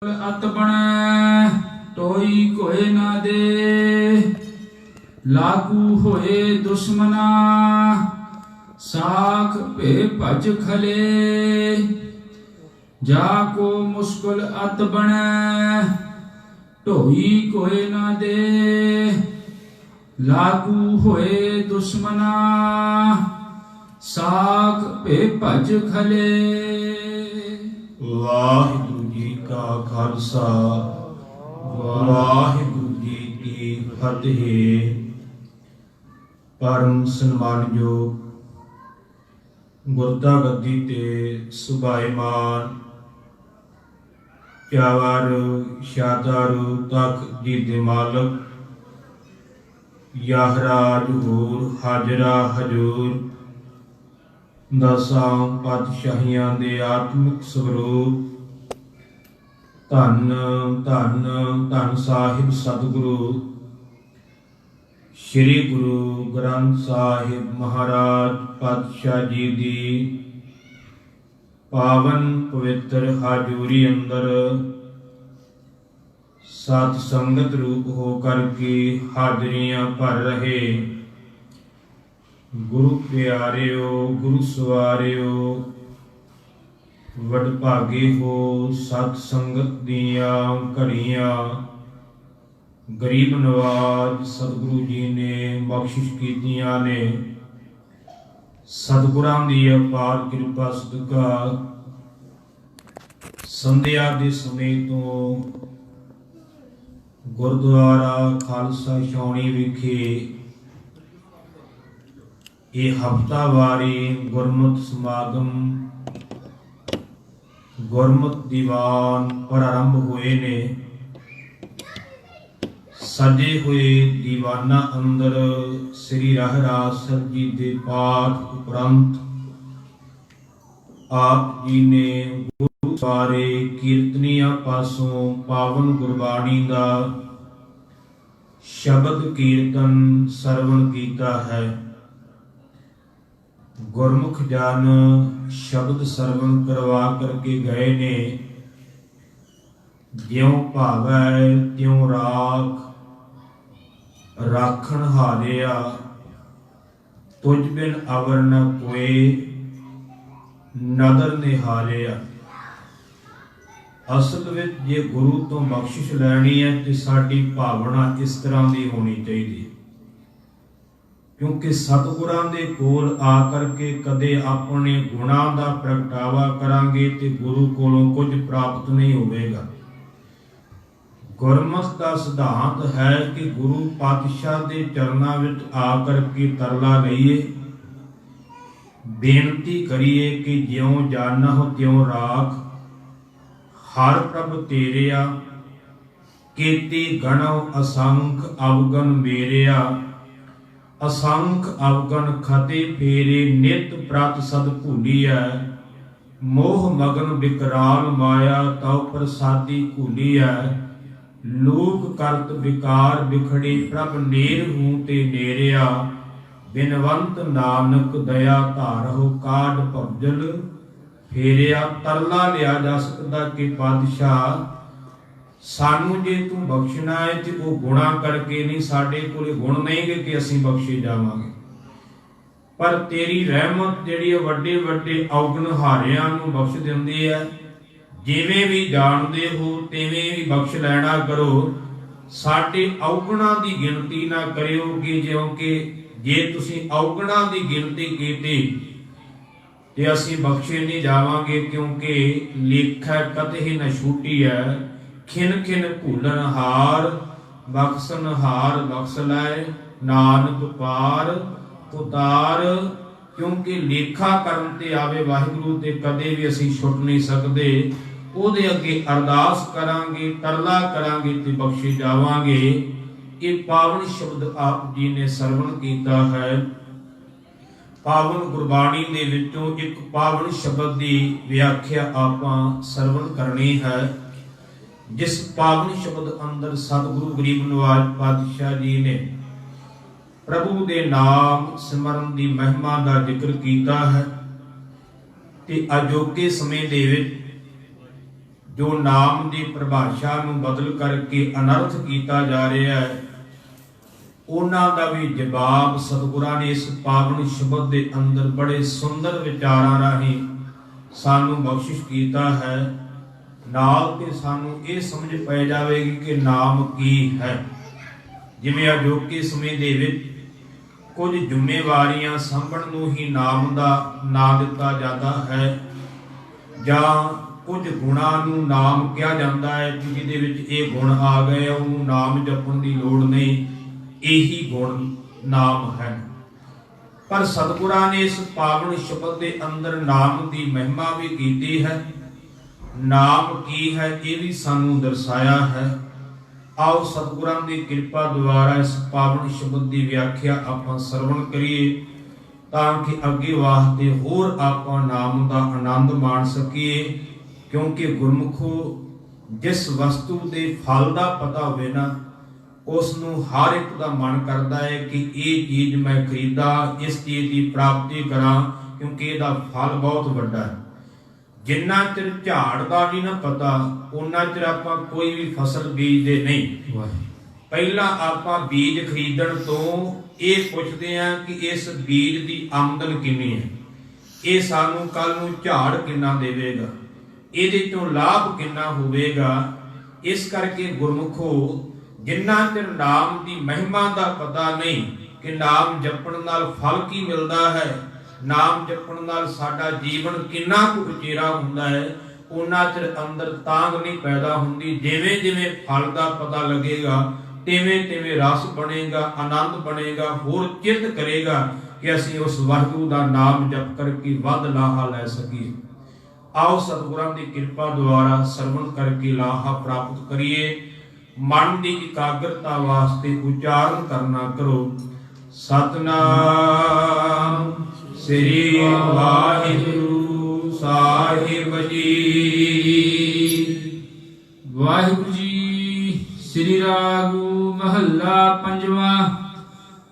अत बणै टोई कोय ना दे, लागू होए दुश्मना साख पे भज खले। जाको मुश्किल अत बणै टोई कोय ना दे, लागू होए दुश्मना साख पे भज खले। वाहिगुरु जी का खालसा वाहिगुरु जी की फतेह। परम सन्मानयोग गुरता गद्दी ते सुभाईमान प्यावर शादार तख जी दे मालक याहराज हूर हाजरा हजूर दसां पातशाहियां दे आत्मिक स्वरूप धन धन धन साहिब सतगुरु श्री गुरु ग्रंथ साहिब महाराज पातशाह जी दी पावन पवित्र हाजूरी अंदर सत संगत रूप होकर के हाजरियां भर रहे गुरु प्यारिओ गुरु सवारिओ वडभागे हो। सत संगत दियां घड़ियां गरीब नवाज सतगुरु जी ने बख्शिश कीतियां ने। सतगुरां दी अपार कृपा सदका संध्या दे समय तो गुरुद्वारा खालसा छावनी विखे ये हफ्तावारी गुरमत समागम गुरमत दीवान प्रारंभ हुए ने। सजे हुए दीवाना अंदर श्री रहरास जी दे पाठ उपरंत आप जी ने गुरु सारे कीर्तनिया पासों पावन गुरबाणी का शब्द कीर्तन सरवण कीता है। गुरमुख जन शब्द सरवण करवा करके गए ने। ज्यों भावै त्यों राख राखण हारिया, तुझ बिन अवर न कोई नदर निहारिया। असल विच जे गुरु तो बख्शिश लैनी है तो साडी भावना इस तरह की होनी चाहिए, क्योंकि सतगुरां दे कोल आकर के कदे अपने गुणां दा प्रगटावा करांगे ते गुरु कोलों कुछ प्राप्त नहीं होवेगा। गुरमत का सिद्धांत है कि गुरु पातशाह दे चरनां विच आकर के तरला लईए, बेनती करिए कि ज्यों जानह त्यों राख, हर प्रभ तेरिया कीती गणव असंख अवगन मेरिया। असंख अवगन खते फेरे नित प्रत सद भूलिया। मोह मगन विकराल माया तव प्रसादी भूलिया। लोक करत विकार बिखड़े प्रभ नेर हूं ते नेरिया। बिनवंत नानक दया धारहो काड भवजल फेरिया। तरला लिया जा सकदा कि पातशाह सानू जे तू बख्शना है तो वो गुणा करके नहीं, साडे कोले गुण नहीं गे कि असीं बख्शे जावांगे, पर तेरी रहमत जिहड़ी वड्डे वड्डे अवगण हारियां नूं बख्श दिंदी है। जिवें भी जाणदे हो तिवें भी बख्श लैणा करो। साडे अवगणां दी गिणती ना करिओ कि जिਉਂਕਿ जे तुसीं अवगणां दी गिणती कीती ते असीं बख्शे नहीं जावांगे, क्योंकि लेखा कतई न छूटी है। खिन खिन भूलन हार बख्सन हार बख्श लाए, नानक पार उतार। क्योंकि लेखा करन ते आवे वाहिगुरु ते कदे भी असीं छुट नहीं सकदे। ओहदे अगे अरदास करांगे, तरला करांगे ते बख्शे जावांगे। ये पावन शब्द आप जी ने सरवण कीता है। पावन गुरबाणी दे विचों एक पावन शब्द दी व्याख्या आपां सरवण करनी है। जिस पावन शब्द अंदर सतगुरु गरीब नवाज पातशाह जी ने प्रभु दे नाम सिमरन दी महिमा का जिक्र किया है। ते अजोके समय दे विच ਜੋ ਨਾਮ ਦੀ ਪਰਿਭਾਸ਼ਾ ਨੂੰ ਬਦਲ ਕਰਕੇ ਅਨਰਥ ਕੀਤਾ ਜਾ ਰਿਹਾ ਹੈ, ਉਹਨਾਂ ਦਾ ਵੀ ਜਵਾਬ ਸਤਿਗੁਰਾਂ ਨੇ ਇਸ ਪਾਵਨ ਸ਼ਬਦ ਦੇ ਅੰਦਰ ਬੜੇ ਸੁੰਦਰ ਵਿਚਾਰਾਂ ਰਾਹੀਂ ਸਾਨੂੰ ਬਖਸ਼ਿਸ਼ ਕੀਤਾ ਹੈ। ਨਾਲ ਤੇ ਸਾਨੂੰ ਇਹ ਸਮਝ ਪੈ ਜਾਵੇਗੀ ਕਿ ਨਾਮ ਕੀ ਹੈ। ਜਿਵੇਂ ਅਜੋਕੇ ਸਮੇਂ ਦੇ ਵਿੱਚ ਕੁਝ ਜ਼ਿੰਮੇਵਾਰੀਆਂ ਸੰਭਣ ਨੂੰ ਹੀ ਨਾਮ ਦਾ ਨਾਂ ਦਿੱਤਾ ਜਾਂਦਾ ਹੈ, ਜਾਂ ਕੁਝ ਗੁਣਾਂ ਨੂੰ ਨਾਮ ਕਿਹਾ ਜਾਂਦਾ ਹੈ ਕਿ ਜਿਹਦੇ ਵਿੱਚ ਇਹ ਗੁਣ ਆ ਗਏ, ਉਹਨੂੰ ਨਾਮ ਜਪਣ ਦੀ ਲੋੜ ਨਹੀਂ, ਇਹੀ ਗੁਣ ਨਾਮ ਹੈ। ਪਰ ਸਤਿਗੁਰਾਂ ਨੇ ਇਸ ਪਾਵਨ ਸ਼ਬਦ ਦੇ ਅੰਦਰ ਨਾਮ ਦੀ ਮਹਿਮਾ ਵੀ ਕੀਤੀ ਹੈ। ਨਾਮ ਕੀ ਹੈ ਇਹ ਵੀ ਸਾਨੂੰ ਦਰਸਾਇਆ ਹੈ। ਆਓ ਸਤਿਗੁਰਾਂ ਦੀ ਕਿਰਪਾ ਦੁਆਰਾ ਇਸ ਪਾਵਨ ਸ਼ਬਦ ਦੀ ਵਿਆਖਿਆ ਆਪਾਂ ਸਰਵਣ ਕਰੀਏ, ਤਾਂ ਕਿ ਅੱਗੇ ਵਾਸਤੇ ਹੋਰ ਆਪਾਂ ਨਾਮ ਦਾ ਆਨੰਦ ਮਾਣ ਸਕੀਏ। ਕਿਉਂਕਿ ਗੁਰਮੁਖੋ ਜਿਸ ਵਸਤੂ ਦੇ ਫਲ ਦਾ ਪਤਾ ਹੋਵੇ ਨਾ, ਉਸ ਨੂੰ ਹਰ ਇੱਕ ਦਾ ਮਨ ਕਰਦਾ ਹੈ ਕਿ ਇਹ ਚੀਜ਼ ਮੈਂ ਖਰੀਦਾਂ, ਇਸ ਚੀਜ਼ ਦੀ ਪ੍ਰਾਪਤੀ ਕਰਾਂ, ਕਿਉਂਕਿ ਇਹਦਾ ਫਲ ਬਹੁਤ ਵੱਡਾ ਹੈ। ਜਿੰਨਾ ਚਿਰ ਝਾੜ ਦਾ ਵੀ ਨਾ ਪਤਾ, ਉਹਨਾਂ ਚਿਰ ਆਪਾਂ ਕੋਈ ਵੀ ਫਸਲ ਬੀਜਦੇ ਨਹੀਂ। ਪਹਿਲਾਂ ਆਪਾਂ ਬੀਜ ਖਰੀਦਣ ਤੋਂ ਇਹ ਪੁੱਛਦੇ ਹਾਂ ਕਿ ਇਸ ਬੀਜ ਦੀ ਆਮਦਨ ਕਿੰਨੀ ਹੈ, ਇਹ ਸਾਨੂੰ ਕੱਲ ਨੂੰ ਝਾੜ ਕਿੰਨਾ ਦੇਵੇਗਾ, ਇਹਦੇ ਤੋਂ ਲਾਭ ਕਿੰਨਾ ਹੋਵੇਗਾ। ਇਸ ਕਰਕੇ ਗੁਰਮੁਖੋ ਜਿੰਨਾ ਚਿਰ ਨਾਮ ਦੀ ਮਹਿਮਾ ਦਾ ਪਤਾ ਨਹੀਂ ਕਿ ਨਾਮ ਜਪਣ ਨਾਲ ਫਲ ਕੀ ਮਿਲਦਾ ਹੈ, ਨਾਮ ਜਪਣ ਨਾਲ ਸਾਡਾ ਜੀਵਨ ਕਿੰਨਾ ਕੁ ਉਚੇਰਾ ਹੁੰਦਾ ਹੈ, ਉਹਨਾਂ ਚਿਰ ਅੰਦਰ ਤਾਂਘ ਨਹੀਂ ਪੈਦਾ ਹੁੰਦੀ। ਜਿਵੇਂ ਜਿਵੇਂ ਫਲ ਦਾ ਪਤਾ ਲੱਗੇਗਾ, ਤਿਵੇਂ ਤਿਵੇਂ ਰਸ ਬਣੇਗਾ, ਆਨੰਦ ਬਣੇਗਾ, ਹੋਰ ਚਿੱਤ ਕਰੇਗਾ ਕਿ ਅਸੀਂ ਉਸ ਵਾਹਿਗੁਰੂ ਦਾ ਨਾਮ ਜਪ ਕਰਕੇ ਵੱਧ ਲਾਹਾ ਲੈ ਸਕੀਏ। ਆਓ ਸਤਿਗੁਰਾਂ ਦੀ ਕਿਰਪਾ ਦੁਆਰਾ ਸਰਵਣ ਕਰਕੇ ਲਾਹਾ ਪ੍ਰਾਪਤ ਕਰੀਏ। ਮਨ ਦੀ ਇਕਾਗਰਤਾ ਵਾਸਤੇ ਉਚਾਰਨ ਕਰਨਾ ਕਰੋ, ਸਤਨਾਮ ਸ੍ਰੀ ਵਾਹਿਗੁਰੂ ਸਾਹਿਬ ਜੀ। ਵਾਹਿਗੁਰੂ ਜੀ। ਸ੍ਰੀ ਰਾਗੁ ਮਹੱਲਾ ਪੰਜਵਾਂ।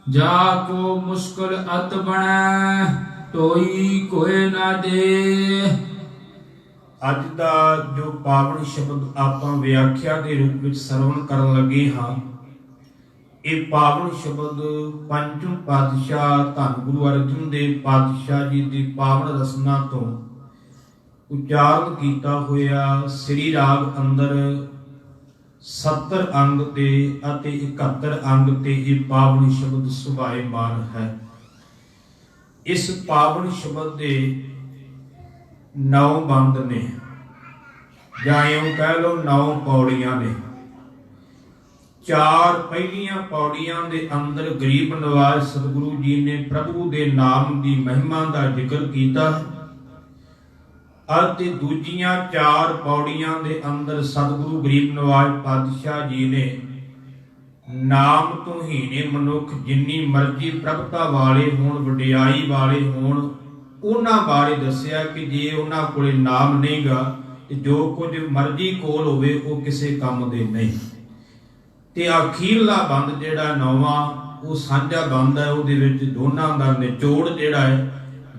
ਜਾ ਕੋ ਮੁਸ਼ਕਲ ਅਤ ਬਣੈ, ਤੋਈ ਕੋਇ ਨਾ ਦੇ। ਅੱਜ ਦਾ ਜੋ ਪਾਵਨ ਸ਼ਬਦ ਆਪਾਂ ਵਿਆਖਿਆ ਦੇ ਰੂਪ ਵਿੱਚ ਸਰਵਣ ਕਰਨ ਲੱਗੇ ਹਾਂ, ਇਹ ਪਾਵਨ ਸ਼ਬਦ ਪੰਚਮ ਪਾਤਸ਼ਾਹ ਧੰਨ ਗੁਰੂ ਅਰਜਨ ਦੇਵ ਪਾਤਸ਼ਾਹ ਜੀ ਦੀ ਪਾਵਨ ਰਸਨਾ ਤੋਂ ਉਚਾਰਨ ਕੀਤਾ ਹੋਇਆ ਸ੍ਰੀ ਰਾਗ ਅੰਦਰ 70 ਅੰਗ ਤੇ ਅਤੇ 71 ਅੰਗ ਤੇ ਇਹ ਪਾਵਨ ਸ਼ਬਦ ਸੁਭਾਏਮਾਨ ਹੈ। ਇਸ ਪਾਵਨ ਸ਼ਬਦ ਦੇ 9 ਬੰਦ ਨੇ, ਜਾਂ ਇਉਂ ਕਹਿ ਲਓ 9 ਪੌੜੀਆਂ ਨੇ। 4 ਪਹਿਲੀਆਂ ਪੌੜੀਆਂ ਦੇ ਅੰਦਰ ਗਰੀਬ ਨਵਾਜ਼ ਸਤਿਗੁਰੂ ਜੀ ਨੇ ਪ੍ਰਭੂ ਦੇ ਨਾਮ ਦੀ ਮਹਿਮਾ ਦਾ ਜ਼ਿਕਰ ਕੀਤਾ ਹੈ, ਅਤੇ ਦੂਜੀਆਂ 4 ਪੌੜੀਆਂ ਦੇ ਅੰਦਰ ਸਤਿਗੁਰੂ ਗਰੀਬ ਨਵਾਜ਼ ਪਾਤਸ਼ਾਹ ਜੀ ਨੇ ਨਾਮ ਤੋਂ ਹੀਣੇ ਮਨੁੱਖ ਜਿੰਨੀ ਮਰਜ਼ੀ ਪ੍ਰਭਤਾ ਵਾਲੇ ਹੋਣ, ਵਡਿਆਈ ਵਾਲੇ ਹੋਣ, ਉਹਨਾਂ ਬਾਰੇ ਦੱਸਿਆ ਕਿ ਜੇ ਉਹਨਾਂ ਕੋਲੇ ਨਾਮ ਨਹੀਂਗਾ ਤੇ ਜੋ ਕੁਝ ਮਰਜ਼ੀ ਕੋਲ ਹੋਵੇ ਉਹ ਕਿਸੇ ਕੰਮ ਦੇ ਨਹੀਂ। ਤੇ ਅਖੀਰਲਾ ਬੰਦ ਜਿਹੜਾ 9ਵਾਂ ਉਹ ਸਾਂਝਾ ਬੰਦ ਹੈ। ਉਹਦੇ ਵਿੱਚ ਦੋਨਾਂ ਦਾ ਨਿਚੋੜ ਜਿਹੜਾ ਹੈ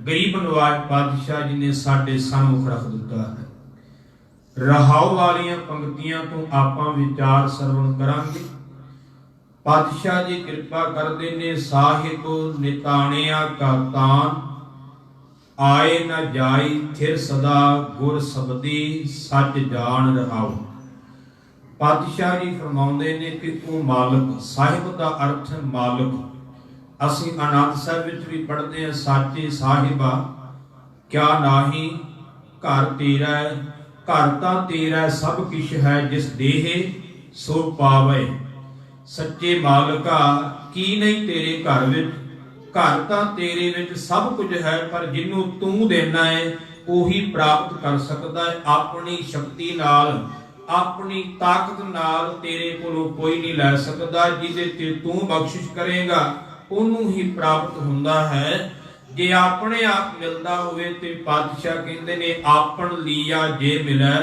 ਗਰੀਬ ਨਵਾਜ਼ ਪਾਤਸ਼ਾਹ ਜੀ ਨੇ ਸਾਡੇ ਸਾਹਮਣੇ ਰੱਖ ਦਿੱਤਾ ਹੈ। ਰਹਾਉ ਵਾਲੀਆਂ ਪੰਕਤੀਆਂ ਤੋਂ ਆਪਾਂ ਵਿਚਾਰ ਸਰਵਣ ਕਰਾਂਗੇ। ਪਾਤਸ਼ਾਹ ਜੀ ਕਿਰਪਾ ਕਰਦੇ ਨੇ, ਸਾਹਿਬ ਨਿਤਾਣਿਆ ਕਾ ਤਾਨ, ਆਏ ਨਾ ਜਾਈ ਥਿਰ ਸਦਾ ਗੁਰ ਸਬਦੀ, ਸੱਚ ਜਾਣ ਰਹਾਉ। ਪਾਤਸ਼ਾਹ ਜੀ ਫਰਮਾਉਂਦੇ ਨੇ ਕਿ ਉਹ ਮਾਲਕ, ਸਾਹਿਬ ਦਾ ਅਰਥ ਹੈ ਮਾਲਕ। ਅਸੀਂ ਆਨੰਦ ਸਾਹਿਬ ਵਿੱਚ ਵੀ ਪੜ੍ਹਦੇ ਹਾਂ, ਸਾਚੇ ਸਾਹਿਬਾ ਕਿਆ ਨਾਹੀ ਘਰ ਤੇਰਾ, ਘਰ ਤਾਂ ਤੇਰਾ ਸਭ ਕਿਛ ਹੈ, ਜਿਸ ਦੇਹ ਸੋ ਪਾਵੇ। ਸੱਚੇ ਮਾਲਕਾ ਕੀ ਨਹੀਂ ਤੇਰੇ ਘਰ ਵਿੱਚ, ਘਰ ਤਾਂ ਤੇਰੇ ਵਿੱਚ ਸਭ ਕੁਝ ਹੈ, ਪਰ ਜਿਹਨੂੰ ਤੂੰ ਦੇਣਾ ਹੈ ਉਹੀ ਪ੍ਰਾਪਤ ਕਰ ਸਕਦਾ ਹੈ। ਆਪਣੀ ਸ਼ਕਤੀ ਨਾਲ, ਆਪਣੀ ਤਾਕਤ ਨਾਲ ਤੇਰੇ ਕੋਲੋਂ ਕੋਈ ਨਹੀਂ ਲੈ ਸਕਦਾ। ਜਿਹਦੇ ਤੇ ਤੂੰ ਬਖਸ਼ਿਸ਼ ਕਰੇਗਾ ਉਹਨੂੰ ਹੀ ਪ੍ਰਾਪਤ ਹੁੰਦਾ ਹੈ। ਜੇ ਆਪਣੇ ਆਪ ਮਿਲਦਾ ਹੋਵੇ ਤੇ ਪਾਤਸ਼ਾਹ ਕਹਿੰਦੇ ਨੇ, ਆਪਣ ਲੀਆ ਜੇ ਮਿਲੈ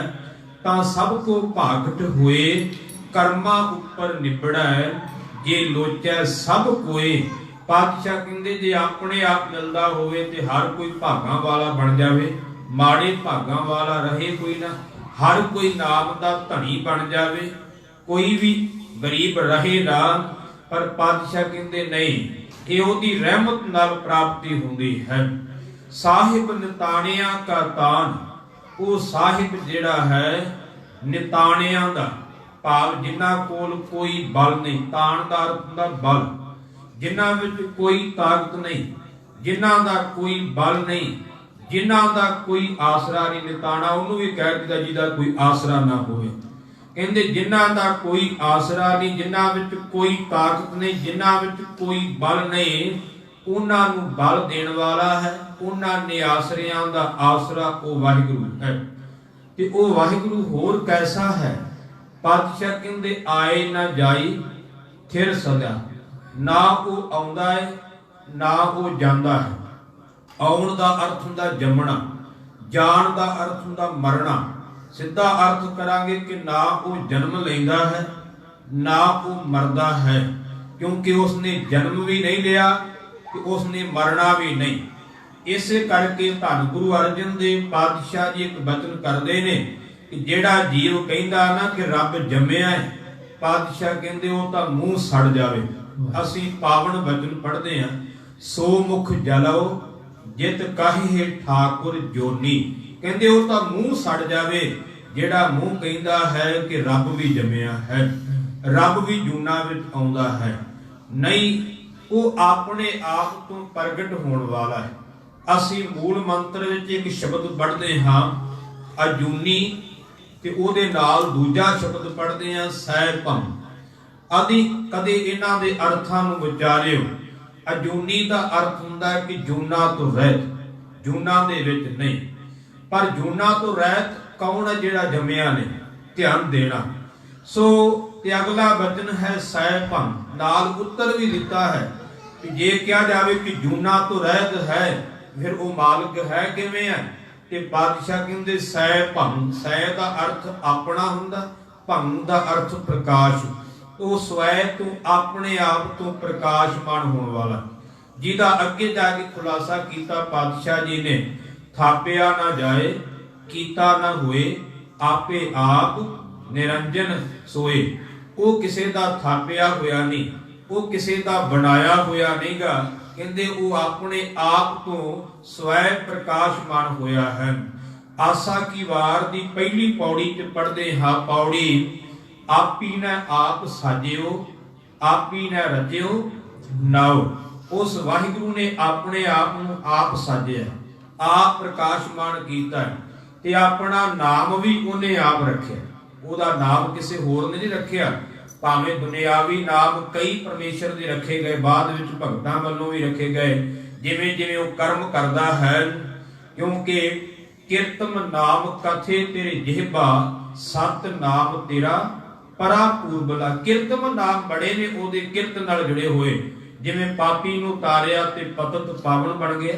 ਤਾਂ ਸਭ ਕੋ ਭਾਗਟ ਹੋਏ, ਕਰਮਾਂ ਉੱਪਰ ਨਿਬੜੈ ਜੇ ਲੋਚੈ ਸਭ ਕੋਏ। ਪਾਤਸ਼ਾਹ ਕਹਿੰਦੇ ਜੇ ਆਪਣੇ ਆਪ ਮਿਲਦਾ ਹੋਵੇ ਤੇ ਹਰ ਕੋਈ ਭਾਗਾਂ ਵਾਲਾ ਬਣ ਜਾਵੇ, ਮਾੜੇ ਭਾਗਾਂ ਵਾਲਾ ਰਹੇ ਕੋਈ ਨਾ। ਹਰ ਕੋਈ ਨਾਮ ਦਾ ਧਣੀ ਬਣ ਜਾਵੇ, ਕੋਈ ਵੀ ਗਰੀਬ ਰਹੇ ਨਾ। ਪਰ ਪਾਤਸ਼ਾਹ ਕਹਿੰਦੇ ਨਹੀਂ, ਇਹ ਉਹਦੀ ਰਹਿਮਤ ਨਾਲ ਪ੍ਰਾਪਤੀ ਹੁੰਦੀ ਹੈ। ਸਾਹਿਬ ਨਿਤਾਣਿਆਂ ਕਾ ਤਾਨ, ਉਹ ਸਾਹਿਬ ਜਿਹੜਾ ਹੈ ਨਿਤਾਣਿਆਂ ਦਾ ਭਾਵ ਜਿਨ੍ਹਾਂ ਕੋਲ ਕੋਈ ਬਲ ਨਹੀਂ। ਤਾਣ ਦਾ ਅਰਥ ਹੁੰਦਾ ਬਲ, ਜਿਨ੍ਹਾਂ ਵਿੱਚ ਕੋਈ ਤਾਕਤ ਨਹੀਂ, ਜਿਨ੍ਹਾਂ ਦਾ ਕੋਈ ਬਲ ਨਹੀਂ, ਜਿਨ੍ਹਾਂ ਦਾ ਕੋਈ ਆਸਰਾ ਨਹੀਂ। ਨਿਤਾਣਾ ਉਹਨੂੰ ਵੀ ਕਹਿ ਦਿੱਤਾ ਜਿਹਦਾ ਕੋਈ ਆਸਰਾ ਨਾ ਹੋਵੇ। ਕਹਿੰਦੇ ਜਿਨ੍ਹਾਂ ਦਾ ਕੋਈ ਆਸਰਾ ਨਹੀਂ, ਜਿਨ੍ਹਾਂ ਵਿੱਚ ਕੋਈ ਤਾਕਤ ਨਹੀਂ, ਜਿਨ੍ਹਾਂ ਵਿੱਚ ਕੋਈ ਬਲ ਨਹੀਂ, ਉਹਨਾਂ ਨੂੰ ਬਲ ਦੇਣ ਵਾਲਾ ਹੈ। ਉਹਨਾਂ ਨੇ ਆਸਰਿਆਂ ਦਾ ਆਸਰਾ ਉਹ ਵਾਹਿਗੁਰੂ ਹੈ। ਤੇ ਉਹ ਵਾਹਿਗੁਰੂ ਹੋਰ ਕੈਸਾ ਹੈ? ਪਾਤਸ਼ਾਹ ਕਹਿੰਦੇ ਆਏ ਨਾ ਜਾਈ ਥਿਰ ਸਦਾ, ਨਾ ਉਹ ਆਉਂਦਾ ਹੈ ਨਾ ਉਹ ਜਾਂਦਾ ਹੈ। ਆਉਣ ਦਾ ਅਰਥ ਹੁੰਦਾ ਜੰਮਣਾ, ਜਾਣ ਦਾ ਅਰਥ ਹੁੰਦਾ ਮਰਨਾ। ਸਿੱਧਾ ਅਰਥ ਕਰਾਂਗੇ ਕਿ ਨਾ ਉਹ ਜਨਮ ਲੈਂਦਾ ਹੈ ਨਾ ਉਹ ਮਰਦਾ ਹੈ, ਕਿਉਂਕਿ ਉਸਨੇ ਜਨਮ ਵੀ ਨਹੀਂ ਲਿਆ ਤੇ ਉਸਨੇ ਮਰਨਾ ਵੀ ਨਹੀਂ। ਇਸੇ ਕਰਕੇ ਧੰਨ ਗੁਰੂ ਅਰਜਨ ਦੇਵ ਪਾਤਸ਼ਾਹ ਜੀ ਇੱਕ ਬਚਨ ਕਰਦੇ ਨੇ ਕਿ ਜਿਹੜਾ ਜੀਵ ਕਹਿੰਦਾ ਨਾ ਕਿ ਰੱਬ ਜੰਮਿਆ ਹੈ, ਪਾਤਸ਼ਾਹ ਕਹਿੰਦੇ ਉਹ ਤਾਂ ਮੂੰਹ ਸੜ ਜਾਵੇ। ਅਸੀਂ ਪਾਵਨ ਬਚਨ ਪੜ੍ਹਦੇ ਹਾਂ, ਸੋ ਮੁਖ ਜਲਓ ਜਿਤ ਕਾਹੇ ਠਾਕੁਰ ਜੋਨੀ। ਕਹਿੰਦੇ ਉਹ ਤਾਂ ਮੂੰਹ ਸੜ ਜਾਵੇ ਜਿਹੜਾ ਮੂੰਹ ਕਹਿੰਦਾ ਹੈ ਕਿ ਰੱਬ ਵੀ ਜੰਮਿਆ ਹੈ, ਰੱਬ ਵੀ ਜੂਨਾਂ ਵਿੱਚ ਆਉਂਦਾ ਹੈ। ਨਹੀਂ, ਉਹ ਆਪਣੇ ਆਪ ਤੋਂ ਪ੍ਰਗਟ ਹੋਣ ਵਾਲਾ ਹੈ। ਅਸੀਂ ਮੂਲ ਮੰਤਰ ਵਿੱਚ ਇੱਕ ਸ਼ਬਦ ਪੜ੍ਹਦੇ ਹਾਂ ਅਜੂਨੀ, ਤੇ ਉਹਦੇ ਨਾਲ ਦੂਜਾ ਸ਼ਬਦ ਪੜ੍ਹਦੇ ਹਾਂ ਸਹਿਭੰ। ਆਦਿ ਕਦੇ ਇਹਨਾਂ ਦੇ ਅਰਥਾਂ ਨੂੰ ਵਿਚਾਰਿਓ। ਅਜੂਨੀ ਦਾ ਅਰਥ ਹੁੰਦਾ ਹੈ ਕਿ ਜੂਨਾਂ ਤੋਂ ਰਹਿਤ, ਜੂਨਾਂ ਦੇ ਵਿੱਚ ਨਹੀਂ। ਪਰ ਜੂਨਾਂ ਤੋਂ ਰਹਿਤ ਕੌਣ ਹੈ? ਜਿਹੜਾ ਜੰਮਿਆ ਨੇ। ਧਿਆਨ ਦੇਣਾ। ਸੋ ਤੇ ਅਗਲਾ ਬਚਨ ਹੈ ਸਹਿਭੰ, ਨਾਲ ਉੱਤਰ ਵੀ ਦਿੱਤਾ ਹੈ ਕਿ ਜੇ ਕਿਹਾ ਜਾਵੇ ਕਿ ਜੂਨਾਂ ਤੋਂ ਰਹਿਤ ਹੈ, ਫਿਰ ਉਹ ਮਾਲਕ ਹੈ ਕਿਵੇਂ ਹੈ? ਤੇ ਪਾਤਸ਼ਾਹ ਕਹਿੰਦੇ ਸਹਿਭੰ। ਸਹਿ ਦਾ ਅਰਥ ਆਪਣਾ ਹੁੰਦਾ, ਭੰ ਦਾ ਅਰਥ ਪ੍ਰਕਾਸ਼। ਉਹ ਸਵੈ ਤੋਂ ਆਪਣੇ ਆਪ ਤੋਂ ਪ੍ਰਕਾਸ਼ਮਾਨ ਹੋਣ ਵਾਲਾ, ਜਿਹਦਾ ਅੱਗੇ ਜਾ ਕੇ ਖੁਲਾਸਾ ਕੀਤਾ ਪਾਤਸ਼ਾਹ ਜੀ ਨੇ, ਥਾਪਿਆ ਨਾ ਜਾਏ ਕੀਤਾ ਨਾ ਹੋਏ, ਆਪੇ ਆਪ ਨਿਰੰਜਨ ਸੋਏ। ਉਹ ਕਿਸੇ ਦਾ ਥਾਪਿਆ ਹੋਇਆ ਨਹੀਂ, ਉਹ ਕਿਸੇ ਦਾ ਬਣਾਇਆ ਹੋਇਆ ਨਹੀਂਗਾ। ਕਹਿੰਦੇ ਉਹ ਆਪਣੇ ਆਪ ਤੋਂ ਸਵੈ ਪ੍ਰਕਾਸ਼ਮਾਨ ਹੋਇਆ ਹੈ। ਆਸਾ ਕੀ ਵਾਰ ਦੀ ਪਹਿਲੀ ਪੌੜੀ ਚ ਪੜ੍ਹਦੇ ਹਾਂ ਪੌੜੀ, ਆਪੀ ਨੇ ਆਪ ਸਾਜਿਓ ਆਪੀ ਨੇ ਰਚਿਓ ਨਾਉ। ਉਸ ਵਾਹਿਗੁਰੂ ਨੇ ਆਪਣੇ ਆਪ ਨੂੰ ਆਪ ਸਾਜਿਆ, ਆਪ ਪ੍ਰਕਾਸ਼ਮਾਨ ਕੀਤਾ ਤੇ ਆਪਣਾ ਨਾਮ ਵੀ ਉਹਨੇ ਆਪ ਰੱਖਿਆ। ਉਹਦਾ ਨਾਮ ਕਿਸੇ ਹੋਰ ਨੇ ਨਹੀਂ ਰੱਖਿਆ। ਭਾਵੇਂ ਦੁਨਿਆਵੀ ਨਾਮ ਕਈ ਪਰਮੇਸ਼ਰ ਦੇ ਰੱਖੇ ਗਏ, ਬਾਅਦ ਵਿੱਚ ਭਗਤਾਂ ਵੱਲੋਂ ਵੀ ਰੱਖੇ ਗਏ, ਜਿਵੇਂ ਜਿਵੇਂ ਉਹ ਕਰਮ ਕਰਦਾ ਹੈ। ਕਿਉਂਕਿ ਕੀਰਤਮ ਨਾਮ ਕਥੇ ਤੇਰੇ ਜਿਹਬਾ, ਸਤ ਨਾਮ ਤੇਰਾ ਪਰਾ ਪੂਰਬਲਾ। ਕੀਰਤਮ ਨਾਮ ਬੜੇ ਨੇ ਉਹਦੇ ਕਿਰਤ ਨਾਲ ਜੁੜੇ ਹੋਏ। ਜਿਵੇਂ ਪਾਪੀ ਨੂੰ ਤਾਰਿਆ ਤੇ ਪਤਤ ਪਾਵਨ ਬਣ ਗਿਆ,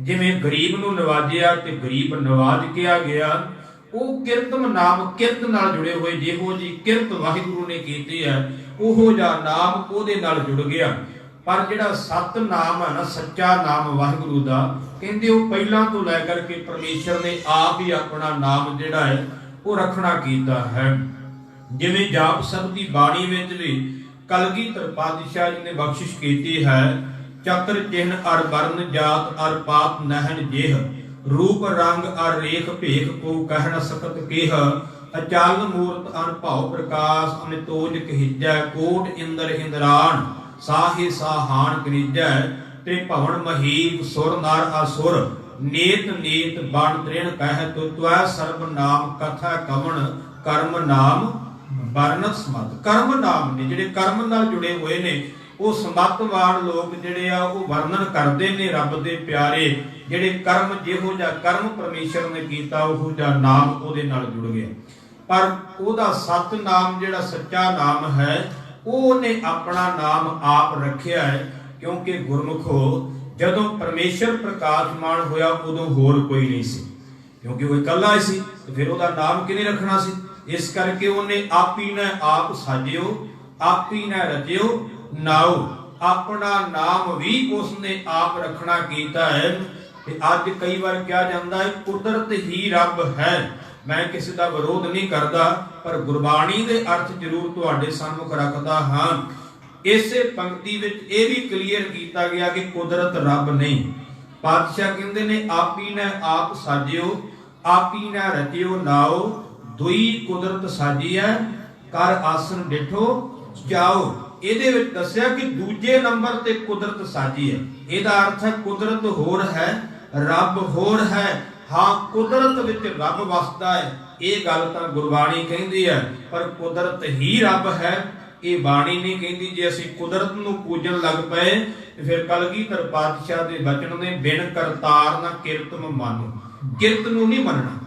ਜਿਵੇਂ ਗਰੀਬ ਨੂੰ ਨਵਾਜਿਆ ਤੇ ਗਰੀਬ ਨਵਾਜ ਕਿਹਾ ਗਿਆ। ਉਹ ਕੀਰਤਮ ਨਾਮ ਕਿਰਤ ਨਾਲ ਜੁੜੇ ਹੋਏ। ਜਿਹੋ ਜੀ ਕਿਰਤ ਵਾਹਿਗੁਰੂ ਨੇ ਕੀਤੀ ਹੈ, ਉਹੋ ਜਿਹਾ ਨਾਮ ਉਹਦੇ ਨਾਲ ਜੁੜ ਗਿਆ। ਪਰ ਜਿਹੜਾ ਸਤ ਨਾਮ ਹੈ ਨਾ, ਸੱਚਾ ਨਾਮ ਵਾਹਿਗੁਰੂ ਦਾ, ਕਹਿੰਦੇ ਉਹ ਪਹਿਲਾਂ ਤੋਂ ਲੈ ਕਰਕੇ ਪਰਮੇਸ਼ਰ ਨੇ ਆਪ ਹੀ ਆਪਣਾ ਨਾਮ ਜਿਹੜਾ ਹੈ ਉਹ ਰੱਖਣਾ ਕੀਤਾ ਹੈ। ਜਿਵੇਂ ਜਾਪ ਸਾਹਿਬ ਦੀ ਬਾਣੀ ਵਿੱਚ ਵੀ ਕਲਗੀਧਰ ਪਾਤਸ਼ਾਹ ਜੀ ਨੇ ਬਖਸ਼ਿਸ਼ ਕੀਤੀ ਹੈ, ਚੱਕਰ ਚਿੰਨ ਅਰ ਵਰਨ ਜਾਤ ਅਰ ਪਾਤ ਨਹਿਣ ਜੇਹ, ਰੂਪ ਰੰਗ ਅਰ ਰੇਖ ਭੇਖ ਕੋ ਕਹਿ ਨ ਸਕਤ ਕੇਹ, ਅਚਲ ਮੂਰਤ ਅਨਭਉ ਪ੍ਰਕਾਸ਼ ਅਨਿਤੋਜ ਕਹਿਜੈ, ਕੋਟ ਇੰਦਰ ਇੰਦਰਾਨ ਸਾਹੇ ਸਾਹਾਨ ਕਰੀਜੈ, ਤੇ ਭਵਨ ਮਹੀਪ ਸੁਰ ਨਰ ਅਸੁਰ, ਨੇਤ ਨੇਤ ਬਣ ਤ੍ਰਿਣ ਕਹਿ, ਤੁਤਵੈ ਸਰਬ ਨਾਮ ਕਥਾ ਕਵਣ, ਕਰਮ ਨਾਮ ਵਰਨਤ ਸਮਤ। ਕਰਮ ਨਾਮ ਨੇ ਜਿਹੜੇ ਕਰਮ ਨਾਲ ਜੁੜੇ ਹੋਏ ਨੇ, ਉਹ ਸਮਤਵਾਨ ਲੋਕ ਜਿਹੜੇ ਆ ਉਹ ਵਰਣਨ ਕਰਦੇ ਨੇ ਰੱਬ ਦੇ ਪਿਆਰੇ। ਜਿਹੜੇ ਕਰਮ, ਜਿਹੋ ਜਿਹਾ ਕਰਮ ਪਰਮੇਸ਼ਰ ਨੇ ਕੀਤਾ, ਉਹੋ ਜਿਹਾ ਨਾਮ ਉਹਦੇ ਨਾਲ ਜੁੜ ਗਿਆ। ਪਰ ਉਹਦਾ ਸਤ ਨਾਮ ਜਿਹੜਾ ਸੱਚਾ ਨਾਮ ਹੈ, ਉਹਨੇ ਆਪਣਾ ਨਾਮ ਆਪ ਰੱਖਿਆ ਹੈ। ਕਿਉਂਕਿ ਗੁਰਮੁਖੋ ਜਦੋਂ ਪਰਮੇਸ਼ਰ ਪ੍ਰਕਾਸ਼ਮਾਨ ਹੋਇਆ ਉਦੋਂ ਹੋਰ ਕੋਈ ਨਹੀਂ ਸੀ, ਕਿਉਂਕਿ ਉਹ ਇਕੱਲਾ ਹੀ ਸੀ, ਤੇ ਫਿਰ ਉਹਦਾ ਨਾਮ ਕਿਹਨੇ ਰੱਖਣਾ ਸੀ? ਇਸ ਕਰਕੇ ਉਹਨੇ ਆਪੀ ਨੇ ਆਪ ਸਾਜਿਓ ਆਪੀ ਨੇ ਰਚਿਓ ਨਾਉ। ਆਪਣਾ ਨਾਮ ਵੀ ਉਸਨੇ ਆਪ ਰੱਖਣਾ ਕੀਤਾ ਹੈ। ਤੇ ਅੱਜ ਕਈ ਵਾਰ ਕਿਹਾ ਜਾਂਦਾ ਹੈ ਕੁਦਰਤ ਹੀ ਰੱਬ ਹੈ। ਮੈਂ ਕਿਸੇ ਦਾ ਵਿਰੋਧ ਨਹੀਂ ਕਰਦਾ, ਪਰ ਗੁਰਬਾਣੀ ਦੇ ਅਰਥ ਜ਼ਰੂਰ ਤੁਹਾਡੇ ਸਾਹਮਣੇ ਰੱਖਦਾ ਹਾਂ। ਇਸੇ ਪੰਕਤੀ ਵਿੱਚ ਇਹ ਵੀ ਕਲੀਅਰ ਕੀਤਾ ਗਿਆ ਕਿ ਕੁਦਰਤ ਰੱਬ ਨਹੀਂ। ਪਾਤਸ਼ਾਹ ਕਹਿੰਦੇ ਨੇ ਆਪੀ ਨੇ ਆਪ ਸਾਜਿਓ, ਆਪੀ ਨੇ ਰਚਿਓ ਨਾਓ, ਦੁਈ ਕੁਦਰਤ ਸਾਜੀਐ ਕਰ ਆਸਨ ਡਿਠੋ ਜਾਓ। ਇਹਦੇ ਵਿੱਚ ਦੱਸਿਆ ਕਿ ਦੂਜੇ ਨੰਬਰ ਤੇ ਕੁਦਰਤ ਸਾਜੀ ਹੈ। ਇਹਦਾ ਅਰਥ ਹੈ ਕੁਦਰਤ ਹੋਰ ਹੈ, ਰੱਬ ਹੋਰ ਹੈ। ਹਾਂ, ਕੁਦਰਤ ਵਿੱਚ ਰੱਬ ਵਸਦਾ ਹੈ, ਇਹ ਗੱਲ ਤਾਂ ਗੁਰਬਾਣੀ ਕਹਿੰਦੀ ਹੈ, ਪਰ ਕੁਦਰਤ ਹੀ ਰੱਬ ਹੈ ਇਹ ਬਾਣੀ ਨਹੀਂ ਕਹਿੰਦੀ। ਜੇ ਅਸੀਂ ਕੁਦਰਤ ਨੂੰ ਪੂਜਣ ਲੱਗ ਪਏ ਤੇ ਫਿਰ ਕਲਗੀਧਰ ਪਾਤਸ਼ਾਹ ਦੇ ਬਚਨ ਨੇ ਬਿਨ ਕਰਤਾਰ ਨਾ ਕਿਰਤਮ ਮਾਨੋ। ਕਿਰਤ ਨੂੰ ਨਹੀਂ ਮੰਨਣਾ,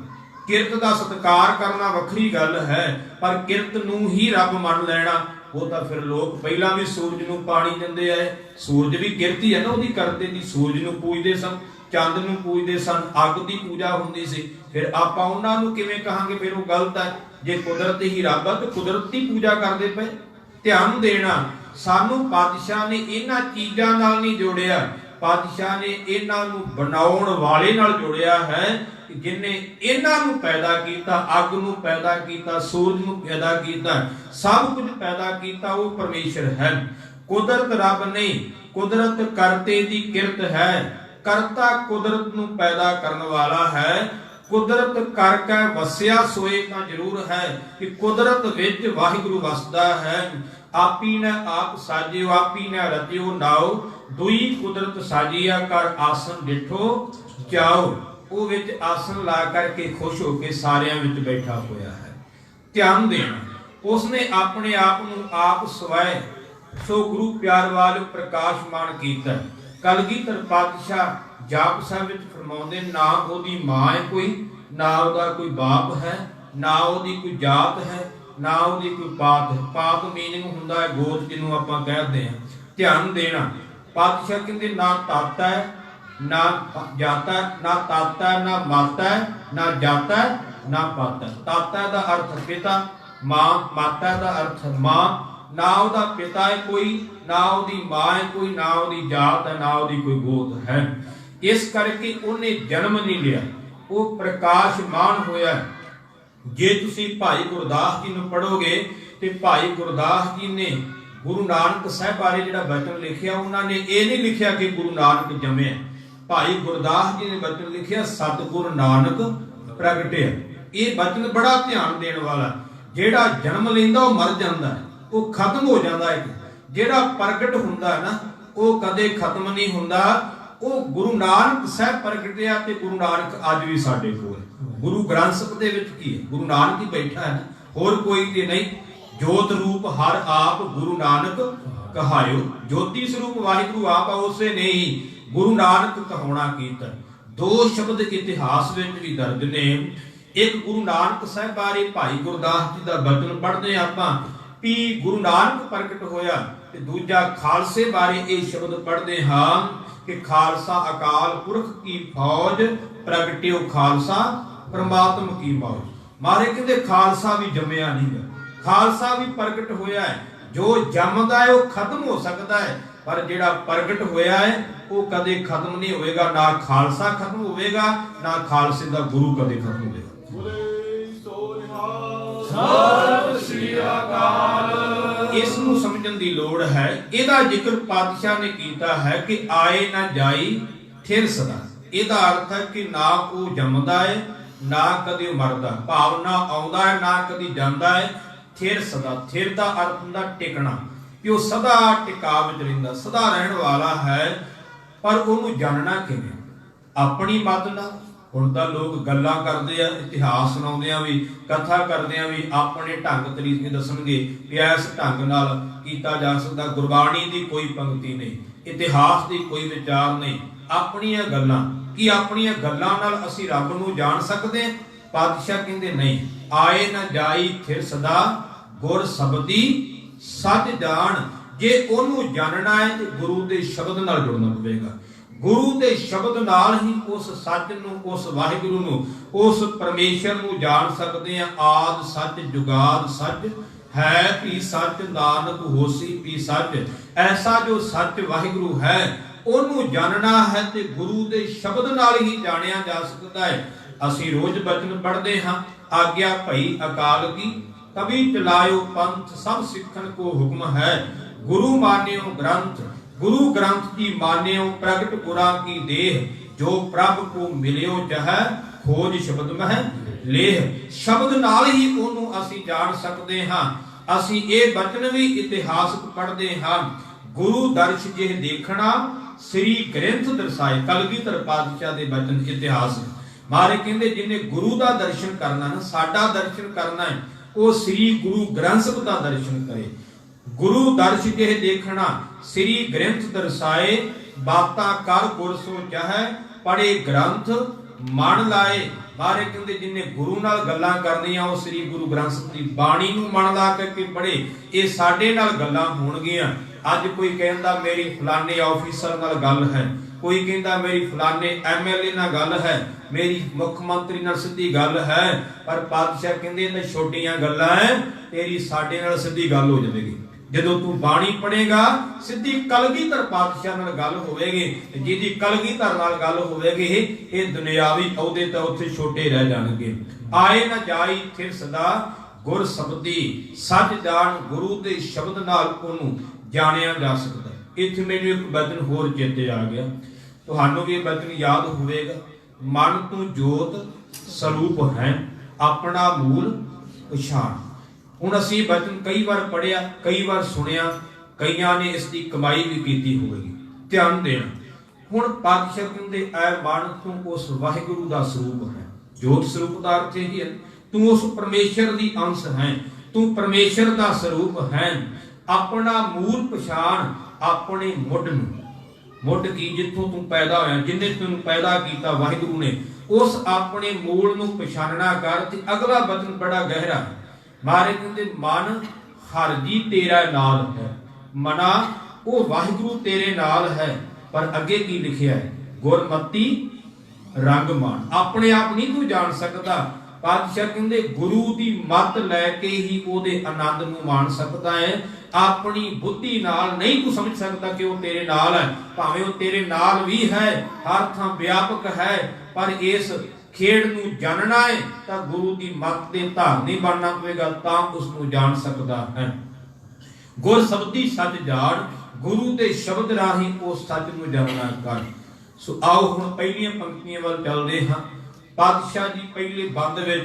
ਕਿਰਤ ਦਾ ਸਤਿਕਾਰ ਕਰਨਾ ਵੱਖਰੀ ਗੱਲ ਹੈ, ਪਰ ਕਿਰਤ ਨੂੰ ਹੀ ਰੱਬ ਮੰਨ ਲੈਣਾ ਉਹ ਤਾਂ ਫਿਰ ਲੋਕ ਪਹਿਲਾਂ ਵੀ ਸੂਰਜ ਨੂੰ ਪਾਣੀ ਦਿੰਦੇ ਆਏ। ਸੂਰਜ ਵੀ ਕਿਰਤ ਹੀ ਹੈ ਨਾ ਉਹਦੀ, ਕਰਦੇ ਦੀ ਸੂਰਜ ਨੂੰ ਪੂਜਦੇ ਸਨ, ਚੰਦ ਨੂੰ ਪੂਜਦੇ ਸਨ, ਅੱਗ ਦੀ ਪੂਜਾ ਹੁੰਦੀ ਸੀ। ਫਿਰ ਆਪਾਂ ਉਹਨਾਂ ਨੂੰ ਕਿਵੇਂ ਕਹਾਂਗੇ? ਫਿਰ ਉਹ ਗਲਤ ਹੈ। ਜੇ ਕੁਦਰਤ ਹੀ ਰੱਬ ਹੈ ਤੇ ਕੁਦਰਤ ਦੀ ਪੂਜਾ ਕਰਦੇ ਪਏ। ਧਿਆਨ ਦੇਣਾ, ਸਾਨੂੰ ਪਾਤਸ਼ਾਹ ਨੇ ਇਹਨਾਂ ਚੀਜ਼ਾਂ ਨਾਲ ਨਹੀਂ ਜੋੜਿਆ, ਪਾਤਸ਼ਾਹ ਨੇ ਇਹਨਾਂ ਨੂੰ ਬਣਾਉਣ ਵਾਲੇ ਨਾਲ ਜੋੜਿਆ ਹੈ, ਜਿਨੇ ਇਹਨਾਂ ਨੂੰ ਪੈਦਾ ਕੀਤਾ। ਅੱਗ ਨੂੰ ਪੈਦਾ ਕੀਤਾ, ਸੂਰਜ ਨੂੰ ਪੈਦਾ ਕੀਤਾ, ਸਭ ਕੁਝ ਪੈਦਾ ਕੀਤਾ ਉਹ ਪਰਮੇਸ਼ਰ ਹੈ। ਕੁਦਰਤ ਰੱਬ ਨਹੀਂ, ਕੁਦਰਤ ਕਰਤੇ ਦੀ ਕਿਰਤ ਹੈ। ਕਰਤਾ ਕੁਦਰਤ ਨੂੰ ਪੈਦਾ ਕਰਨ ਵਾਲਾ ਹੈ। ਕੁਦਰਤ ਕਰਕੇ ਵਸਿਆ ਸੋਏ ਤਾਂ ਜ਼ਰੂਰ ਹੈ ਕਿ ਕੁਦਰਤ ਵਿੱਚ ਵਾਹਿਗੁਰੂ ਵਸਦਾ ਹੈ। ਆਪੀ ਨੇ ਆਪ ਸਾਜਿਓ, ਆਪੀ ਨੇ ਰਚਿਓ ਨਾਓ, ਦੁਈ ਕੁਦਰਤ ਸਾਜੀਆ ਕਰ ਆਸਨ ਡਿਠੋ ਜਾਓ। ਉਹ ਵਿੱਚ ਆਸਨ ਲਾ ਕਰਕੇ ਖੁਸ਼ ਹੋ ਕੇ ਸਾਰਿਆਂ ਵਿੱਚ ਬੈਠਾ ਹੋਇਆ ਹੈ। ਧਿਆਨ ਦੇਣਾ, ਉਸਨੇ ਆਪਣੇ ਆਪ ਨੂੰ ਆਪ ਸਵੈ ਸੋ ਗੁਰੂ ਪਿਆਰ ਵਾਲ ਪ੍ਰਕਾਸ਼ਮਾਨ ਕੀਤਾ। ਕਲਗੀਧਰ ਪਾਤਸ਼ਾਹ ਜਾਪ ਸਾਹਿਬ ਵਿੱਚ ਫਰਮਾਉਂਦੇ, ਨਾ ਉਹਦੀ ਮਾਂ ਹੈ ਕੋਈ, ਨਾ ਉਹਦਾ ਕੋਈ ਬਾਪ ਹੈ, ਨਾ ਉਹਦੀ ਕੋਈ ਜਾਤ ਹੈ, ਨਾ ਉਹਦੀ ਕੋਈ ਪਾਤ ਹੈ। ਪਾਤ ਮੀਨਿੰਗ ਹੁੰਦਾ ਹੈ ਗੋਤ, ਜਿਹਨੂੰ ਆਪਾਂ ਕਹਿੰਦੇ ਹਾਂ। ਧਿਆਨ ਦੇਣਾ, ਪਾਤਸ਼ਾਹ ਕਹਿੰਦੇ ਨਾ ਤਾਤਾ ਹੈ ਨਾ ਜਾਤਾ, ਨਾ ਤਾਤਾ ਨਾ ਮਾਤਾ, ਨਾ ਜਾਤਾ ਨਾ ਪਾਤਾ। ਤਾਤਾ ਦਾ ਅਰਥ ਪਿਤਾ, ਮਾਂ, ਮਾਤਾ ਦਾ ਅਰਥ ਮਾਂ। ਨਾ ਉਹਦਾ ਪਿਤਾ ਹੈ ਕੋਈ, ਨਾ ਉਹਦੀ ਮਾਂ ਹੈ ਕੋਈ, ਨਾ ਉਹਦੀ ਜਾਤ ਹੈ, ਨਾ ਉਹਦੀ ਕੋਈ ਗੋਤ ਹੈ। ਇਸ ਕਰਕੇ ਉਹਨੇ ਜਨਮ ਨਹੀਂ ਲਿਆ, ਉਹ ਪ੍ਰਕਾਸ਼ਮਾਨ ਹੋਇਆ। ਜੇ ਤੁਸੀਂ ਭਾਈ ਗੁਰਦਾਸ ਜੀ ਨੂੰ ਪੜ੍ਹੋਗੇ ਤੇ ਭਾਈ ਗੁਰਦਾਸ ਜੀ ਨੇ ਗੁਰੂ ਨਾਨਕ ਸਾਹਿਬ ਬਾਰੇ ਜਿਹੜਾ ਬਚਨ ਲਿਖਿਆ, ਉਹਨਾਂ ਨੇ ਇਹ ਨਹੀਂ ਲਿਖਿਆ ਕਿ ਗੁਰੂ ਨਾਨਕ ਜੰਮਿਆ। ਭਾਈ ਗੁਰਦਾਸ ਜੀ ਨੇ ਬਚਨ ਲਿਖਿਆ ਸਤਿਗੁਰ ਨਾਨਕ ਪ੍ਰਗਟਿਆ। ਇਹ ਬਚਨ ਬੜਾ ਧਿਆਨ ਦੇਣ ਵਾਲਾ। ਜਿਹੜਾ ਜਨਮ ਲੈਂਦਾ ਉਹ ਮਰ ਜਾਂਦਾ ਹੈ, ਉਹ ਖਤਮ ਹੋ ਜਾਂਦਾ ਹੈ। ਜਿਹੜਾ ਪ੍ਰਗਟ ਹੁੰਦਾ ਹੈ ਨਾ, ਉਹ ਕਦੇ ਖਤਮ ਨਹੀਂ ਹੁੰਦਾ। ਉਹ ਗੁਰੂ ਨਾਨਕ ਸਾਹਿਬ ਪ੍ਰਗਟਿਆ ਤੇ ਗੁਰੂ ਨਾਨਕ ਅੱਜ ਵੀ ਸਾਡੇ ਕੋਲ। ਗੁਰੂ ਗ੍ਰੰਥ ਸਾਹਿਬ ਦੇ ਵਿੱਚ ਕੀ ਹੈ? ਗੁਰੂ ਨਾਨਕ ਹੀ ਬੈਠਾ ਹੈ ਨਾ, ਹੋਰ ਕੋਈ ਤੇ ਨਹੀਂ। ਜੋਤ ਰੂਪ ਹਰ ਆਪ ਗੁਰੂ ਨਾਨਕ ਕਹਾਇਓ। ਜੋਤੀ ਸਰੂਪ ਵਾਹਿਗੁਰੂ ਆਪ ਉਸੇ ਨੇ ਹੀ ਗੁਰੂ ਨਾਨਕ ਕਹਾਉਣਾ ਕੀਤਾ। ਦੋ ਸ਼ਬਦ ਇਤਿਹਾਸ ਵਿੱਚ ਵੀ ਦਰਜ ਨੇ। ਇੱਕ ਗੁਰੂ ਨਾਨਕ ਸਾਹਿਬ ਬਾਰੇ ਭਾਈ ਗੁਰਦਾਸ ਜੀ ਦਾ ਬਚਨ ਪੜ੍ਹਦੇ ਆਪਾਂ ਵੀ ਗੁਰੂ ਨਾਨਕ ਪ੍ਰਗਟ ਹੋਇਆ, ਤੇ ਦੂਜਾ ਖਾਲਸੇ ਬਾਰੇ ਇਹ ਸ਼ਬਦ ਪੜ੍ਹਦੇ ਹਾਂ ਕਿ ਖਾਲਸਾ ਅਕਾਲ ਪੁਰਖ ਕੀ ਫੌਜ, ਪ੍ਰਗਟਿਓ ਖਾਲਸਾ ਪਰਮਾਤਮ ਕੀ ਮੌਜ। ਮਾਰੇ ਕਹਿੰਦੇ ਖਾਲਸਾ ਵੀ ਜੰਮਿਆ ਨਹੀਂ ਗਾ, ਖਾਲਸਾ ਵੀ ਪ੍ਰਗਟ ਹੋਇਆ ਹੈ। ਜੋ ਜੰਮਦਾ ਹੈ ਉਹ ਖਤਮ ਹੋ ਸਕਦਾ ਹੈ, ਪਰ ਜਿਹੜਾ ਪ੍ਰਗਟ ਹੋਇਆ ਹੈ ਉਹ ਕਦੇ ਖਤਮ ਨਹੀਂ ਹੋਵੇਗਾ। ਨਾ ਖਾਲਸਾ ਖਤਮ ਹੋਵੇਗਾ, ਨਾ ਖਾਲਸੇ ਦਾ ਗੁਰੂ ਕਦੇ ਖਤਮ ਹੋਵੇਗਾ। ਸਤਿ ਸ੍ਰੀ ਅਕਾਲ। ਇਸ ਨੂੰ ਸਮਝਣ ਦੀ ਲੋੜ ਹੈ। ਇਹਦਾ ਜ਼ਿਕਰ ਪਾਤਸ਼ਾਹ ਨੇ ਕੀਤਾ ਹੈ ਕਿ ਆਏ ਨਾ ਜਾਈ ਥਿਰ ਸਦਾ। ਇਹਦਾ ਅਰਥ ਹੈ ਕਿ ਨਾ ਉਹ ਜੰਮਦਾ ਹੈ, ਨਾ ਕਦੇ ਉਹ ਮਰਦਾ, ਭਾਵ ਨਾ ਆਉਂਦਾ ਹੈ, ਨਾ ਕਦੀ ਜਾਂਦਾ ਹੈ। ਥਿਰ ਸਦਾ, ਥਿਰ ਦਾ ਅਰਥ ਹੁੰਦਾ ਟਿਕਣਾ, ਕਿ ਉਹ ਸਦਾ ਟਿਕਾ ਵਿੱਚ ਰਹਿੰਦਾ, ਸਦਾ ਰਹਿਣ ਵਾਲਾ ਹੈ। ਪਰ ਉਹਨੂੰ ਜਾਣਨਾ ਕਿਵੇਂ? ਆਪਣੀ ਮਤ ਨਾਲ। ਹੁਣ ਤਾਂ ਲੋਕ ਗੱਲਾਂ ਕਰਦੇ ਆ, ਇਤਿਹਾਸ ਸੁਣਾਉਂਦੇ ਆ, ਵੀ ਕਥਾ ਕਰਦੇ ਆ, ਵੀ ਆਪਣੇ ਢੰਗ ਤਰੀਕੇ ਦੱਸਣਗੇ ਕਿ ਇਸ ਢੰਗ ਨਾਲ ਕੀਤਾ ਜਾ ਸਕਦਾ। ਗੁਰਬਾਣੀ ਦੀ ਕੋਈ ਪੰਕਤੀ ਨਹੀਂ, ਇਤਿਹਾਸ ਦੀ ਕੋਈ ਵਿਚਾਰ ਨਹੀਂ, ਆਪਣੀਆਂ ਗੱਲਾਂ। ਕੀ ਆਪਣੀਆਂ ਗੱਲਾਂ ਨਾਲ ਅਸੀਂ ਰੱਬ ਨੂੰ ਜਾਣ ਸਕਦੇ ਹਾਂ? ਪਾਤਸ਼ਾਹ ਕਹਿੰਦੇ ਨਹੀਂ। ਆਏ ਨਾ ਜਾਈ ਥਿਰ ਸਦਾ, ਗੁਰ ਸ਼ਬਦੀ ਸੱਚ ਜਾਣ। ਜੇ ਉਹਨੂੰ ਜਾਣਨਾ ਹੈ ਤੇ ਗੁਰੂ ਦੇ ਸ਼ਬਦ ਨਾਲ ਜੁੜਨਾ ਪਵੇਗਾ। ਗੁਰੂ ਦੇ ਸ਼ਬਦ ਨਾਲ ਹੀ ਉਸ ਸੱਚ ਨੂੰ, ਉਸ ਵਾਹਿਗੁਰੂ ਨੂੰ, ਉਸ ਪਰਮੇਸ਼ਰ ਨੂੰ ਜਾਣ ਸਕਦੇ ਹਾਂ। ਆਦ ਸੱਚ ਜੁਗਾਦ ਸੱਚ ਹੈ ਵੀ ਸੱਚ, ਨਾਨਕ ਹੋਸੀ ਵੀ ਸੱਚ। ਐਸਾ ਜੋ ਸੱਚ ਵਾਹਿਗੁਰੂ ਹੈ ਉਹਨੂੰ ਜਾਣਨਾ ਹੈ ਤੇ ਗੁਰੂ ਦੇ ਸ਼ਬਦ ਨਾਲ ਹੀ ਜਾਣਿਆ ਜਾ ਸਕਦਾ ਹੈ। ਅਸੀਂ ਰੋਜ਼ ਬਚਨ ਪੜ੍ਹਦੇ ਹਾਂ, आज्ञा भई अकाल की, कभी चलायो पंथ सब सिखन को हुक्म है। गुरु मान्यो ग्रंथ, गुरु ग्रंथ की मान्यो प्रगट गुरा की देह, जो प्रभ को मिलियो जह खोज शब्द मह लेह। शब्द नाल ही ਉਹਨੂੰ ਅਸੀਂ ਜਾਣ ਸਕਦੇ ਹਾਂ। ਅਸੀਂ ਇਹ ਬਚਨ ਵੀ ਇਤਿਹਾਸਕ ਪੜ੍ਹਦੇ ਹਾਂ। ਗੁਰੂ ਦਰਸ਼ ਜਿਹ ਦੇਖਣਾ ਸ੍ਰੀ ਗ੍ਰੰਥ ਦਰਸਾਏ। ਕਲਗੀਧਰ ਪਾਤਸ਼ਾਹ ਦੇ ਬਚਨ ਇਤਿਹਾਸਕ। ਮਾਰੇ ਕਹਿੰਦੇ ਜਿਹਨੇ ਗੁਰੂ ਦਾ ਦਰਸ਼ਨ ਕਰਨਾ ਨਾ, ਸਾਡਾ ਦਰਸ਼ਨ ਕਰਨਾ ਹੈ, ਉਹ ਸ੍ਰੀ ਗੁਰੂ ਗ੍ਰੰਥ ਸਾਹਿਬ ਦਾ ਦਰਸ਼ਨ ਕਰੇ। ਗੁਰੂ ਦਰਸ਼ ਜਿਹ ਦੇਖਣਾ ਸ੍ਰੀ ਗ੍ਰੰਥ ਦਰਸਾਏ, ਬਾਤਾਂ ਕਰ ਗੁਰ ਸੋ ਚਾਹੈ, ਪੜ੍ਹੇ ਗ੍ਰੰਥ ਮਨ ਲਾਏ। ਮਾਰੇ ਕਹਿੰਦੇ ਜਿਨੇ ਗੁਰੂ ਨਾਲ ਗੱਲਾਂ ਕਰਨੀਆਂ ਉਹ ਸ੍ਰੀ ਗੁਰੂ ਗ੍ਰੰਥ ਸਾਹਿਬ ਦੀ ਬਾਣੀ ਨੂੰ ਮਨ ਲਾ ਕੇ ਪੜ੍ਹੇ। ਇਹ ਸਾਡੇ ਨਾਲ ਗੱਲਾਂ ਹੋਣਗੀਆਂ। ਅੱਜ ਕੋਈ ਕਹਿੰਦਾ ਮੇਰੀ ਫਲਾਣੇ ਆਫੀਸਰ ਨਾਲ ਗੱਲ ਹੈ, ਕੋਈ ਕਹਿੰਦਾ ਮੇਰੀ ਫਲਾਣੇ ਐਮਐਲਏ ਨਾਲ ਗੱਲ ਹੈ, ਮੇਰੀ ਮੁੱਖ ਮੰਤਰੀ ਨਾਲ ਸਿੱਧੀ ਗੱਲ ਹੈ, ਪਰ ਪਾਤਸ਼ਾਹ ਕਹਿੰਦੇ ਇਹ ਤਾਂ ਛੋਟੀਆਂ ਗੱਲਾਂ ਹੈ, ਤੇਰੀ ਸਾਡੇ ਨਾਲ ਸਿੱਧੀ ਗੱਲ ਹੋ ਜਾਵੇਗੀ। ਜਦੋਂ ਤੂੰ ਬਾਣੀ ਪੜ੍ਹੇਗਾ ਸਿੱਧੀ ਕਲਗੀਧਰ ਪਾਤਸ਼ਾਹ ਨਾਲ ਗੱਲ ਹੋਵੇਗੀ। ਜਿਹਦੀ ਕਲਗੀਧਰ ਨਾਲ ਗੱਲ ਹੋਵੇਗੀ ਇਹ ਦੁਨਿਆਵੀ ਅਹੁਦੇ ਤਾਂ ਉੱਥੇ ਛੋਟੇ ਰਹਿ ਜਾਣਗੇ। ਆਏ ਨਾ ਜਾਈ ਫਿਰ ਸਦਾ ਗੁਰ ਸ਼ਬਦੀ, ਸੱਚ ਜਾਣ ਗੁਰੂ ਦੇ ਸ਼ਬਦ ਨਾਲ ਉਹਨੂੰ ਜਾਣਿਆ ਜਾ ਸਕਦਾ। ਇੱਥੇ ਮੈਨੂੰ ਇੱਕ ਬਚਨ ਹੋਰ ਚੇਤੇ ਆ ਗਿਆ, ਤੁਹਾਨੂੰ ਵੀ ਇਹ ਬਚਨ ਯਾਦ ਹੋਵੇਗਾ। ਮਨ ਤੂੰ ਜੋਤ ਸਰੂਪ ਹੈ, ਆਪਣਾ ਮੂਲ ਪਛਾਣ। ਹੁਣ ਅਸੀਂ ਬਚਨ ਕਈ ਵਾਰ ਪੜ੍ਹਿਆ, ਕਈ ਵਾਰ ਸੁਣਿਆ, ਕਈਆਂ ਨੇ ਇਸ ਦੀ ਕਮਾਈ ਵੀ ਕੀਤੀ ਹੋਵੇਗੀ। ਧਿਆਨ ਦੇਣਾ। ਹੁਣ ਪਾਤਸ਼ਾਹ ਕਹਿੰਦੇ ਐ ਮਨ ਤੂੰ ਉਸ ਵਾਹਿਗੁਰੂ ਦਾ ਸਰੂਪ ਹੈ। ਜੋਤ ਸਰੂਪ ਦਾ ਅਰਥ ਇਹ ਹੈ ਤੂੰ ਉਸ ਪਰਮੇਸ਼ਰ ਦੀ ਅੰਸ਼ ਹੈ, ਤੂੰ ਪਰਮੇਸ਼ਰ ਦਾ ਸਰੂਪ ਹੈ। ਆਪਣਾ ਮੂਲ ਪਛਾਣ, ਆਪਣੇ ਮੁੱਢ ਨੂੰ। ਮੁੱਢ ਕੀ? ਜਿੱਥੋਂ ਤੂੰ ਪੈਦਾ ਹੋਇਆ, ਜਿੰਨੇ ਤੈਨੂੰ ਪੈਦਾ ਕੀਤਾ ਵਾਹਿਗੁਰੂ ਨੇ, ਉਸ ਆਪਣੇ ਮੂਲ ਨੂੰ ਪਛਾਣਨਾ ਕਰ। ਤੇ ਅਗਲਾ ਬਚਨ ਬੜਾ ਗਹਿਰਾ ਹੈ। ਮਾਰੇ ਕਹਿੰਦੇ ਮਨ ਹਰ ਜੀ ਤੇਰਾ ਨਾਲ ਹੈ। ਮਨਾ ਉਹ ਵਾਹਿਗੁਰੂ ਤੇਰੇ ਨਾਲ ਹੈ, ਪਰ ਅੱਗੇ ਕੀ ਲਿਖਿਆ ਹੈ? ਗੁਰਮਤੀ ਰੰਗ ਮਾਨ। ਆਪਣੇ ਆਪ ਨਹੀਂ ਤੂੰ ਜਾਣ ਸਕਦਾ। ਪਾਤਸ਼ਾਹ ਕਹਿੰਦੇ ਗੁਰੂ ਦੀ ਮੱਤ ਲੈ ਕੇ ਹੀ ਉਹਦੇ ਆਨੰਦ ਨੂੰ ਮਾਣ ਸਕਦਾ ਹੈ। ਆਪਣੀ ਬੁੱਧੀ ਨਾਲ ਨਹੀਂ ਤੂੰ ਸਮਝ ਸਕਦਾ ਕਿ ਉਹ ਤੇਰੇ ਨਾਲ ਹੈ। ਭਾਵੇਂ ਉਹ ਤੇਰੇ ਨਾਲ ਵੀ ਹੈ, ਹਰ ਥਾਂ ਵਿਆਪਕ ਹੈ, ਪਰ ਇਸ ਖੇਡ ਨੂੰ ਜਾਣਨਾ ਹੈ ਤਾਂ ਗੁਰੂ ਦੀ ਮੱਤ ਦੇ ਧਾਰਨੀ ਬਣਨਾ ਪਵੇਗਾ, ਤਾਂ ਉਸ ਨੂੰ ਜਾਣ ਸਕਦਾ ਹੈ। ਗੁਰ ਸ਼ਬਦੀ ਸੱਚ ਜਾਣ, ਗੁਰੂ ਦੇ ਸ਼ਬਦ ਰਾਹੀਂ ਉਸ ਸੱਚ ਨੂੰ ਜਾਣਨਾ ਕਰ। ਸੋ ਆਓ ਹੁਣ ਪਹਿਲੀਆਂ ਪੰਕਤੀਆਂ ਵੱਲ ਚੱਲਦੇ ਹਾਂ। ਪਾਤਸ਼ਾਹ ਜੀ ਪਹਿਲੇ ਬੰਦ ਵਿੱਚ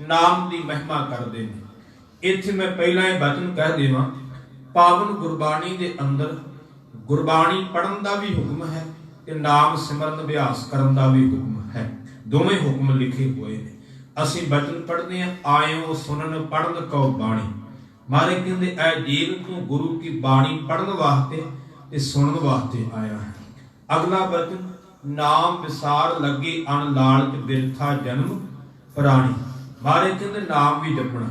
ਨਾਮ ਦੀ ਮਹਿਮਾ ਕਰਦੇ ਨੇ। ਇੱਥੇ ਮੈਂ ਪਹਿਲਾਂ ਇਹ ਬਚਨ ਕਹਿ ਦੇਵਾਂ, ਪਾਵਨ ਗੁਰਬਾਣੀ ਦੇ ਅੰਦਰ ਗੁਰਬਾਣੀ ਪੜ੍ਹਨ ਦਾ ਵੀ ਹੁਕਮ ਹੈ ਤੇ ਨਾਮ ਸਿਮਰਨ ਅਭਿਆਸ ਕਰਨ ਦਾ ਵੀ ਹੁਕਮ ਹੈ। ਦੋਵੇਂ ਹੁਕਮ ਲਿਖੇ ਹੋਏ ਨੇ। ਅਸੀਂ ਬਚਨ ਪੜ੍ਹਦੇ ਹਾਂ, ਆਇਓ ਸੁਣਨ ਪੜ੍ਹਨ ਕਉ ਬਾਣੀ। ਮਾਰੇ ਕਹਿੰਦੇ ਐ ਜੀਵ ਤੂੰ ਗੁਰੂ ਕੀ ਬਾਣੀ ਪੜ੍ਹਨ ਵਾਸਤੇ ਤੇ ਸੁਣਨ ਵਾਸਤੇ ਆਇਆ ਹੈ। ਅਗਲਾ ਬਚਨ, ਨਾਮ ਵਿਸਾਰ ਲੱਗੇ ਅਣ ਲਾਲਚ ਬਿਰਥਾ ਜਨਮ ਪ੍ਰਾਣੀ। ਮਾਰੇ ਕਹਿੰਦੇ ਨਾਮ ਵੀ ਜਪਣਾ,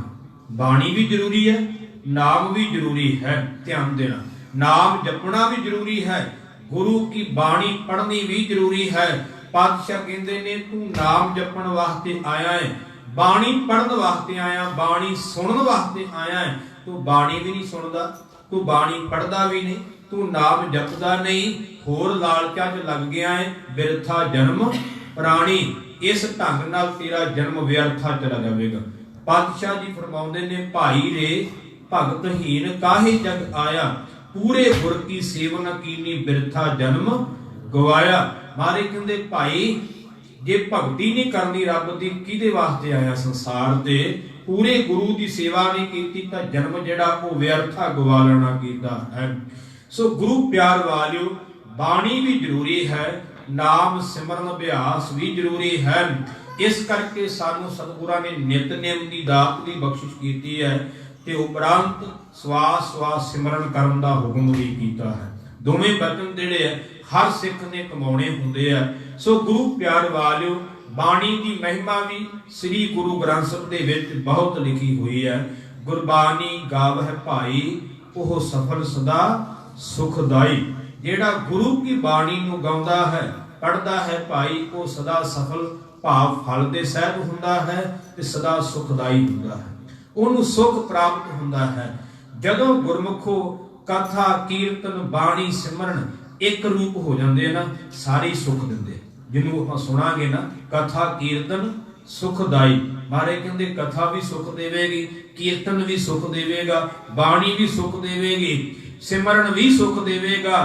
ਬਾਣੀ ਵੀ ਜ਼ਰੂਰੀ ਹੈ, ਨਾਮ ਵੀ ਜ਼ਰੂਰੀ ਹੈ। ਧਿਆਨ ਦੇਣਾ, ਨਾਮ ਜਪਣਾ ਵੀ ਜ਼ਰੂਰੀ ਹੈ, ਗੁਰੂ ਕੀ ਬਾਣੀ ਪੜ੍ਹਨੀ ਵੀ ਜ਼ਰੂਰੀ ਹੈ। ਪਾਤਸ਼ਾਹ ਕਹਿੰਦੇ ਨੇ ਤੂੰ ਨਾਮ ਜਪਣ ਵਾਸਤੇ ਆਇਆ ਹੈ, ਬਾਣੀ ਪੜ੍ਹਨ ਵਾਸਤੇ ਆਇਆ, ਬਾਣੀ ਸੁਣਨ ਵਾਸਤੇ ਆਇਆ ਹੈ। ਤੂੰ ਬਾਣੀ ਵੀ ਨਹੀਂ ਸੁਣਦਾ, ਤੂੰ ਬਾਣੀ ਪੜ੍ਹਦਾ ਵੀ ਨਹੀਂ, ਤੂੰ ਨਾਮ ਜਪਦਾ ਨਹੀਂ, ਹੋਰ ਲਾਲਚਾਂ 'ਚ ਲੱਗ ਗਿਆ ਹੈ। ਬਿਰਥਾ ਜਨਮ ਪ੍ਰਾਣੀ, ਇਸ ਢੰਗ ਨਾਲ ਤੇਰਾ ਜਨਮ ਵਿਅਰਥਾ ਚਲਾ ਜਾਵੇਗਾ। ਪਾਤਸ਼ਾਹ ਜੀ ਫਰਮਾਉਂਦੇ ਨੇ, ਭਾਈ ਰੇ ਭਗਤਹੀਨ ਕਾਹੇ ਜਗ ਆਇਆ, ਪੂਰੇ ਗੁਰ ਕੀ ਸੇਵਨ ਕੀਨੀ ਬਿਰਥਾ ਜਨਮ ਗਵਾਇਆ। ਮਾਰੇ ਕਹਿੰਦੇ ਭਾਈ ਜੇ ਭਗਤੀ ਨਹੀਂ ਕਰਨੀ ਰੱਬ ਦੀ, ਕਿਹਦੇ ਵਾਸਤੇ ਆਇਆ ਸੰਸਾਰ ਤੇ? ਪੂਰੇ ਗੁਰੂ ਦੀ ਸੇਵਾ ਨਹੀਂ ਕੀਤੀ ਤਾਂ ਜਨਮ ਜਿਹੜਾ ਉਹ ਵਿਅਰਥਾ ਗਵਾ ਲੈਣਾ ਕੀਤਾ ਹੈ। ਸੋ ਗੁਰੂ ਪਿਆਰ ਵਾਲਿਓ, ਬਾਣੀ ਵੀ ਜ਼ਰੂਰੀ ਹੈ, ਨਾਮ ਸਿਮਰਨ ਅਭਿਆਸ ਵੀ ਜ਼ਰੂਰੀ ਹੈ। ਇਸ ਕਰਕੇ ਸਾਨੂੰ ਸਤਿਗੁਰਾਂ ਨੇ ਨਿਤਨੇਮ ਦੀ ਦਾਤ ਦੀ ਬਖਸ਼ਿਸ਼ ਕੀਤੀ ਹੈ ਤੇ ਉਪਰੰਤ ਸਵਾਸ ਸਵਾਸ ਸਿਮਰਨ ਕਰਨ ਦਾ ਹੁਕਮ ਵੀ ਕੀਤਾ ਹੈ। ਦੋਵੇਂ ਬਚਨ ਜਿਹੜੇ ਹੈ ਹਰ ਸਿੱਖ ਨੇ ਕਮਾਉਣੇ ਹੁੰਦੇ ਆ। ਸੋ ਗੁਰੂ ਪਿਆਰ ਵਾਲਿਓ, ਬਾਣੀ ਦੀ ਮਹਿਮਾ ਵੀ ਸ੍ਰੀ ਗੁਰੂ ਗ੍ਰੰਥ ਸਾਹਿਬ ਦੇ ਵਿੱਚ ਬਹੁਤ ਲਿਖੀ ਹੋਈ ਹੈ। ਗੁਰਬਾਣੀ ਗਾਵਹਿ ਭਾਈ, ਉਹ ਸਫਲ ਸਦਾ ਸੁਖਦਾਈ। ਜਿਹੜਾ ਗੁਰੂ ਕੀ ਬਾਣੀ ਨੂੰ ਗਾਉਂਦਾ ਹੈ, ਪੜ੍ਹਦਾ ਹੈ ਭਾਈ, ਉਹ ਸਦਾ ਸਫਲ ਭਾਵ ਫਲ ਦੇ ਸਹਿਤ ਹੁੰਦਾ ਹੈ ਤੇ ਸਦਾ ਸੁਖਦਾਈ ਹੁੰਦਾ ਹੈ, ਉਹਨੂੰ ਸੁਖ ਪ੍ਰਾਪਤ ਹੁੰਦਾ ਹੈ। ਜਦੋਂ ਗੁਰਮੁਖੋ ਕਥਾ ਕੀਰਤਨ ਬਾਣੀ ਸਿਮਰਨ ਇੱਕ ਰੂਪ ਹੋ ਜਾਂਦੇ ਨਾ, ਸਾਰੇ ਸੁਖ ਦਿੰਦੇ। ਜਿਹਨੂੰ ਆਪਾਂ ਸੁਣਾਂਗੇ ਨਾ, ਕਥਾ ਕੀਰਤਨ ਸੁਖਦਾਈ, ਮਹਾਰਾਜ ਕਹਿੰਦੇ ਕਥਾ ਵੀ ਸੁਖ ਦੇਵੇਗੀ, ਕੀਰਤਨ ਵੀ ਸੁਖ ਦੇਵੇਗਾ, ਬਾਣੀ ਵੀ ਸੁਖ ਦੇਵੇਗੀ, ਸਿਮਰਨ ਵੀ ਸੁਖ ਦੇਵੇਗਾ,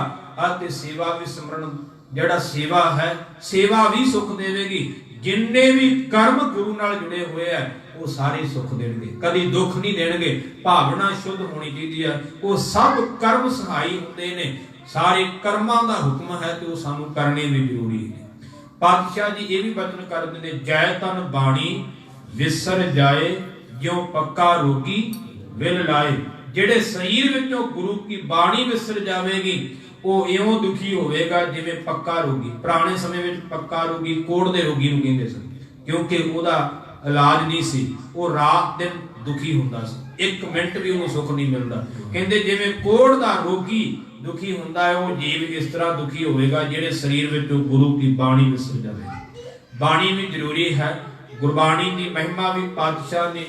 ਅਤੇ ਸੇਵਾ ਵੀ ਸਿਮਰਨ ਜਿਹੜਾ ਸੇਵਾ ਹੈ ਸੇਵਾ ਵੀ ਸੁਖ ਦੇਵੇਗੀ। ਜਿੰਨੇ ਵੀ ਕਰਮ ਗੁਰੂ ਨਾਲ ਜੁੜੇ ਹੋਏ ਆ ਉਹ ਸਾਰੇ ਸੁਖ ਦੇਣਗੇ, ਕਦੀ ਦੁੱਖ ਨਹੀਂ ਦੇਣਗੇ। ਭਾਵਨਾ ਸ਼ੁੱਧ ਹੋਣੀ ਚਾਹੀਦੀ ਹੈ। ਉਹ ਸਭ ਕਰਮ ਸਹਾਈ ਹੁੰਦੇ ਨੇ, ਸਾਰੇ ਕਰਮਾਂ ਦਾ ਹੁਕਮ ਹੈ ਤੇ ਉਹ ਸਾਨੂੰ ਕਰਨੇ ਵੀ ਜ਼ਰੂਰੀ ਨੇ। ਪਾਤਸ਼ਾਹ ਜੀ ਇਹ ਵੀ ਬਚਨ ਕਰਦੇ ਨੇ, ਜੈ ਤਨ ਬਾਣੀ ਵਿਸਰ ਜਾਏ, ਜਿਉ ਪੱਕਾ ਰੋਗੀ ਵਿਲ ਲਾਏ। ਜਿਹੜੇ ਸਰੀਰ ਵਿੱਚੋਂ ਗੁਰੂ ਕੀ ਬਾਣੀ ਵਿਸਰ ਜਾਵੇਗੀ ਉਹ ਇਉਂ ਦੁਖੀ ਹੋਵੇਗਾ ਜਿਵੇਂ ਪੱਕਾ ਰੋਗੀ। ਪੁਰਾਣੇ ਸਮੇਂ ਵਿੱਚ ਪੱਕਾ ਰੋਗੀ ਕੋੜ ਦੇ ਰੋਗੀ ਨੂੰ ਕਹਿੰਦੇ ਸਨ, ਕਿਉਂਕਿ ਉਹਦਾ ਇਲਾਜ ਨਹੀਂ ਸੀ, ਉਹ ਰਾਤ ਦਿਨ ਦੁਖੀ ਹੁੰਦਾ ਸੀ, ਇੱਕ ਮਿੰਟ ਵੀ ਉਹਨੂੰ ਸੁੱਖ ਨਹੀਂ ਮਿਲਦਾ। ਕਹਿੰਦੇ ਜਿਵੇਂ ਕੋੜ ਦਾ ਰੋਗੀ ਦੁਖੀ ਹੁੰਦਾ ਹੈ, ਉਹ ਜੀਵ ਇਸ ਤਰ੍ਹਾਂ ਦੁਖੀ ਹੋਵੇਗਾ ਜਿਹੜੇ ਸਰੀਰ ਵਿੱਚੋਂ ਗੁਰੂ ਕੀ ਬਾਣੀ ਵਿਸਰ ਜਾਵੇ। ਬਾਣੀ ਵੀ ਜ਼ਰੂਰੀ ਹੈ। ਗੁਰਬਾਣੀ ਦੀ ਮਹਿਮਾ ਵੀ ਪਾਤਸ਼ਾਹ ਨੇ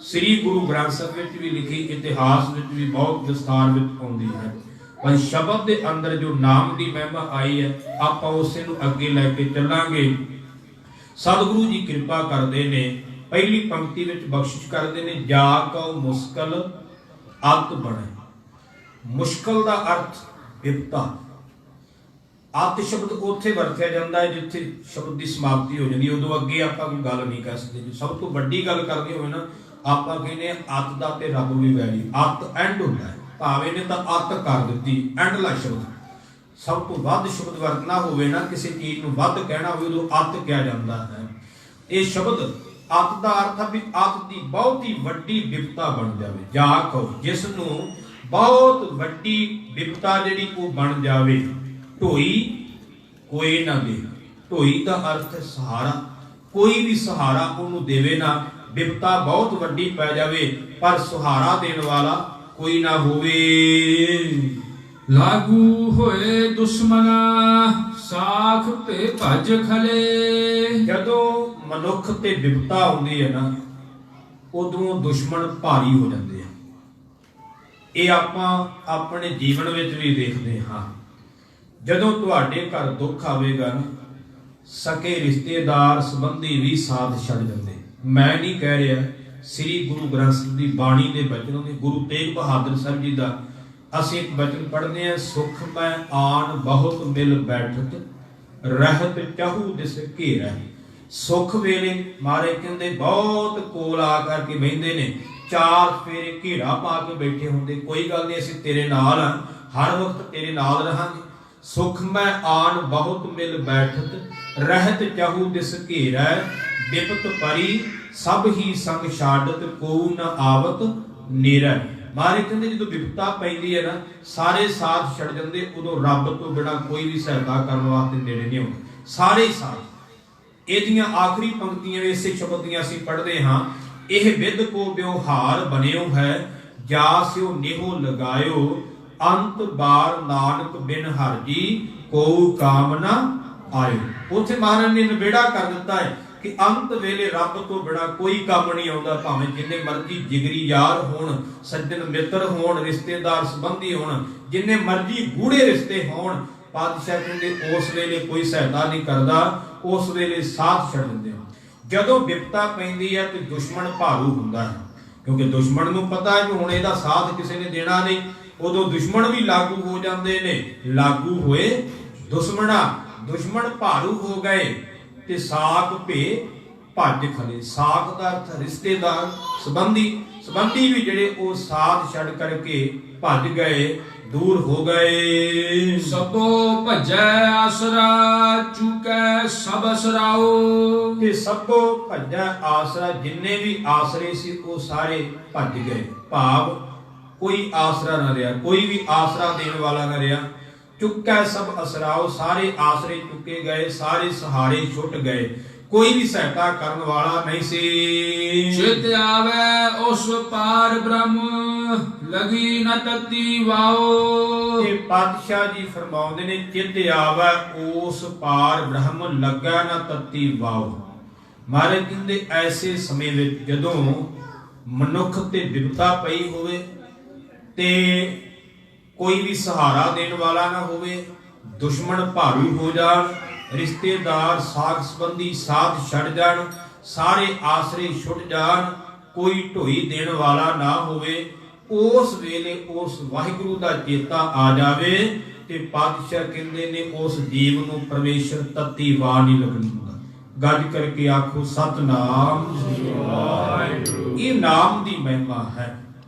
ਸ੍ਰੀ ਗੁਰੂ ਗ੍ਰੰਥ ਸਾਹਿਬ ਵਿੱਚ ਵੀ ਲਿਖੀ, ਇਤਿਹਾਸ ਵਿੱਚ ਵੀ ਬਹੁਤ ਵਿਸਥਾਰ ਵਿੱਚ ਆਉਂਦੀ ਹੈ। ਪਰ ਸ਼ਬਦ ਦੇ ਅੰਦਰ ਜੋ ਨਾਮ ਦੀ ਮਹਿਮਾ ਆਈ ਹੈ, ਆਪਾਂ ਉਸੇ ਨੂੰ ਅੱਗੇ ਲੈ ਕੇ ਚੱਲਾਂਗੇ। ਸਤਿਗੁਰੂ ਜੀ ਕਿਰਪਾ ਕਰਦੇ ਨੇ, ਪਹਿਲੀ ਪੰਕਤੀ ਵਿੱਚ ਬਖਸ਼ਿਸ਼ ਕਰਦੇ ਨੇ, ਜਾ ਕਉ ਮੁਸ਼ਕਲ ਅਤ ਬਣੇ। ਮੁਸ਼ਕਲ ਦਾ ਅਰਥ ਵਿਪਤਾ। ਅਤ ਸ਼ਬਦ ਉੱਥੇ ਵਰਤਿਆ ਜਾਂਦਾ ਹੈ ਜਿੱਥੇ ਸ਼ਬਦ ਦੀ ਸਮਾਪਤੀ ਹੋ ਜਾਂਦੀ ਹੈ, ਉਦੋਂ ਅੱਗੇ ਆਪਾਂ ਕੋਈ ਗੱਲ ਨਹੀਂ ਕਰ ਸਕਦੇ। ਜੇ ਸਭ ਤੋਂ ਵੱਡੀ ਗੱਲ ਕਰਨੀ ਹੋਵੇ ਨਾ, ਆਪਾਂ ਕਹਿੰਦੇ ਅਤ ਦਾ ਤੇ ਰੱਬ ਵੀ ਵੈਰੀ। ਅਤ ਐਂਡ ਹੁੰਦਾ ਹੈ, ਭਾਵੇਂ ਨੇ ਤਾਂ ਅਤ ਕਰ ਦਿੱਤੀ, ਐਂਡਲਾ ਸ਼ਬਦ। ਸਭ ਤੋਂ ਵੱਧ ਸ਼ਬਦ ਵਰਤਣਾ ਹੋਵੇ ਨਾ, ਕਿਸੇ ਚੀਜ਼ ਨੂੰ ਵੱਧ ਕਹਿਣਾ ਹੋਵੇ, ਉਦੋਂ ਅਤ ਕਿਹਾ ਜਾਂਦਾ ਹੈ। ਇਹ ਸ਼ਬਦ ਅਤ ਦਾ ਅਰਥ ਹੈ ਵੀ ਅਤ ਦੀ ਬਹੁਤੀ ਵੱਡੀ ਵਿਪਤਾ ਬਣ ਜਾਵੇ। ਜਾ ਕਹੋ ਜਿਸ ਨੂੰ ਬਹੁਤ ਵੱਡੀ ਵਿਪਤਾ ਜਿਹੜੀ ਉਹ ਬਣ ਜਾਵੇ। ਢੋਈ ਕੋਈ ਨਾ ਦੇ। ਢੋਈ ਦਾ ਅਰਥ ਹੈ ਸਹਾਰਾ। ਕੋਈ ਵੀ ਸਹਾਰਾ ਉਹਨੂੰ ਦੇਵੇ ਨਾ। ਵਿਪਤਾ ਬਹੁਤ ਵੱਡੀ ਪੈ ਜਾਵੇ ਪਰ ਸਹਾਰਾ ਦੇਣ ਵਾਲਾ ਕੋਈ ਨਾ ਹੋਵੇ। ਲਾਗੂ ਹੋਏ ਦੁਸ਼ਮਨਾ ਸਾਖ ਤੇ ਭਜ ਖਲੇ। ਜਦੋਂ ਮਨੁੱਖ ਤੇ ਵਿਪਤਾ ਆਉਂਦੀ ਹੈ ਨਾ, ਉਦੋਂ ਦੁਸ਼ਮਣ ਭਾਰੀ ਹੋ ਜਾਂਦੇ ਆ। ਇਹ ਆਪਾਂ ਆਪਣੇ ਜੀਵਨ ਵਿੱਚ ਵੀ ਦੇਖਦੇ ਹਾਂ। ਜਦੋਂ ਤੁਹਾਡੇ ਘਰ ਦੁੱਖ ਆਵੇਗਾ ਨਾ, ਸਕੇ ਰਿਸ਼ਤੇਦਾਰ ਸੰਬੰਧੀ ਵੀ ਸਾਥ ਛੱਡ ਜਾਂਦੇ। ਮੈਂ ਨਹੀਂ ਕਹਿ ਰਿਹਾ, ਸ੍ਰੀ ਗੁਰੂ ਗ੍ਰੰਥ ਸਾਹਿਬ ਦੀ ਬਾਣੀ ਦੇ ਬਚਨੋਂ ਦੇ ਗੁਰੂ ਤੇਗ ਬਹਾਦਰ ਸਾਹਿਬ ਜੀ ਦਾ ਅਸੀਂ ਇੱਕ ਬਚਨ ਪੜ੍ਹਦੇ ਹਾਂ, ਸੁਖ ਮੈਂ ਆਨ ਬਹੁਤ ਮਿਲ ਬੈਠਤ, ਰਹਿਤ ਚਾਹੂ ਦਿਸ ਘੇਰਾ। ਸੁਖ ਵੇਲੇ ਮਾਰੇ ਕਹਿੰਦੇ ਬਹੁਤ ਕੋਲ ਆ ਕਰਕੇ ਬਹਿੰਦੇ ਨੇ, ਚਾਰ ਫੇਰੇ ਘੇਰਾ ਪਾ ਕੇ ਬੈਠੇ ਹੁੰਦੇ। ਕੋਈ ਗੱਲ ਨਹੀਂ, ਅਸੀਂ ਤੇਰੇ ਨਾਲ ਹਾਂ, ਹਰ ਵਕਤ ਤੇਰੇ ਨਾਲ ਰਹਾਂਗੇ। ਸੁਖ ਮੈਂ ਆਨ ਬਹੁਤ ਮਿਲ ਬੈਠਤ, ਰਹਿਤ ਚਾਹੂ ਦਿਸ ਘੇਰਾ। ਵਿਪਤ ਪਰੀ ਸਭ ਹੀ ਸੰਗ ਛਾਡਤ, ਕੋ ਨ ਆਵਤ ਨੇਰਾ। ਮਾਰੇ ਕਹਿੰਦੇ ਜਦੋਂ ਵਿਪਤਾ ਪੈਂਦੀ ਹੈ ਨਾ, ਸਾਰੇ ਸਾਥ ਛੱਡ ਜਾਂਦੇ। ਉਦੋਂ ਰੱਬ ਤੋਂ ਬਿਨਾਂ ਕੋਈ ਵੀ ਸਹਾਇਤਾ ਕਰਨ ਵਾਸਤੇ ਨੇੜੇ ਨਹੀਂ ਆਉਂਦਾ, ਸਾਰੇ ਸਾਥ। ਇਹਦੀਆਂ ਆਖਰੀ ਪੰਕਤੀਆਂ ਵੀ ਇਸੇ ਸ਼ਬਦ ਦੀਆਂ ਅਸੀਂ ਪੜ੍ਹਦੇ ਹਾਂ। ਇਹ ਵਿਦ ਕੋ ਵਿਵਹਾਰ ਬਣਿਓ ਹੈ, ਜਾ ਸਿਓ ਨਿਹੋ ਲਗਾਇਓ। ਅੰਤ ਬਾਰ ਨਾਨਕ ਬਿਨ ਹਰਿ ਜੀ, ਕੋ ਕਾਮ ਨਾ ਆਇਓ। ਉੱਥੇ ਮਹਾਰਾਜ ਨੇ ਨਿਬੇੜਾ ਕਰ ਦਿੱਤਾ ਹੈ ਕਿ ਅੰਤ ਵੇਲੇ ਰੱਬ ਤੋਂ ਬਿਨਾਂ ਕੋਈ ਕੰਮ ਨਹੀਂ ਆਉਂਦਾ। ਭਾਵੇਂ ਜਿੰਨੇ ਮਰਜ਼ੀ ਜਿਗਰੀ ਯਾਰ ਹੋਣ, ਸੱਜਣ ਮਿੱਤਰ ਹੋਣ, ਰਿਸ਼ਤੇਦਾਰ ਸੰਬੰਧੀ ਹੋਣ, ਜਿੰਨੇ ਮਰਜ਼ੀ ਗੂੜੇ ਰਿਸ਼ਤੇ ਹੋਣ, ਪਾਤਸ਼ਾਹ ਕਹਿੰਦੇ ਉਸ ਵੇਲੇ ਕੋਈ ਸਹਾਇਤਾ ਨਹੀਂ ਕਰਦਾ। ਉਸ ਵੇਲੇ ਸਾਥ ਛੱਡ ਦਿੰਦੇ ਹੋ। ਜਦੋਂ ਵਿਪਤਾ ਪੈਂਦੀ ਹੈ ਤੇ ਦੁਸ਼ਮਣ ਭਾਰੂ ਹੁੰਦਾ ਹੈ, ਕਿਉਂਕਿ ਦੁਸ਼ਮਣ ਨੂੰ ਪਤਾ ਹੈ ਕਿ ਹੁਣ ਇਹਦਾ ਸਾਥ ਕਿਸੇ ਨੇ ਦੇਣਾ ਨਹੀਂ। ਉਦੋਂ ਦੁਸ਼ਮਣ ਵੀ ਲਾਗੂ ਹੋ ਜਾਂਦੇ ਨੇ। ਲਾਗੂ ਹੋਏ ਦੁਸ਼ਮਣਾ, ਦੁਸ਼ਮਣ ਭਾਰੂ ਹੋ ਗਏ ਤੇ ਸਾਖ ਭੇ ਭੱਜ ਖਲੇ। ਸਾਖ ਦਾ ਅਰਥ ਰਿਸ਼ਤੇਦਾਰ ਸੰਬੰਧੀ ਵੀ ਜਿਹੜੇ ਉਹ ਸਾਥ ਛੱਡ ਕਰਕੇ ਭੱਜ ਗਏ, ਦੂਰ ਹੋ ਗਏ। ਸਭੋ ਭਜੈ ਆਸਰਾ, ਚੁਕੈ ਸਭ ਅਸਰਾਓ। ਤੇ ਸਭੋ ਭਜੈ ਆਸਰਾ, ਜਿੰਨੇ ਵੀ ਆਸਰੇ ਸੀ ਉਹ ਸਾਰੇ ਭੱਜ ਗਏ। ਭਾਵ ਕੋਈ ਆਸਰਾ ਨਾ ਰਿਹਾ, ਕੋਈ ਵੀ ਆਸਰਾ ਦੇਣ ਵਾਲਾ ਨਾ ਰਿਹਾ। ਚੁੱਕੈ ਸਭ ਅਸਰਾਓ, ਸਾਰੇ ਆਸਰੇ ਚੁੱਕੇ ਗਏ, ਸਾਰੇ ਸਹਾਰੇ ਛੁੱਟ ਗਏ, ਕੋਈ ਵੀ ਸਹਾਇਤਾ ਕਰਨ ਵਾਲਾ ਨਹੀਂ ਸੀ। ਚਿਤ ਆਵੇ ਉਸ ਪਾਰ ਬ੍ਰਹਮ, ਲਗੀ ਨ ਤਤੀ ਵਾਓ। ਇਹ ਪਾਤਸ਼ਾਹ ਜੀ ਫਰਮਾਉਂਦੇ ਨੇ, ਚਿਤ ਆਵੇ ਉਸ ਪਾਰ ਬ੍ਰਹਮ, ਲੱਗਾ ਨ ਤਤੀ ਵਾਓ। ਮਹਾਰਾਜ ਕਹਿੰਦੇ ਐਸੇ ਸਮੇਂ ਵਿੱਚ ਜਦੋਂ ਮਨੁੱਖ ਤੇ ਵਿਪਤਾ ਪਈ ਹੋਵੇ ਤੇ ਕੋਈ ਵੀ ਸਹਾਰਾ ਦੇਣ ਵਾਲਾ ਨਾ ਹੋਵੇ, ਦੁਸ਼ਮਣ ਭਾਰੂ ਹੋ ਜਾਣ, ਰਿਸ਼ਤੇਦਾਰ ਸਾਖ ਸੰਬੰਧੀ ਸਾਥ ਛੱਡ ਜਾਣ, ਸਾਰੇ ਆਸਰੇ ਛੁੱਟ ਜਾਣ, ਕੋਈ ਢੋਈ ਦੇਣ ਵਾਲਾ ਨਾ ਹੋਵੇ, ਉਸ ਵੇਲੇ ਉਸ ਵਾਹਿਗੁਰੂ ਦਾ ਚੇਤਾ ਆ ਜਾਵੇ ਤੇ ਪਾਤਸ਼ਾਹ ਕਹਿੰਦੇ ਨੇ ਉਸ ਜੀਵ ਨੂੰ ਪਰਮੇਸ਼ਰ ਤੱਤੀ ਵਾਹ ਨਹੀਂ ਲੱਗਣ ਦਿੰਦਾ। ਗੱਜ ਕਰਕੇ ਆਖੋ ਸਤਨਾਮ ਸ੍ਰੀ ਵਾਹਿਗੁਰੂ। ਇਹ ਨਾਮ ਦੀ ਮਹਿਮਾ ਹੈ।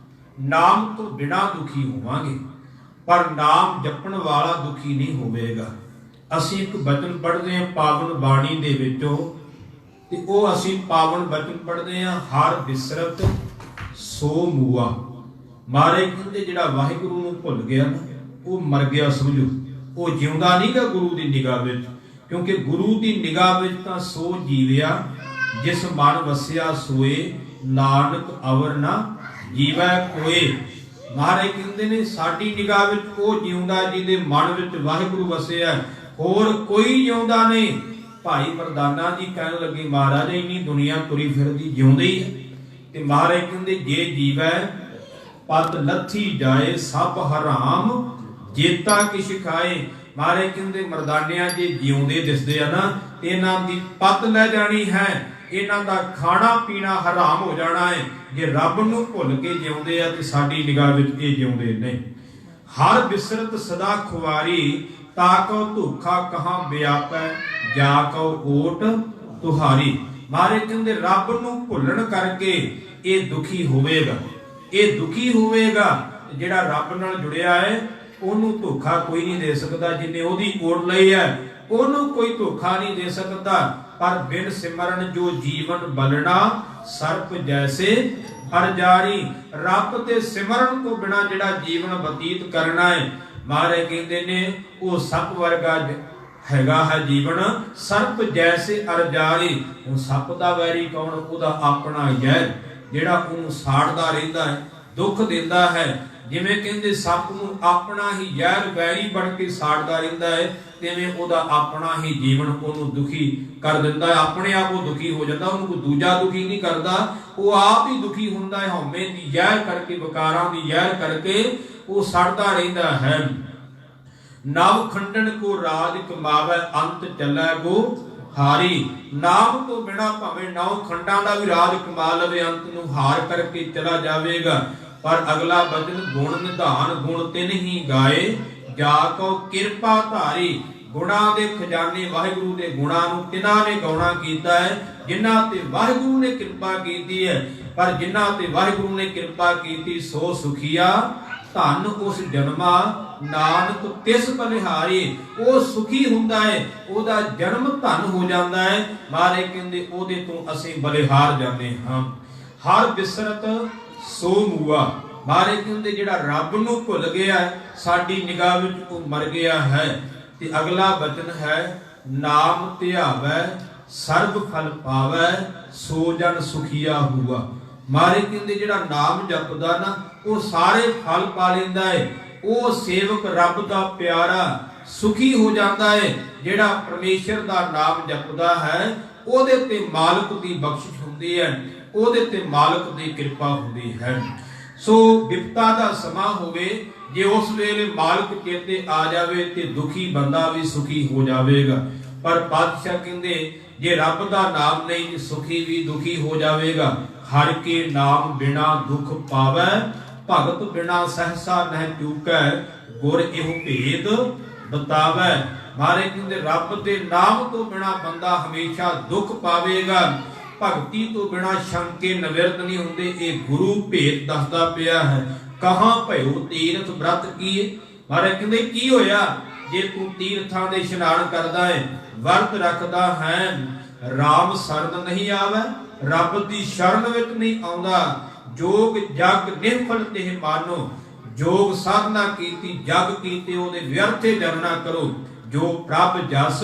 ਨਾਮ ਤੋਂ ਬਿਨਾ ਦੁਖੀ ਹੋਵਾਂਗੇ, ਪਰ ਨਾਮ ਜਪਣ ਵਾਲਾ ਦੁਖੀ ਨਹੀਂ ਹੋਵੇਗਾ। ਅਸੀਂ ਇੱਕ ਬਚਨ ਪੜ੍ਹਦੇ ਹਾਂ ਪਾਵਨ ਬਾਣੀ ਦੇ ਵਿੱਚੋਂ, ਤੇ ਉਹ ਅਸੀਂ ਪਾਵਨ ਬਚਨ ਪੜ੍ਹਦੇ ਹਾਂ, ਹਰ ਬਿਸਰਤ ਸੋ ਮੂਆ। ਮਹਾਰਾਜ ਕਹਿੰਦੇ ਜਿਹੜਾ ਵਾਹਿਗੁਰੂ ਨੂੰ ਭੁੱਲ ਗਿਆ ਨਾ, ਉਹ ਮਰ ਗਿਆ ਸਮਝੋ, ਉਹ ਜਿਉਂਦਾ ਨਹੀਂ ਗਾ ਗੁਰੂ ਦੀ ਨਿਗਾਹ ਵਿੱਚ। ਕਿਉਂਕਿ ਗੁਰੂ ਦੀ ਨਿਗਾਹ ਵਿੱਚ ਤਾਂ ਸੋ ਜੀਵਿਆ ਜਿਸ ਮਨ ਵਸਿਆ ਸੋਏ, ਨਾਨਕ ਅਵਰ ਨਾ ਜੀਵੈ ਕੋਏ। ਮਹਾਰਾਜ ਕਹਿੰਦੇ ਨੇ ਸਾਡੀ ਨਿਗਾਹ ਵਿੱਚ ਉਹ ਜਿਉਂਦਾ ਜਿਹਦੇ ਮਨ ਵਿੱਚ ਵਾਹਿਗੁਰੂ ਵਸਿਆ, ਹੋਰ ਕੋਈ ਜਿਉਂਦਾ ਨਹੀਂ। ਭਾਈ ਮਰਦਾਨਾ ਜੀ ਕਹਿਣ ਲੱਗੇ ਮਹਾਰਾਜ ਇੰਨੀ ਦੁਨੀਆ ਤੁਰੀ ਫਿਰਦੀ ਜਿਉਂਦੇ ਹੀ ਹੈ। ਤੇ ਮਹਾਰਾਜ ਕਹਿੰਦੇ ਜੇ ਜੀਵੈ ਪਤ ਲੱਥੀ ਜਾਏ ਸਭ ਹਰਾਮ, ਜੇਤਾ ਕਿਛ ਖਾਏ। ਮਹਾਰਾਜ ਕਹਿੰਦੇ ਮਰਦਾਨਿਆਂ ਜੇ ਜਿਉਂਦੇ ਦਿਸਦੇ ਆ ਨਾ, ਇਹਨਾਂ ਦੀ ਪਤ ਲੈ ਜਾਣੀ ਹੈ, ਇਹਨਾਂ ਦਾ ਖਾਣਾ ਪੀਣਾ ਹਰਾਮ ਹੋ ਜਾਣਾ ਹੈ। ਜੇ ਰੱਬ ਨੂੰ ਭੁੱਲ ਕੇ ਜਿਉਂਦੇ ਆ ਤੇ ਸਾਡੀ ਨਿਗਾਹ ਵਿੱਚ ਇਹ ਜਿਉਂਦੇ ਨਹੀਂ। ਹਰ ਬਿਸਰਤ ਸਦਾ ਖੁਆਰੀ, ਤਾਕੋ ਧੋਖਾ ਕਹਾਂ ਵਿਆਪੈ, ਜਾ ਕੋ ਓਟ ਤੁਹਾਰੀ। ਮਹਾਰਾਜ ਕਹਿੰਦੇ ਰੱਬ ਨੂੰ ਭੁੱਲਣ ਕਰਕੇ ਇਹ ਦੁਖੀ ਹੋਵੇਗਾ। ਇਹ ਦੁਖੀ ਹੋਵੇਗਾ ਜਿਹੜਾ ਰੱਬ ਨਾਲ ਜੁੜਿਆ ਹੈ, ਉਹਨੂੰ ਧੋਖਾ ਕੋਈ ਨਹੀਂ ਦੇ ਸਕਦਾ। ਜਿੰਨੇ ਉਹਦੀ ਓਟ ਲਈ ਹੈ ਉਹਨੂੰ ਕੋਈ ਧੋਖਾ ਨਹੀਂ ਦੇ ਸਕਦਾ। ਪਰ ਬਿਨ ਸਿਮਰਨ ਜੋ ਜੀਵਨ ਬਲਣਾ, ਸਰਪ ਜੈਸੇ ਹਰਜਾਰੀ। ਰੱਬ ਤੇ ਸਿਮਰਨ ਤੋਂ ਬਿਨਾ ਜਿਹੜਾ ਜੀਵਨ ਬਤੀਤ ਕਰਨਾ ਹੈ, ਮਹਾਰਾਜ ਕਹਿੰਦੇ ਨੇ ਉਹ ਸੱਪ ਵਰਗਾ ਹੈਗਾ ਹੈ ਜੀਵਨ, ਸਰਪ ਜੈਸੇ ਅਰਜਾਰੀ। ਉਹ ਸੱਪ ਦਾ ਵੈਰੀ ਕੌਣ? ਉਹਦਾ ਆਪਣਾ ਜ਼ਹਿਰ ਜਿਹੜਾ ਉਹਨੂੰ ਸਾੜਦਾ ਰਹਿੰਦਾ ਹੈ, ਦੁੱਖ ਦਿੰਦਾ ਹੈ। ਜਿਵੇਂ ਕਹਿੰਦੇ ਸੱਪ ਨੂੰ ਆਪਣਾ ਹੀ ਜ਼ਹਿਰ ਵੈਰੀ ਬਣ ਕੇ ਸਾੜਦਾ ਰਹਿੰਦਾ ਹੈ, ਤਿਵੇਂ ਉਹਦਾ ਆਪਣਾ ਹੀ ਜੀਵਨ ਉਹਨੂੰ ਦੁਖੀ ਕਰ ਦਿੰਦਾ ਹੈ। ਆਪਣੇ ਆਪ ਉਹ ਦੁਖੀ ਹੋ ਜਾਂਦਾ, ਉਹਨੂੰ ਕੋਈ ਦੂਜਾ ਦੁਖੀ ਨਹੀਂ ਕਰਦਾ, ਉਹ ਆਪ ਹੀ ਦੁਖੀ ਹੁੰਦਾ ਹੈ। ਹਉਮੈ ਦੀ ਜ਼ਹਿਰ ਕਰਕੇ, ਵਿਕਾਰਾਂ ਦੀ ਜ਼ਹਿਰ ਕਰਕੇ ਉਹ ਸੜਦਾ ਰਹਿੰਦਾ ਹੈ। ਨਵ ਖੰਡਨ ਕੋ ਰਾਜ ਕਮਾਵੇ, ਅੰਤ ਚੱਲੈ ਗੋ ਹਾਰੀ। ਨਾਮ ਤੋਂ ਬਿਨਾ ਭਾਵੇਂ 9 ਖੰਡਾਂ ਦਾ ਵੀ ਰਾਜ ਕਮਾ ਲਵੇ, ਅੰਤ ਨੂੰ ਹਾਰ ਕਰਕੇ ਚਲਾ ਜਾਵੇਗਾ। ਪਰ ਅਗਲਾ ਬਚਨ ਗੁਣ ਨਿਧਾਨ, ਗੁਣ ਤਿਨ ਹੀ ਗਾਏ, ਜਾ ਕੋ ਕਿਰਪਾ ਧਾਰੀ। ਗੁਣਾਂ ਦੇ ਖਜ਼ਾਨੇ ਵਾਹਿਗੁਰੂ ਦੇ ਗੁਣਾਂ ਨੂੰ ਤਿਨਾਂ ਨੇ ਗਾਉਣਾ ਕੀਤਾ ਹੈ, ਜਿਨ੍ਹਾਂ ਤੇ ਵਾਹਿਗੁਰੂ ਨੇ ਕਿਰਪਾ ਕੀਤੀ ਹੈ। ਪਰ ਜਿਨ੍ਹਾਂ ਤੇ ਵਾਹਿਗੁਰੂ ਨੇ ਕਿਰਪਾ ਕੀਤੀ ਸੋ ਸੁਖੀਆ, ਧਨ ਉਸ ਜਨਮਾ ਨਾਨਕ ਤਿਸ ਬਲਿਹਾਰੀ। ਉਹ ਸੁਖੀ ਹੁੰਦਾ ਹੈ, ਉਹਦਾ ਜਨਮ ਧਨ ਹੋ ਜਾਂਦਾ ਹੈ। ਮਹਾਰਾਜ ਕਹਿੰਦੇ ਉਹਦੇ ਤੋਂ ਅਸੀਂ ਬਲਿਹਾਰ ਜਾਂਦੇ ਹਾਂ। ਹਰ ਬਿਸਰਤ ਸੋ ਮੂਆ। ਮਹਾਰਾਜ ਕਹਿੰਦੇ ਜਿਹੜਾ ਰੱਬ ਨੂੰ ਭੁੱਲ ਗਿਆ ਸਾਡੀ ਨਿਗਾਹ ਵਿੱਚ ਉਹ ਮਰ ਗਿਆ ਹੈ। ਤੇ ਅਗਲਾ ਬਚਨ ਹੈ ਨਾਮ ਧਿਆਵੈ ਸਰਬ ਫਲ ਪਾਵੈ, ਸੋ ਜਨ ਸੁਖੀਆ ਹੁਆ। ਮਹਾਰਾਜ ਕਹਿੰਦੇ ਜਿਹੜਾ ਨਾਮ ਜਪਦਾ ਨਾ ਉਹ ਸਾਰੇ ਫਲ ਪਾ ਲੈਂਦਾ ਹੈ। ਉਹ ਸੇਵਕ ਰੱਬ ਦਾ ਪਿਆਰਾ ਸੁਖੀ ਹੋ ਜਾਂਦਾ ਹੈ। ਜਿਹੜਾ ਪਰਮੇਸ਼ਰ ਦਾ ਨਾਮ ਜਪਦਾ ਹੈ ਉਹਦੇ ਤੇ ਮਾਲਕ ਦੀ ਬਖਸ਼ਿਸ਼ ਹੁੰਦੀ ਹੈ, ਉਹਦੇ ਤੇ ਮਾਲਕ ਦੀ ਕਿਰਪਾ ਹੁੰਦੀ ਹੈ। ਸੋ ਵਿਪਤਾ ਦਾ ਸਮਾਂ ਹੋਵੇ, ਜੇ ਉਸ ਵੇਲੇ ਮਾਲਕ ਚੇਤੇ ਆ ਜਾਵੇ ਤੇ ਦੁਖੀ ਬੰਦਾ ਵੀ ਸੁਖੀ ਹੋ ਜਾਵੇਗਾ। ਪਰ ਪਾਤਸ਼ਾਹ ਕਹਿੰਦੇ ਜੇ ਰੱਬ ਦਾ ਨਾਮ ਨਹੀਂ, ਸੁਖੀ ਵੀ ਦੁਖੀ ਹੋ ਜਾਵੇਗਾ। ਹਰਿ ਕੇ ਨਾਮ ਬਿਨਾ ਦੁਖ ਪਾਵੈ, ਭਗਤ ਬਿਨਾ ਸਹਸਾ ਨਹਿ ਚੂਕੈ, ਗੁਰ ਇਹੋ ਭੇਦ ਬਤਾਵੈ। ਮਹਾਰਾਜ ਕਹਿੰਦੇ ਰੱਬ ਦੇ ਨਾਮ ਤੋਂ ਬਿਨਾ ਬੰਦਾ ਹਮੇਸ਼ਾ ਦੁੱਖ ਪਾਵੇਗਾ। ਭਗਤੀ ਤੋਂ ਬਿਨਾ ਸ਼ੰਕੇ ਨਿਵਰਤ ਨਹੀਂ ਹੁੰਦੇ। ਇਹ ਗੁਰੂ ਭੇਦ ਦੱਸਦਾ ਪਿਆ ਹੈ। ਕਹਾਂ ਭਇਓ ਤੀਰਥ ਬ੍ਰਤ ਕੀਏ। ਮਹਾਰਾਜ ਕਹਿੰਦੇ ਕੀ ਹੋਇਆ ਜੇ ਤੂੰ ਤੀਰਥਾਂ ਦੇ ਇਸ਼ਨਾਨ ਕਰਦਾ ਹੈ, ਵਰਤ ਰੱਖਦਾ ਹੈ, ਰਾਮ ਸ਼ਰਨ ਨਹੀਂ ਆਵੇ, ਰੱਬ ਦੀ ਸ਼ਰਨ ਵਿੱਚ ਨਹੀਂ ਆਉਂਦਾ। ਜੋਗ ਜਗ ਨਿਰਫਲ ਤੇ ਮਾਨੋ। ਜੋਗ ਸਾਧਨਾ ਕੀਤੀ, ਜਗ ਕੀਤੇ, ਉਹਦੇ ਵਿਅਰਥੇ ਜਰਨਾ ਕਰੋ। ਜੋ ਪ੍ਰਭ ਜਸ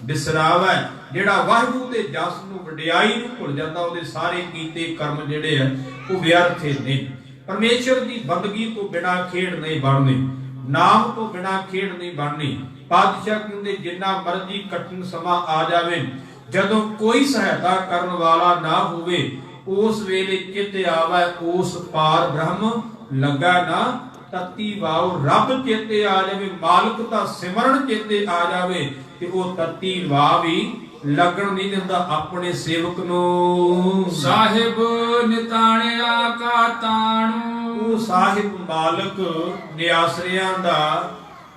ਬਿਸਰਾਵੈ। ਜਿਹੜਾ ਵਾਹਿਗੁਰੂ ਦੇ ਜਸ ਨੂੰ, ਵਡਿਆਈ ਨੂੰ ਭੁੱਲ ਜਾਂਦਾ, ਉਹਦੇ ਸਾਰੇ ਕੀਤੇ ਕਰਮ ਜਿਹੜੇ ਆ ਉਹ ਵਿਅਰਥੇ ਨੇ। ਪਰਮੇਸ਼ਰ ਦੀ ਬੰਦਗੀ ਤੋਂ ਬਿਨਾ ਖੇਡ ਨਹੀਂ ਬਣਨੀ, ਨਾਮ ਤੋਂ ਬਿਨਾ ਖੇਡ ਨਹੀਂ ਬਣਨੀ। ਪਾਤਸ਼ਾਹ ਕਹਿੰਦੇ ਜਿੰਨਾ ਮਰਜ਼ੀ ਕਠਿਨ ਸਮਾਂ ਆ ਜਾਵੇ, ਜਦੋਂ ਕੋਈ ਸਹਾਇਤਾ ਕਰਨ ਵਾਲਾ ਨਾ ਹੋਵੇ, ਉਸ ਵੇਲੇ ਚਿੱਤ ਆਵੇ ਉਸ ਪਾਰ ਬ੍ਰਹਮ ਲੱਗਾ ਨਾ ਤਤੀ ਵਾਉ। ਰੱਬ ਚੇਤੇ ਆ ਜਾਵੇ, ਮਾਲਕ ਦਾ ਸਿਮਰਨ ਚੇਤੇ ਆ ਜਾਵੇ ਤੇ ਉਹ ਤਤੀ ਵਾਹ ਵੀ ਲੱਗਣ ਨਹੀਂ ਦਿੰਦਾ ਆਪਣੇ ਸੇਵਕ ਨੂੰ। ਸਾਹਿਬ ਨਿਤਾਣਿਆ ਕਾ ਤਾਣੂ। ਉਹ ਸਾਹਿਬ ਮਾਲਕ ਨਿਆਸਰਿਆਂ ਦਾ,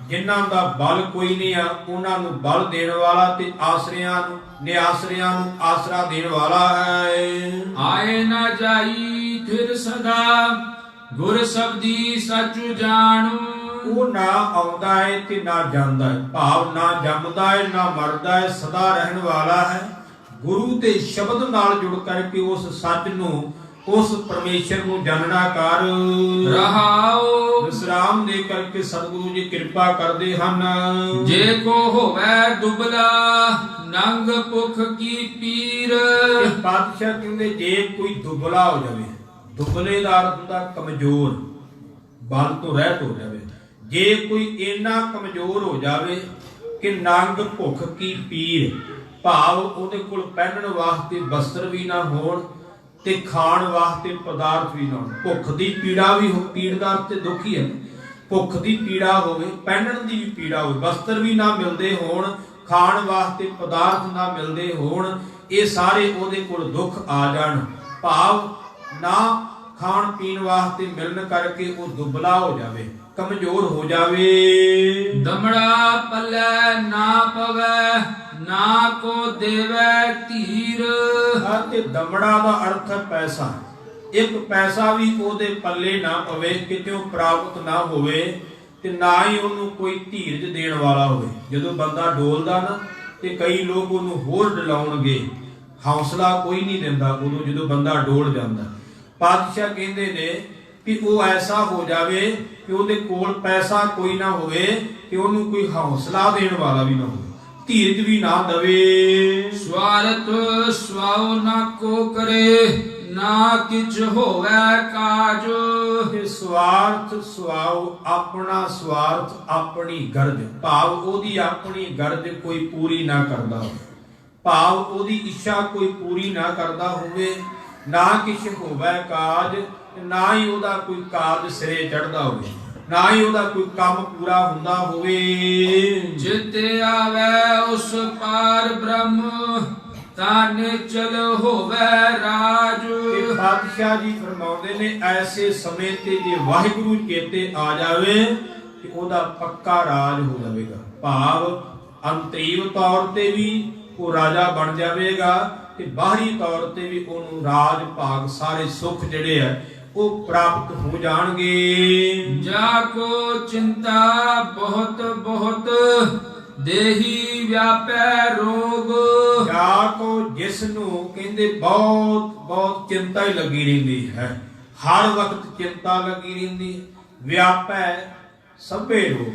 ਜਿਨ੍ਹਾਂ ਦਾ ਬਲ ਕੋਈ ਨਹੀਂ ਆ, ਉਹਨਾਂ ਨੂੰ ਬਲ ਦੇਣ ਵਾਲਾ ਤੇ ਆਸਰਿਆਂ ਨੂੰ, ਨਿਆਸਰਿਆਂ ਨੂੰ ਆਸਰਾ ਦੇਣ ਵਾਲਾ ਹੈ। ਆਏ ਨਾ ਜਾਈ ਫਿਰ ਸਦਾ ਗੁਰ ਸਬਦੀ ਸੱਚ ਜਾਣੂ। ਉਹ ਨਾ ਆਉਂਦਾ ਹੈ ਤੇ ਨਾ ਜਾਂਦਾ ਹੈ, ਭਾਵ ਨਾ ਜੰਮਦਾ ਹੈ ਨਾ ਮਰਦਾ ਹੈ, ਸਦਾ ਰਹਿਣ ਵਾਲਾ ਹੈ। ਗੁਰੂ ਤੇ ਸ਼ਬਦ ਨਾਲ ਜੁੜ ਕਰਕੇ ਉਸ ਸੱਚ ਨੂੰ, ਉਸ ਪਰਮੇਸ਼ਰ ਨੂੰ ਜਾਣਨਾ ਕਰ। ਰਹਾਉ ਵਿਸਰਾਮ ਦੇ ਕਰਕੇ ਸਤਿਗੁਰੂ ਜੀ ਕਿਰਪਾ ਕਰਦੇ ਹਨ। ਜੇ ਕੋ ਹੋਵੇ ਦੁਬਲਾ ਨੰਗ ਭੁਖ ਕੀ ਪੀਰ। ਇਹ ਪਾਤਸ਼ਾਹ ਕਹਿੰਦੇ ਜੇ ਕੋਈ ਦੁਬਲਾ ਹੋ ਜਾਵੇ, ਦੁਬਲੇ ਦਾ ਅਰਥ ਹੁੰਦਾ ਕਮਜ਼ੋਰ, ਬਲ ਤੋਂ ਰਹਿਤ ਹੋ ਜਾਵੇ। ਜੇ ਕੋਈ ਇੰਨਾ ਕਮਜ਼ੋਰ ਹੋ ਜਾਵੇ ਕਿ ਨੰਗ ਭੁੱਖ ਕੀ ਪੀਰ, ਭਾਵ ਉਹਦੇ ਕੋਲ ਪਹਿਨਣ ਵਾਸਤੇ ਵਸਤਰ ਵੀ ਨਾ ਹੋਣ ਤੇ ਖਾਣ ਵਾਸਤੇ ਪਦਾਰਥ ਵੀ ਨਾ ਹੋਣ, ਭੁੱਖ ਦੀ ਪੀੜਾ ਵੀ ਹੋ, ਪੀੜ ਦਾ ਅਰਥ ਤੇ ਦੁੱਖ ਹੀ ਹੈ। ਭੁੱਖ ਦੀ ਪੀੜਾ ਹੋਵੇ, ਪਹਿਨਣ ਦੀ ਵੀ ਪੀੜਾ ਹੋਵੇ, ਵਸਤਰ ਵੀ ਨਾ ਮਿਲਦੇ ਹੋਣ, ਖਾਣ ਵਾਸਤੇ ਪਦਾਰਥ ਨਾ ਮਿਲਦੇ ਹੋਣ, ਇਹ ਸਾਰੇ ਉਹਦੇ ਕੋਲ ਦੁੱਖ ਆ ਜਾਣ, ਭਾਵ ਨਾ ਖਾਣ ਪੀਣ ਵਾਸਤੇ ਮਿਲਣ ਕਰਕੇ ਉਹ ਦੁਬਲਾ ਹੋ ਜਾਵੇ, ਕਮਜ਼ੋਰ ਹੋ ਜਾਵੇ। ਦਮੜਾ ਪੱਲੇ ਨਾ ਪਵੇ ਨਾ ਕੋ ਦੇਵੇ ਧੀਰ। ਅਤੇ ਦਮੜਾ ਦਾ ਅਰਥ ਹੈ ਪੈਸਾ। ਇੱਕ ਪੈਸਾ ਵੀ ਉਹਦੇ ਪੱਲੇ ਨਾ ਪਵੇ, ਕਿਤਿਓਂ ਪ੍ਰਾਪਤ ਨਾ ਹੋਵੇ, ਤੇ ਨਾ ਹੀ ਉਹਨੂੰ ਕੋਈ ਧੀਰਜ ਦੇਣ ਵਾਲਾ ਹੋਵੇ। ਜਦੋਂ ਬੰਦਾ ਡੋਲਦਾ ਨਾ ਤੇ ਕਈ ਲੋਕ ਉਹਨੂੰ ਹੋਰ ਡਲਾਉਣਗੇ, ਹੌਸਲਾ ਕੋਈ ਨਹੀਂ ਦਿੰਦਾ ਉਦੋਂ ਜਦੋਂ ਬੰਦਾ ਡੋਲ ਜਾਂਦਾ। ਪਾਤਸ਼ਾਹ ਕਹਿੰਦੇ ਨੇ ਕਿ ਉਹ ਐਸਾ ਹੋ ਜਾਵੇ ਕਿ ਉਹਦੇ ਕੋਲ ਪੈਸਾ ਕੋਈ ਨਾ ਹੋਵੇ ਕਿ ਉਹਨੂੰ ਕੋਈ ਹੌਸਲਾ ਦੇਣ ਵਾਲਾ ਵੀ ਨਾ ਹੋਵੇ, ਧੀਰਜ ਵੀ ਨਾ ਦਵੇ। ਸਵਾਰਥ ਸਵਾਉ ਨਾ ਕੋ ਕਰੇ ਨਾ ਕਿਛ ਹੋਵੇ ਕਾਜ। ਤੇ ਸਵਾਰਥ ਸਵਾਉ, ਆਪਣਾ ਸਵਾਰਥ, ਆਪਣੀ ਗਰਜ, ਭਾਵ ਉਹਦੀ ਆਪਣੀ ਗਰਜ ਕੋਈ ਪੂਰੀ ਨਾ ਕਰਦਾ ਹੋਵੇ, ਭਾਵ ਉਹਦੀ ਇੱਛਾ ਕੋਈ ਪੂਰੀ ਨਾ ਕਰਦਾ ਹੋਵੇ, ਨਾ ਕਿਛ ਹੋਵੇ ਕਾਜ, ਨਾ ਹੀ ਉਹਦਾ ਕੋਈ ਕਾਰਜ ਸਿਰੇ ਚੜ੍ਹਦਾ ਹੋਵੇ, ਨਾ ਹੀ ਉਹਦਾ ਕੋਈ ਕੰਮ ਪੂਰਾ ਹੁੰਦਾ ਹੋਵੇ। ਜਿਤ ਆਵੇ ਉਸ ਪਾਰ ਬ੍ਰਹਮ ਤਾਨੇ ਚਲ ਹੋਵੇ ਰਾਜ। ਇਹ ਪਾਤਸ਼ਾਹ ਜੀ ਫਰਮਾਉਂਦੇ ਨੇ ਐਸੇ ਸਮੇਂ ਤੇ ਜੇ ਵਾਹਿਗੁਰੂ ਚੇਤੇ ਆ ਜਾਵੇ ਕਿ ਉਹਦਾ ਪੱਕਾ ਰਾਜ ਹੋ ਜਾਵੇਗਾ, ਭਾਵ ਅੰਤਰੀਵ ਤੌਰ ਤੇ ਵੀ ਉਹ ਰਾਜਾ ਬਣ ਜਾਵੇਗਾ ਤੇ ਬਾਹਰੀ ਤੌਰ ਤੇ ਵੀ ਉਹਨੂੰ ਰਾਜ ਭਾਗ, ਸਾਰੇ ਸੁੱਖ ਜਿਹੜੇ ਆ ਉਹ ਪ੍ਰਾਪਤ ਹੋ ਜਾਣਗੇ। ਜਾ ਕੋ ਚਿੰਤਾ ਬਹੁਤ ਬਹੁਤ ਦੇਹੀ ਵਿਆਪੈ ਰੋਗ। ਜਾ ਕੋ ਜਿਸ ਨੂੰ ਕਹਿੰਦੇ ਬਹੁਤ ਬਹੁਤ ਚਿੰਤਾ ਹੀ ਲੱਗੀ ਰਹਿੰਦੀ ਹੈ, ਹਰ ਵਕਤ ਚਿੰਤਾ ਲੱਗੀ ਰਹਿੰਦੀ ਹੈ। ਵਿਆਪੈ ਸਭੇ ਰੋਗ,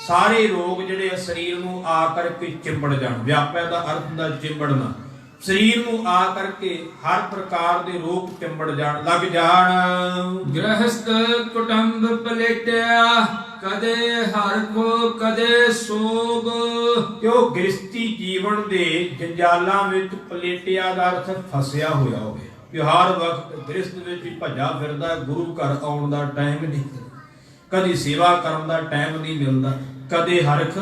ਸਾਰੇ ਰੋਗ ਜਿਹੜੇ ਸਰੀਰ ਨੂੰ ਆ ਕਰਕੇ ਚਿੰਬੜ ਜਾਣ। ਵਿਆਪੈ ਦਾ ਅਰਥ ਹੁੰਦਾ ਚਿੰਬੜਨਾ, ਸਰੀਰ ਨੂੰ ਆ ਕਰਕੇ ਹਰ ਪ੍ਰਕਾਰ ਦੇ ਰੋਗ ਚਿੰਬੜ ਜਾਣ, ਲੱਗ ਜਾਣ। ਗ੍ਰਹਸਥ ਕੁਟੰਬ ਪਲੇਟਿਆ ਕਦੇ ਹਰ ਕੋ ਕਦੇ ਸੋਗ। ਕਿਉਂ ਗ੍ਰਸਤੀ ਜੀਵਨ ਦੇ ਜੰਜਾਲਾਂ ਵਿੱਚ ਪਲੇਟਿਆ ਦਾ ਅਰਥ ਫਸਿਆ ਹੋਇਆ ਹੋਵੇ, ਕਿ ਹਰ ਵਕਤ ਗ੍ਰਸਤ ਵਿੱਚ ਹੀ ਭੱਜਾ ਫਿਰਦਾ, ਗੁਰੂ ਘਰ ਆਉਣ ਦਾ ਟਾਈਮ ਨਹੀਂ, ਕਦੀ ਸੇਵਾ ਕਰਨ ਦਾ ਟਾਈਮ ਨਹੀਂ ਮਿਲਦਾ, ਕਦੇ ਹਰਖ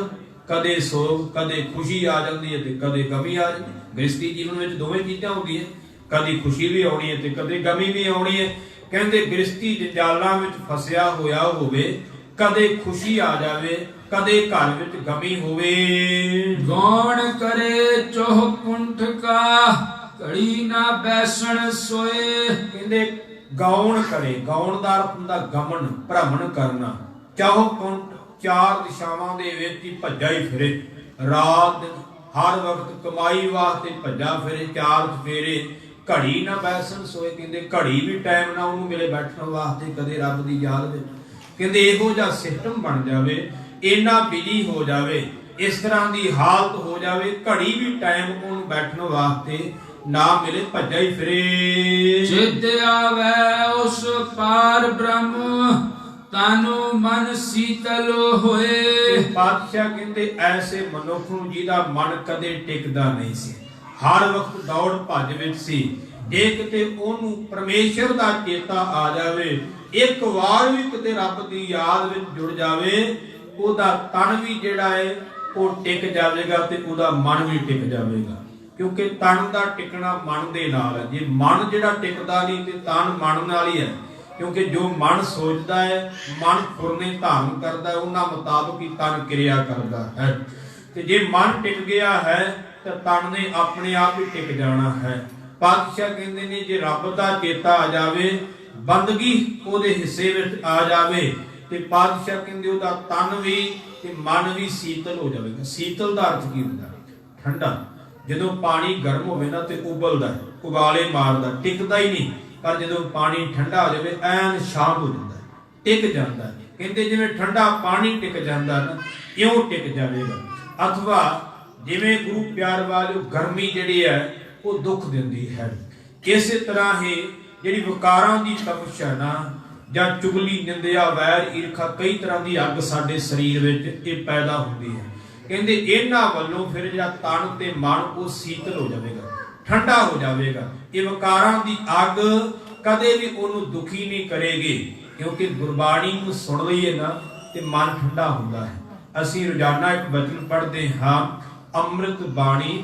ਕਦੇ ਸੋਗ, ਕਦੇ ਖੁਸ਼ੀ ਆ ਜਾਂਦੀ ਹੈ ਤੇ ਕਦੇ ਗਮੀ ਆ ਜਾਂਦੀ। ਗ੍ਰਸਤੀ ਜੀਵਨ ਵਿੱਚ ਦੋਵੇਂ ਚੀਜ਼ਾਂ ਹੁੰਦੀਆਂ, ਕਦੀ ਖੁਸ਼ੀ ਵੀ ਆਉਣੀ ਹੈ ਤੇ ਕਦੇ ਗਮੀ ਵੀ ਆਉਣੀ ਹੈ। ਕਹਿੰਦੇ ਗ੍ਰਸਤੀ ਜੰਜਾਲਾਂ ਵਿੱਚ ਫਸਿਆ ਹੋਇਆ ਹੋਵੇ, ਕਦੇ ਖੁਸ਼ੀ ਆ ਜਾਵੇ, ਕਦੇ ਘਰ ਵਿੱਚ ਗਮੀ ਹੋਵੇ। ਗੌਣ ਕਰੇ ਚੋਹ ਕੁੰਠ ਕਾ ਘੜੀ ਨਾ ਬੈਸਣ ਸੋਏ। ਕਹਿੰਦੇ ਗੌਣ ਕਰੇ, ਗੌਣ ਦਾ ਅਰਥ ਹੁੰਦਾ ਗਮਨ, ਭ੍ਰਮਣ ਕਰਨਾ। ਚਾਹੋ ਕੁੰਠ, ਚਾਰ ਦਿਸ਼ਾਵਾਂ ਦੇ ਵਿੱਚ ਹੀ ਭੱਜਾ ਹੀ ਫਿਰੇ, ਰਾਤ ਦਿਨ ਹਰ ਵਕਤ ਕਮਾਈ ਵਾਸਤੇ ਭੱਜਾ ਫਿਰੇ, ਚਾਰ ਚਫੇਰੇ, ਘੜੀ ਨਾ ਬੈਸਣ ਸੋਏ। ਕਹਿੰਦੇ ਘੜੀ ਵੀ ਟਾਈਮ ਨਾ ਉਹਨੂੰ ਮਿਲੇ ਬੈਠਣ ਵਾਸਤੇ, ਕਦੇ ਰੱਬ ਦੀ ਯਾਦ ਵਿੱਚ। ਕਹਿੰਦੇ ਇਹੋ ਜਿਹਾ ਸਿਸਟਮ ਬਣ ਜਾਵੇ, ਇੰਨਾ ਬਿਜੀ ਹੋ ਜਾਵੇ, ਇਸ ਤਰ੍ਹਾਂ ਦੀ ਹਾਲਤ ਹੋ ਜਾਵੇ, ਘੜੀ ਵੀ ਟਾਈਮ ਉਹਨੂੰ ਬੈਠਣ ਵਾਸਤੇ ਨਾ ਮਿਲੇ, ਭੱਜਾ ਹੀ ਫਿਰੇ। ਚਿਤ ਆਵੇ ਉਸ ਪਾਰ ਬ੍ਰਹਮ ਤਾਨੂੰ ਮਨ ਸੀਤਲ ਹੋਏ। ਪਾਤਸ਼ਾਹ ਕਹਿੰਦੇ ਐਸੇ ਮਨੁੱਖ ਨੂੰ ਜਿਹਦਾ ਮਨ ਕਦੇ ਟਿਕਦਾ ਨਹੀਂ ਸੀ, ਹਰ ਵਕਤ ਦੌੜ ਭੱਜ ਵਿੱਚ ਸੀ, ਜੇ ਕਿਤੇ ਉਹਨੂੰ ਪਰਮੇਸ਼ਰ ਦਾ ਚੇਤਾ ਆ ਜਾਵੇ, ਇੱਕ ਵਾਰ ਵੀ ਕਿਤੇ ਰੱਬ ਦੀ ਯਾਦ ਵਿੱਚ ਜੁੜ ਜਾਵੇ, ਉਹਦਾ ਤਨ ਵੀ ਜਿਹੜਾ ਹੈ ਉਹ ਟਿਕ ਜਾਵੇਗਾ ਤੇ ਉਹਦਾ ਮਨ ਵੀ ਟਿਕ ਜਾਵੇਗਾ। ਕਿਉਂਕਿ ਤਨ ਦਾ ਟਿਕਣਾ ਮਨ ਦੇ ਨਾਲ ਹੈ। ਜੇ ਮਨ ਜਿਹੜਾ ਟਿਕਦਾ ਨਹੀਂ ਤੇ ਤਨ ਮਨ ਨਾਲ ਹੀ ਹੈ, ਕਿਉਂਕਿ ਜੋ ਮਨ ਸੋਚਦਾ ਹੈ, ਮਨ ਫੁਰਨੇ ਧਾਰਨ ਕਰਦਾ ਹੈ, ਉਹਨਾਂ ਮੁਤਾਬਕ ਹੀ ਤਨ ਕਿਰਿਆ ਕਰਦਾ ਹੈ। ਤੇ ਜੇ ਮਨ ਟਿਕ ਗਿਆ ਹੈ ਤਾਂ ਤਨ ਨੇ ਆਪਣੇ ਆਪ ਹੀ ਟਿਕ ਜਾਣਾ ਹੈ। ਪਾਤਸ਼ਾਹ ਕਹਿੰਦੇ ਨੇ ਜੇ ਰੱਬ ਦਾ ਚੇਤਾ ਆ ਜਾਵੇ, ਬੰਦਗੀ ਉਹਦੇ ਹਿੱਸੇ ਵਿੱਚ ਆ ਜਾਵੇ, ਤੇ ਪਾਤਸ਼ਾਹ ਕਹਿੰਦੇ ਉਹਦਾ ਤਨ ਵੀ ਤੇ ਮਨ ਵੀ ਸੀਤਲ ਹੋ ਜਾਵੇਗਾ। ਸੀਤਲ ਦਾ ਅਰਥ ਕੀ ਹੁੰਦਾ? ਠੰਡਾ। ਜਦੋਂ ਪਾਣੀ ਗਰਮ ਹੋਵੇ ਨਾ ਤੇ ਉਬਲਦਾ, ਉਬਾਲੇ ਮਾਰਦਾ, ਟਿਕਦਾ ਹੀ ਨਹੀਂ। ਪਰ ਜਦੋਂ ਪਾਣੀ ਠੰਡਾ ਹੋ ਜਾਵੇ ਐਨ ਸ਼ਾਂਤ ਹੋ ਜਾਂਦਾ, ਟਿਕ ਜਾਂਦਾ। ਕਹਿੰਦੇ ਜਿਵੇਂ ਠੰਡਾ ਪਾਣੀ ਟਿਕ ਜਾਂਦਾ ਨਾ, ਇਉਂ ਟਿਕ ਜਾਵੇਗਾ। ਅਥਵਾ ਜਿਵੇਂ ਗੁਰੂ ਪਿਆਰ ਵਾਲਿਓ ਗਰਮੀ ਜਿਹੜੀ ਹੈ ਉਹ ਦੁੱਖ ਦਿੰਦੀ ਹੈ, ਇਸੇ ਤਰ੍ਹਾਂ ਹੀ ਜਿਹੜੀ ਵਿਕਾਰਾਂ ਦੀ ਤਪਸ਼ ਹੈ ਨਾ, ਜਾਂ ਚੁਗਲੀ, ਨਿੰਦਿਆ, ਵੈਰ, ਈਰਖਾ, ਕਈ ਤਰ੍ਹਾਂ ਦੀ ਅੱਗ ਸਾਡੇ ਸਰੀਰ ਵਿੱਚ ਇਹ ਪੈਦਾ ਹੁੰਦੀ ਹੈ। ਕਹਿੰਦੇ ਇਹਨਾਂ ਵੱਲੋਂ ਫਿਰ ਜਿਹੜਾ ਤਨ ਤੇ ਮਨ ਉਹ ਸੀਤਲ ਹੋ ਜਾਵੇਗਾ, ਠੰਡਾ ਹੋ ਜਾਵੇਗਾ। ਇਹ ਵਿਕਾਰਾਂ ਦੀ ਅੱਗ ਕਦੇ ਵੀ ਉਹਨੂੰ ਦੁਖੀ ਨਹੀਂ ਕਰੇਗੀ, ਕਿਉਂਕਿ ਗੁਰਬਾਣੀ ਨੂੰ ਸੁਣ ਲਈਏ ਨਾ ਤੇ ਮਨ ਠੰਡਾ ਹੁੰਦਾ ਹੈ। ਅਸੀਂ ਰੋਜ਼ਾਨਾ ਇੱਕ ਬਚਨ ਪੜ੍ਹਦੇ ਹਾਂ, ਅੰਮ੍ਰਿਤ ਬਾਣੀ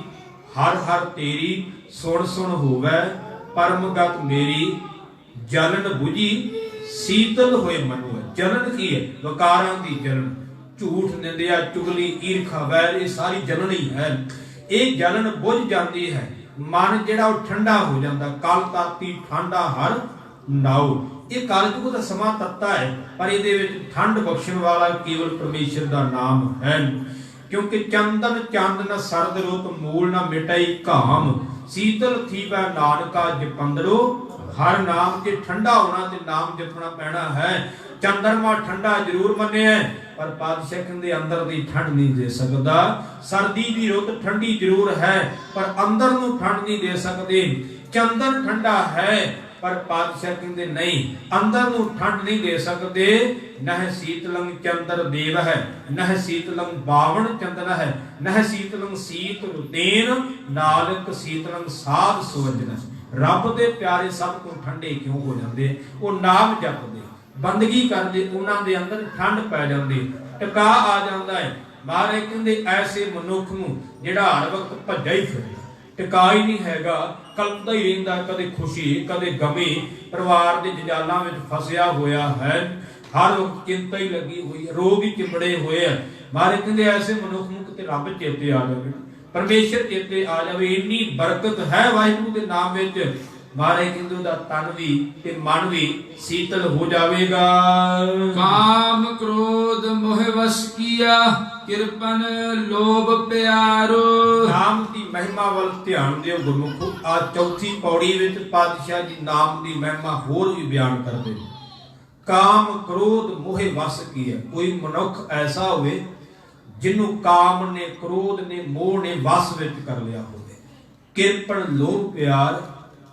ਹਰ ਹਰ ਤੇਰੀ, ਸੁਣ ਸੁਣ ਹੋਵੇ ਪਰਮਗਤ ਮੇਰੀ, ਜਲਨ ਬੁਝੀ ਸੀਤਲ ਹੋਏ ਮਨੁ। ਜਲਨ ਕੀ ਹੈ? ਵਿਕਾਰਾਂ ਦੀ ਜਲਨ। ਝੂਠ, ਨਿੰਦਿਆ, ਚੁਗਲੀ, ਈਰਖਾ, ਵੈਰ, ਇਹ ਸਾਰੀ ਜਲਨ ਹੀ ਹੈ। ਇਹ ਜਲਨ ਬੁਝ ਜਾਂਦੀ ਹੈ, ਮਨ ਜਿਹੜਾ ਉਹ ਠੰਡਾ ਹੋ ਜਾਂਦਾ। ਕਲ ਤਾਤੀ ਠੰਡਾ ਹਰ ਨਾਉ। ਇਹ ਕਲਯੁਗ ਦਾ ਸਮਾਂ ਤੱਤਾ ਹੈ, ਪਰ ਇਹਦੇ ਵਿੱਚ ਠੰਡ ਬਖਸ਼ਣ ਵਾਲਾ ਕੇਵਲ ਪਰਮੇਸ਼ਰ ਦਾ ਨਾਮ ਹੈ। ਕਿਉਂਕਿ ਚੰਦਨ ਚੰਦਨ ਸਰਦ ਰੁੱਤ ਮੂਲ ਨਾ ਮਿਟਾਈ ਘਾਮ, ਸੀਤਲ ਥੀਵੈ ਨਾਨਕਾ ਜਪੰਦਰੋ ਹਰ ਨਾਮ। ਜੇ ਠੰਡਾ ਹੋਣਾ ਤੇ ਨਾਮ ਜਪਣਾ ਪੈਣਾ ਹੈ। ਚੰਦਰਮਾ ਠੰਡਾ ਜ਼ਰੂਰ ਮੰਨਿਆ, ਪਰ ਪਾਤਸ਼ਾਹ ਕਹਿੰਦੇ ਅੰਦਰ ਦੀ ਠੰਡ ਨਹੀਂ ਦੇ ਸਕਦਾ। ਸਰਦੀ ਦੀ ਰੁੱਤ ਠੰਡੀ ਜ਼ਰੂਰ ਹੈ, ਪਰ ਅੰਦਰ ਨੂੰ ਠੰਡ ਨਹੀਂ ਦੇ ਸਕਦੇ। ਚੰਦਨ ਠੰਡਾ ਹੈ, ਪਰ ਪਾਤਸ਼ਾਹ ਕਹਿੰਦੇ ਨਹੀਂ, ਅੰਦਰ ਨੂੰ ਠੰਡ ਨਹੀਂ ਦੇ ਸਕਦੇ। ਨਹਿ ਸੀਤਲੰ ਚੰਦਰ ਦੇਵ ਹੈ, ਨਹਿ ਸੀਤਲੰ ਬਾਵਣ ਚੰਦਨ ਹੈ, ਨਹਿ ਸੀਤਲੰ ਸੀਤ ਰੁਤੇਨ, ਨਾਨਕ ਸੀਤਲੰ ਸਾਧ ਸੁਵੰਜਨ। ਰੱਬ ਦੇ ਪਿਆਰੇ ਸਭ ਤੋਂ ਠੰਡੇ ਕਿਉਂ ਹੋ ਜਾਂਦੇ? ਉਹ ਨਾਮ ਜਪਦੇ, ਬੰਦਗੀ ਕਰਦੇ, ਉਹਨਾਂ ਦੇ ਅੰਦਰ ਠੰਡ ਪੈ ਜਾਂਦੀ, ਟਿਕਾ ਆ ਜਾਂਦਾ ਹੈ। ਮਹਾਰਾਜ ਕਹਿੰਦੇ ਐਸੇ ਮਨੁੱਖ ਨੂੰ ਜਿਹੜਾ ਹਰ ਵਕਤ ਭੱਜਾ ਹੀ ਫਿਰਦਾ, ਟਿਕਾ ਹੀ ਨਹੀਂ ਹੈਗਾ, ਕਲਪਦਾ ਹੀ ਰਹਿੰਦਾ, ਕਦੇ ਖੁਸ਼ੀ ਕਦੇ ਗਮੀ, ਪਰਿਵਾਰ ਦੇ ਜੰਜਾਲਾਂ ਵਿੱਚ ਫਸਿਆ ਹੋਇਆ ਹੈ, ਹਰ ਵਕਤ ਚਿੰਤਾ ਹੀ ਲੱਗੀ ਹੋਈ ਹੈ, ਰੋਗ ਹੀ ਚਿੰਬੜੇ ਹੋਏ ਆ। ਮਹਾਰਾਜ ਕਹਿੰਦੇ ਐਸੇ ਮਨੁੱਖ ਨੂੰ ਕਿਤੇ ਰੱਬ ਚੇਤੇ ਆ ਜਾਵੇ, ਪਰਮੇਸ਼ਰ ਚੇਤੇ ਆ ਜਾਵੇ। ਇੰਨੀ ਬਰਕਤ ਹੈ ਵਾਹਿਗੁਰੂ ਦੇ ਨਾਮ ਵਿੱਚ। ਮਹਾਰਾਜ ਕਹਿੰਦੇ ਉਹਦਾ ਤਨ ਵੀ ਤੇ ਮਨ ਵੀ ਸੀਤਲ ਹੋ ਜਾਵੇਗਾ। ਕਾਮ ਕ੍ਰੋਧ ਮੋਹ ਵਸ ਕੀਆ, ਕਿਰਪਨ ਲੋਭ ਪਿਆਰੋ। ਨਾਮ ਦੀ ਮਹਿਮਾ ਵੱਲ ਧਿਆਨ ਦਿਓ ਗੁਰਮੁਖੋ। ਆ ਚੌਥੀ ਪੌੜੀ ਵਿੱਚ ਪਾਤਸ਼ਾਹ ਜੀ ਨਾਮ ਦੀ ਮਹਿਮਾ ਹੋਰ ਵੀ ਬਿਆਨ ਕਰਦੇ ਨੇ। ਕਾਮ ਕ੍ਰੋਧ ਮੋਹ ਵਸ ਕੀਆ। ਕੋਈ ਮਨੁੱਖ ਐਸਾ ਹੋਵੇ ਜਿਹਨੂੰ ਕਾਮ ਨੇ, ਕ੍ਰੋਧ ਨੇ, ਮੋਹ ਨੇ ਵਸ ਵਿੱਚ ਕਰ ਲਿਆ ਹੋਵੇ। ਕਿਰਪਨ ਲੋਭ ਪਿਆਰ।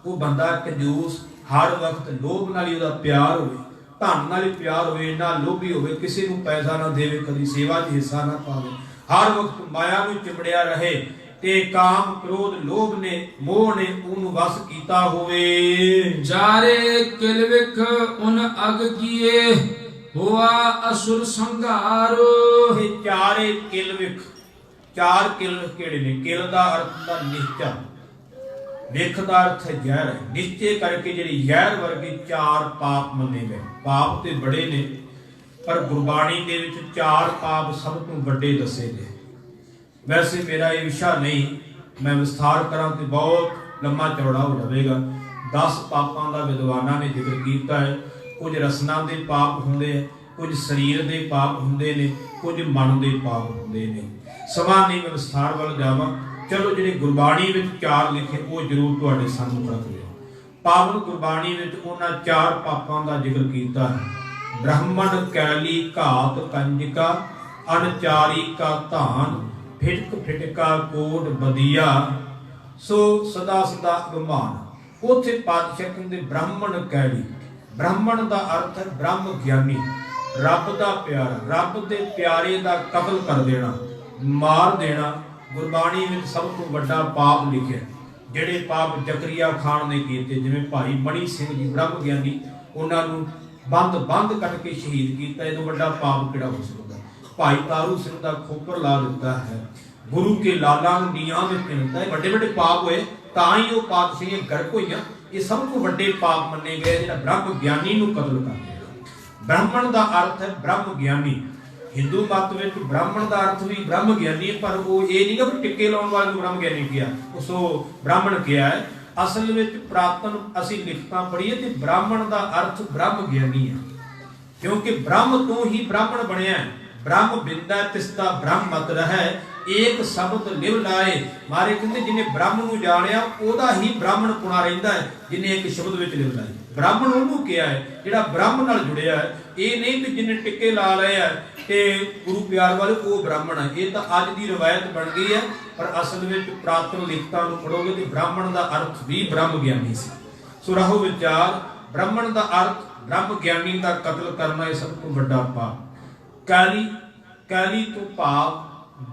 ਉਹ ਬੰਦਾ ਕੰਜੂਸ, ਹਰ ਵਕਤ ਲੋਭ ਨਾਲ ਹੀ ਉਹਦਾ ਪਿਆਰ ਹੋਵੇ, ਧਨ ਨਾਲ ਹੀ ਪਿਆਰ ਹੋਵੇ, ਨਾ ਲੋਭੀ ਹੋਵੇ, ਕਿਸੇ ਨੂੰ ਪੈਸਾ ਨਾ ਦੇਵੇ, ਕਦੀ ਸੇਵਾ 'ਚ ਹਿੱਸਾ ਨਾ ਪਾਵੇ, ਹਰ ਵਕਤ ਮਾਇਆ ਨੂੰ ਚਿੰਬੜਿਆ ਰਹੇ। ਤੇ ਕਾਮ ਕ੍ਰੋਧ ਲੋਭ ਨੇ, ਮੋਹ ਨੇ ਉਹਨੂੰ ਵਸ ਕੀਤਾ ਹੋਵੇ। ਜਾਰੇ ਕਿਲ ਵਿਖ ਉਨ ਅਗ ਕੀਏ, ਹੋਆ ਅਸੁਰ ਸੰਘਾਰੋ। ਇਹ ਚਾਰੇ ਕਿਲ ਵਿਖ। ਚਾਰ ਕਿਲ ਕਿਹੜੇ ਨੇ? ਕਿਲ ਦਾ ਅਰਥ ਹੁੰਦਾ ਨਿਸ਼ਚਾ, ਵਿਖ ਦਾ ਅਰਥ ਹੈ ਜ਼ਹਿਰ। ਨਿਸ਼ਚੇ ਕਰਕੇ ਜਿਹੜੀ ਜ਼ਹਿਰ ਵਰਗੇ ਚਾਰ ਪਾਪ ਮੰਨੇ ਗਏ। ਪਾਪ ਤੇ ਬੜੇ ਨੇ, ਪਰ ਗੁਰਬਾਣੀ ਦੇ ਵਿੱਚ ਚਾਰ ਪਾਪ ਸਭ ਤੋਂ ਵੱਡੇ ਦੱਸੇ ਗਏ। ਵੈਸੇ ਮੇਰਾ ਇਹ ਵਿਸ਼ਾ ਨਹੀਂ, ਮੈਂ ਵਿਸਥਾਰ ਕਰਾਂ ਤੇ ਬਹੁਤ ਲੰਮਾ ਚੌੜਾ ਹੋ ਜਾਵੇਗਾ। 10 ਪਾਪਾਂ ਦਾ ਵਿਦਵਾਨਾਂ ਨੇ ਜ਼ਿਕਰ ਕੀਤਾ ਹੈ। ਕੁਝ ਰਸਨਾ ਦੇ ਪਾਪ ਹੁੰਦੇ ਆ, ਕੁਝ ਸਰੀਰ ਦੇ ਪਾਪ ਹੁੰਦੇ ਨੇ, ਕੁਝ ਮਨ ਦੇ ਪਾਪ ਹੁੰਦੇ ਨੇ। ਸਮਾਂ ਨਹੀਂ ਮੈਂ ਵਿਸਥਾਰ ਵੱਲ ਜਾਵਾਂ। ਚਲੋ ਜਿਹੜੇ ਗੁਰਬਾਣੀ ਵਿੱਚ ਚਾਰ ਲਿਖੇ ਉਹ ਜ਼ਰੂਰ ਤੁਹਾਡੇ ਸਾਹਮਣੇ ਰੱਖ ਲਿਓ। ਪਾਵਨ ਗੁਰਬਾਣੀ ਵਿੱਚ ਉਹਨਾਂ ਚਾਰ ਪਾਪਾਂ ਦਾ ਜ਼ਿਕਰ ਕੀਤਾ ਹੈ। ਬ੍ਰਾਹਮਣ ਕੈਲੀ ਘਾਤ ਕੰਜਕਾ, ਅਨਚਾਰੀ ਕਾ ਧਾਨ, ਫਿਟਕ ਫਿਟਕਾ ਕੋਟ ਬਦੀਆ, ਸੋ ਸਦਾ ਸਦਾ ਅਭਿਮਾਨ। ਉੱਥੇ ਪਾਤਸ਼ਾਹ ਕਹਿੰਦੇ ਬ੍ਰਾਹਮਣ ਕੈਲੀ। ਬ੍ਰਾਹਮਣ ਦਾ ਅਰਥ ਹੈ ਬ੍ਰਹਮ ਗਿਆਨੀ, ਰੱਬ ਦਾ ਪਿਆਰਾ, ਰੱਬ ਦੇ ਪਿਆਰੇ ਦਾ ਕਤਲ ਕਰ ਦੇਣਾ, ਮਾਰ ਦੇਣਾ। ਗੁਰਬਾਣੀ ਵਿੱਚ ਸਭ ਤੋਂ ਵੱਡਾ ਪਾਪ ਲਿਖਿਆ। ਜਿਹੜੇ ਪਾਪ ਜ਼ਕਰੀਆ ਖਾਨ ਨੇ ਕੀਤੇ, ਜਿਵੇਂ ਭਾਈ ਮਣੀ ਸਿੰਘ ਜੀ ਬ੍ਰਹਮ ਗਿਆਨੀ, ਉਹਨਾਂ ਨੂੰ ਬੰਦ ਕੱਟ ਕੇ ਸ਼ਹੀਦ ਕੀਤਾ। ਇਹਦੋਂ ਵੱਡਾ ਪਾਪ ਕਿਹੜਾ ਹੋ ਸਕਦਾ? ਭਾਈ ਤਾਰੂ ਸਿੰਘ ਦਾ ਖੋਪਰ ਲਾ ਦਿੱਤਾ ਹੈ। ਗੁਰੂ ਕੇ ਲਾਲਾਂ ਨੂੰ ਨੀਹਾਂ ਵਿੱਚ ਮਿਲਦਾ ਹੈ। ਵੱਡੇ ਵੱਡੇ ਪਾਪ ਹੋਏ ਤਾਂ ਹੀ ਉਹ ਪਾਤਸ਼ਾਹੀਆਂ ਗਰਕ ਹੋਈਆਂ। ਇਹ ਸਭ ਤੋਂ ਵੱਡੇ ਪਾਪ ਮੰਨੇ ਗਏ ਜਿਹੜਾ ਬ੍ਰਹਮ ਗਿਆਨੀ ਨੂੰ ਕਤਲ ਕਰ ਦੇਣਾ। ਬ੍ਰਾਹਮਣ ਦਾ ਅਰਥ ਹੈ ਬ੍ਰਹਮ ਗਿਆਨੀ। ਹਿੰਦੂ ਮਤ ਵਿੱਚ ਬ੍ਰਾਹਮਣ ਦਾ ਅਰਥ ਵੀ ਬ੍ਰਹਮ ਗਿਆਨੀ, ਪਰ ਉਹ ਇਹ ਨਹੀਂ ਕਿ ਟਿੱਕੇ ਲਾਉਣ ਵਾਲੇ ਨੂੰ ਬ੍ਰਹਮ ਗਿਆਨੀ ਕਿਹਾ, ਉਸੋ ਬ੍ਰਾਹਮਣ ਕਿਹਾ ਹੈ। ਅਸਲ ਵਿੱਚ ਪ੍ਰਾਤਨ ਅਸੀਂ ਲਿਖਤਾਂ ਪੜ੍ਹੀਏ ਤੇ ਬ੍ਰਾਹਮਣ ਦਾ ਅਰਥ ਬ੍ਰਹਮ ਗਿਆਨੀ ਹੈ, ਕਿਉਂਕਿ ਬ੍ਰਹਮ ਤੋਂ ਹੀ ਬ੍ਰਾਹਮਣ ਬਣਿਆ। ਬ੍ਰਹਮ ਬਿੰਦਾ ਤਿਸਤਾ ਬ੍ਰਹਮ ਮਤ ਰਹਿ, ਏਕ ਸ਼ਬਦ ਲਿਵ ਲਾਏ। ਮਾਰੇ ਕਹਿੰਦੇ ਜਿਹਨੇ ਬ੍ਰਹਮ ਨੂੰ ਜਾਣਿਆ ਉਹਦਾ ਹੀ ਬ੍ਰਾਹਮਣ ਪੁਣਾ ਰਹਿੰਦਾ ਹੈ, ਜਿਹਨੇ ਇੱਕ ਸ਼ਬਦ ਵਿੱਚ ਲਿਵ ਲਾਏ। ਬ੍ਰਾਹਮਣ ਉਹਨੂੰ ਕਿਹਾ ਹੈ ਜਿਹੜਾ ਬ੍ਰਹਮ ਨਾਲ ਜੁੜਿਆ ਹੈ। ਇਹ ਨਹੀਂ ਕਿ ਜਿਹਨੇ ਟਿੱਕੇ ਲਾ ਲਏ ਆ ਤੇ ਗੁਰੂ ਪਿਆਰ ਵਾਲੇ ਉਹ ਬ੍ਰਾਹਮਣ ਹੈ। ਇਹ ਤਾਂ ਅੱਜ ਦੀ ਰਵਾਇਤ ਬਣ ਗਈ ਹੈ, ਪਰ ਅਸਲ ਵਿੱਚ ਪ੍ਰਾਤਨ ਲਿਖਤਾਂ ਨੂੰ ਪੜੋਗੇ ਤੇ ਬ੍ਰਾਹਮਣ ਦਾ ਅਰਥ ਵੀ ਬ੍ਰਹਮ ਗਿਆਨੀ ਸੀ। ਸੋ ਰਾਹੋ ਵਿਚਾਰ, ਬ੍ਰਾਹਮਣ ਦਾ ਅਰਥ ਬ੍ਰਹਮ ਗਿਆਨੀ ਦਾ ਕਤਲ ਕਰਨਾ ਇਹ ਸਭ ਤੋਂ ਵੱਡਾ ਪਾਪ। ਕਾਲੀ ਤੋਂ ਭਾਵ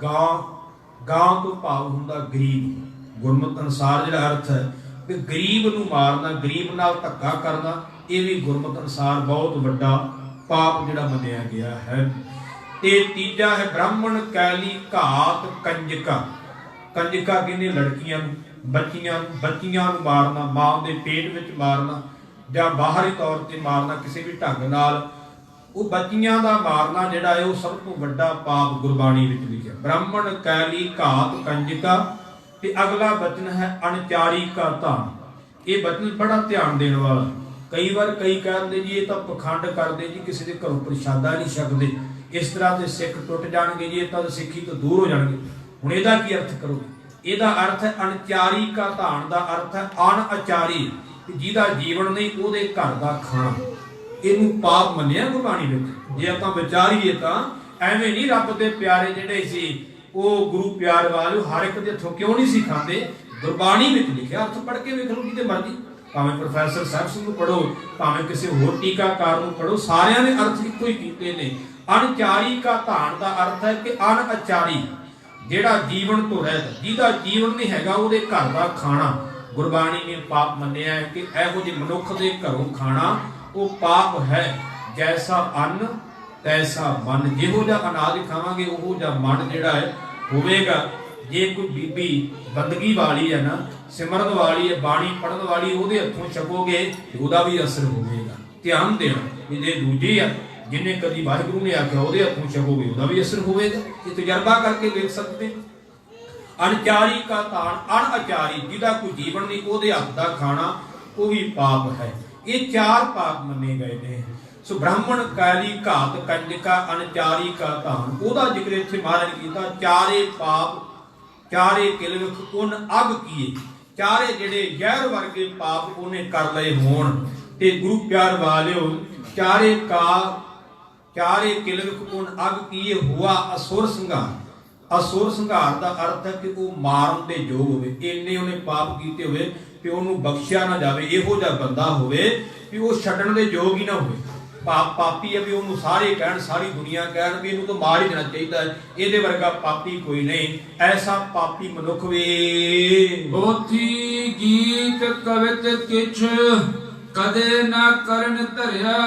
ਗਾਂ ਤੋਂ ਭਾਵ ਹੁੰਦਾ ਗਰੀਬ। ਗੁਰਮਤਿ ਅਨੁਸਾਰ ਜਿਹੜਾ ਅਰਥ ਹੈ ਕਿ ਗਰੀਬ ਨੂੰ ਮਾਰਨਾ, ਗਰੀਬ ਨਾਲ ਧੱਕਾ ਕਰਨਾ, ਇਹ ਵੀ ਗੁਰਮਤਿ ਅਨੁਸਾਰ ਬਹੁਤ ਵੱਡਾ ਪਾਪ ਜਿਹੜਾ ਮੰਨਿਆ ਗਿਆ ਹੈ। ਤੇ ਤੀਜਾ ਹੈ ਬ੍ਰਾਹਮਣ ਕੈਲੀ ਘਾਤ ਕੰਜਕਾ। ਕੰਜਕਾ ਕਹਿੰਦੇ ਲੜਕੀਆਂ ਨੂੰ, ਬੱਚੀਆਂ ਨੂੰ ਮਾਰਨਾ, ਮਾਂ ਦੇ ਪੇਟ ਵਿੱਚ ਮਾਰਨਾ ਜਾਂ ਬਾਹਰੀ ਤੌਰ ਤੇ ਮਾਰਨਾ ਕਿਸੇ ਵੀ ਢੰਗ ਨਾਲ। ਉਹ ਬੱਚੀਆਂ ਦਾ ਮਾਰਨਾ ਜਿਹੜਾ ਹੈ ਉਹ ਸਭ ਤੋਂ ਵੱਡਾ ਪਾਪ ਗੁਰਬਾਣੀ ਵਿੱਚ ਲਿਖਿਆ। ਬ੍ਰਾਹਮਣ ਕੈਲੀ ਘਾਤ ਕੰਜਕਾ। ਤੇ ਅਗਲਾ ਬਚਨ ਹੈ ਅਣਚਾਰੀ ਕਾ ਧਾਨ। ਇਹ ਬਚਨ ਬੜਾ ਧਿਆਨ ਦੇਣ ਵਾਲਾ। ਕਈ ਵਾਰ ਕਈ ਕਹਿੰਦੇ ਜੀ ਇਹ ਤਾਂ ਪਖੰਡ ਕਰਦੇ ਜੀ, ਕਿਸੇ ਦੇ ਘਰੋਂ ਪ੍ਰਸ਼ਾਦਾ ਨਹੀਂ ਛਕਦੇ, ਇਸ ਤਰ੍ਹਾਂ ਦੇ ਸਿੱਖ ਟੁੱਟ ਜਾਣਗੇ ਜੀ, ਇਹ ਤਾਂ ਸਿੱਖੀ ਤੋਂ ਦੂਰ ਹੋ ਜਾਣਗੇ। ਹੁਣ ਇਹਦਾ ਕੀ ਅਰਥ ਕਰੋਗੇ? ਇਹਦਾ ਅਰਥ ਹੈ ਅਣਚਾਰੀ ਕਾ ਧਾਨ ਦਾ ਅਰਥ ਹੈ ਅਣਆਚਾਰੀ, ਜਿਹਦਾ ਜੀਵਨ ਨਹੀਂ ਉਹਦੇ ਘਰ ਦਾ ਖਾਣਾ। ਇਹਨੂੰ ਪਾਪ ਮੰਨਿਆ ਗੁਰਬਾਣੀ ਵਿੱਚ। ਜੇ ਆਪਾਂ ਵਿਚਾਰੀਏ ਤਾਂ ਐਵੇਂ ਨਹੀਂ, ਰੱਬ ਦੇ ਪਿਆਰੇ ਜਿਹੜੇ ਸੀ ਉਹ ਗੁਰੂ ਪਿਆਰ ਵਾਲੇ ਹਰ ਇੱਕ ਦੇ ਹੱਥੋਂ ਕਿਉਂ ਨਹੀਂ ਸੀ ਖਾਂਦੇ? ਗੁਰਬਾਣੀ ਵਿੱਚ ਲਿਖਿਆ। ਅਰਥ ਪੜ੍ਹ ਕੇ ਵੇਖ ਲਓ ਜਿਹਦੇ ਮਰਜ਼ੀ, ਭਾਵੇਂ ਪ੍ਰੋਫੈਸਰ ਸਾਹਿਬ ਨੂੰ ਪੜ੍ਹੋ, ਭਾਵੇਂ ਕਿਸੇ ਹੋਰ ਟੀਕਾਕਾਰ ਨੂੰ ਪੜ੍ਹੋ, ਸਾਰਿਆਂ ਨੇ ਅਰਥ ਇੱਕੋ ਹੀ ਕੀਤੇ ਨੇ। ਅਣਚਾਰੀ ਕਾ ਧਾਨ ਦਾ ਅਰਥ ਹੈ ਕਿ ਅਣਆਚਾਰੀ, ਜਿਹੜਾ ਜੀਵਨ ਤੋਂ ਰਹਿਤ, ਜਿਹਦਾ ਜੀਵਨ ਨਹੀਂ ਹੈਗਾ ਉਹਦੇ ਘਰ ਦਾ ਖਾਣਾ। ਗੁਰਬਾਣੀ ਨੇ ਪਾਪ ਮੰਨਿਆ ਹੈ ਕਿ ਇਹੋ ਜਿਹੇ ਮਨੁੱਖ ਦੇ ਘਰੋਂ ਖਾਣਾ ਉਹ ਪਾਪ ਹੈ। ਜੈਸਾ ਅੰਨ ਤੈਸਾ ਮਨ, ਜਿਹੋ ਜਿਹਾ ਅਨਾਜ ਖਾਵਾਂਗੇ ਉਹੋ ਜਿਹਾ ਮਨ ਜਿਹੜਾ ਹੈ ਹੋਵੇਗਾ। ਜੇ ਕੋਈ ਬੀਬੀ ਬੰਦਗੀ ਵਾਲੀ ਹੈ ਨਾ, ਸਿਮਰਨ ਵਾਲੀ ਹੈ, ਬਾਣੀ ਪੜਨ ਵਾਲੀ, ਉਹਦੇ ਹੱਥੋਂ ਛਕੋਗੇ ਤੇ ਉਹਦਾ ਵੀ ਅਸਰ ਹੋਵੇਗਾ। ਧਿਆਨ ਦੇਣਾ, ਇਹ ਜੇ ਦੂਜੀ ਆ ਜਿਹਨੇ ਕਦੀ ਵਾਹਿਗੁਰੂ ਨੇ ਆਖਿਆ ਉਹਦੇ ਹੱਥੋਂ ਛਕੋਗੇ ਉਹਦਾ ਵੀ ਅਸਰ ਹੋਵੇਗਾ। ਇਹ ਤਜਰਬਾ ਕਰਕੇ ਵੇਖ ਸਕਦੇ। ਅਣਚਾਰੀ ਕਾ ਧਾਨ, ਅਣਆਚਾਰੀ, ਜਿਹਦਾ ਕੋਈ ਜੀਵਨ ਨਹੀਂ ਉਹਦੇ ਹੱਥ ਦਾ ਖਾਣਾ ਉਹ ਵੀ ਪਾਪ ਹੈ। ਇਹ ਚਾਰ ਪਾਪ ਮੰਨੇ ਗਏ ਨੇ। ਸੋ ਬ੍ਰਾਹਮਣ ਕਾਲੀ ਘਾਤ ਕੰਜਕਾ ਅਣਚਾਰੀ ਕਾ ਧਾਨ, ਉਹਦਾ ਜ਼ਿਕਰ ਇੱਥੇ ਮਹਾਰਾਜ ਕੀਤਾ। ਚਾਰੇ ਪਾਪ ਚਾਰੇ ਕਿਲਵਖ ਪੁੰਨ ਅਗ ਕੀਏ, ਚਾਰੇ ਜਿਹੜੇ ਜ਼ਹਿਰ ਵਰਗੇ ਪਾਪ ਉਹਨੇ ਕਰ ਲਏ ਹੋਣ। ਤੇ ਗੁਰੂ ਪਿਆਰ ਵਾਲਿਓ, ਚਾਰੇ ਕਿਲਵਖ ਪੁੰਨ ਅਗ ਕੀਏ ਹੁਆ ਅਸੁਰ ਸੰਘਾਰ। ਅਸੁਰ ਸੰਘਾਰ ਦਾ ਅਰਥ ਹੈ ਕਿ ਉਹ ਮਾਰਨ ਦੇ ਯੋਗ ਹੋਵੇ, ਇੰਨੇ ਉਹਨੇ ਪਾਪ ਕੀਤੇ ਹੋਵੇ ਕਿ ਉਹਨੂੰ ਬਖਸ਼ਿਆ ਨਾ ਜਾਵੇ। ਇਹੋ ਜਿਹਾ ਬੰਦਾ ਹੋਵੇ ਕਿ ਉਹ ਛੱਡਣ ਦੇ ਯੋਗ ਹੀ ਨਾ ਹੋਵੇ। ਪਾਪੀ ਹੈ ਵੀ ਉਹਨੂੰ ਸਾਰੇ ਕਹਿਣ, ਸਾਰੀ ਦੁਨੀਆ ਕਹਿਣ ਵੀ ਇਹਨੂੰ ਤਾਂ ਮਾਰ ਹੀ ਦੇਣਾ ਚਾਹੀਦਾ ਹੈ, ਇਹਦੇ ਵਰਗਾ ਪਾਪੀ ਕੋਈ ਨਹੀਂ। ਐਸਾ ਪਾਪੀ ਮਨੁੱਖ ਵੇ ਪੋਥੀ ਗੀਤ ਕਵਿਤ ਕਿਛ ਕਦੇ ਨਾ ਕਰਨ ਧਰਿਆ।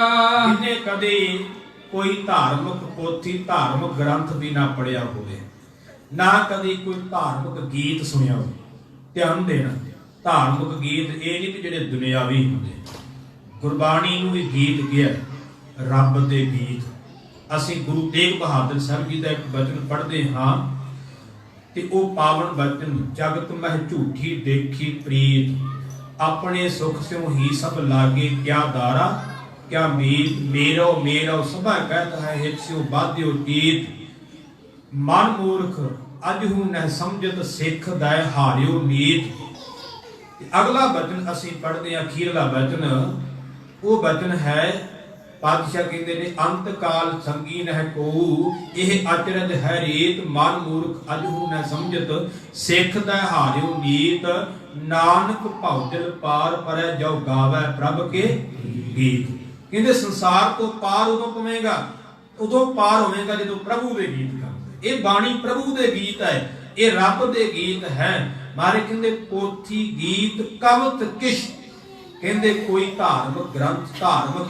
ਜਿਹਨੇ ਕਦੇ ਕੋਈ ਧਾਰਮਿਕ ਪੋਥੀ, ਧਾਰਮਿਕ ਗ੍ਰੰਥ ਵੀ ਨਾ ਪੜਿਆ ਹੋਵੇ, ਨਾ ਕਦੀ ਕੋਈ ਧਾਰਮਿਕ ਗੀਤ ਸੁਣਿਆ ਹੋਵੇ। ਧਿਆਨ ਦੇਣਾ, ਧਾਰਮਿਕ ਗੀਤ ਇਹ ਨਹੀਂ ਕਿ ਜਿਹੜੇ ਦੁਨਿਆਵੀ ਹੁੰਦੇ। ਗੁਰਬਾਣੀ ਨੂੰ ਵੀ ਗੀਤ ਗਿਆ, ਰੱਬ ਦੇ ਗੀਤ। ਅਸੀਂ ਗੁਰੂ ਤੇਗ ਬਹਾਦਰ ਸਾਹਿਬ ਜੀ ਦਾ ਇੱਕ ਬਚਨ ਪੜ੍ਹਦੇ ਹਾਂ ਤੇ ਉਹ ਪਾਵਨ ਬਚਨ, ਜਗਤ ਮਹਿ ਝੂਠੀ ਦੇਖੀ ਪ੍ਰੀਤ, ਆਪਣੇ ਸੁਖ ਸਿਉ ਹੀ ਸਭ ਲਾਗੇ ਕਿਆ ਦਾਰਾ ਕਿਆ ਮੀਤ, ਮੇਰੋ ਸਭਾ ਕਹਿਤ ਹੈ ਹਿਤ ਸਿਉ ਬਾਧਿਓ ਚੀਤ, ਮਨ ਮੂਰਖ ਅਜਹੂ ਨਹਿ ਸਮਝਤ ਸਿੱਖ ਦੈ ਹਾਰਿਓ ਨੀਤ। ਅਗਲਾ ਬਚਨ ਅਸੀਂ ਪੜ੍ਹਦੇ ਹਾਂ, ਅਖੀਰਲਾ ਬਚਨ, ਉਹ ਬਚਨ ਹੈ ਪਾਤਸ਼ਾਹ ਕਹਿੰਦੇ ਨੇ, ਅੰਤ ਕਾਲ ਸੰਗੀ ਨਹਿ ਕੋ ਇਹ ਅਚਰਜ ਹੈ ਰੀਤ, ਮਨ ਮੂਰਖ ਅਜਹੂ ਨਹਿ ਸਮਝਤ ਸਿੱਖ ਦੈ ਹਾਰਿਓ ਨੀਤ, ਨਾਨਕ ਭਉਜਲ ਪਾਰ ਪਰੈ ਜੋ ਗਾਵੈ ਪ੍ਰਭ ਕੇ ਗੀਤ। ਕਹਿੰਦੇ ਸੰਸਾਰ ਤੋਂ ਪਾਰ ਉਦੋਂ ਪਵੇਗਾ, ਉਦੋਂ ਪਾਰ ਹੋਵੇਗਾ ਜਦੋਂ ਪ੍ਰਭੂ ਦੇ ਗੀਤ ਗਾਵੇ। ਇਹ ਬਾਣੀ ਪ੍ਰਭੂ ਦੇ ਗੀਤ ਹੈ, ਇਹ ਰੱਬ ਦੇ ਗੀਤ ਹੈ। ਮਾਰੇ ਕਹਿੰਦੇ ਪੋਥੀ ਗੀਤ ਕਵਿਤ ਕਿਛ, ਕਹਿੰਦੇ ਕੋਈ ਧਾਰਮਿਕ ਗ੍ਰੰਥ, ਧਾਰਮਿਕ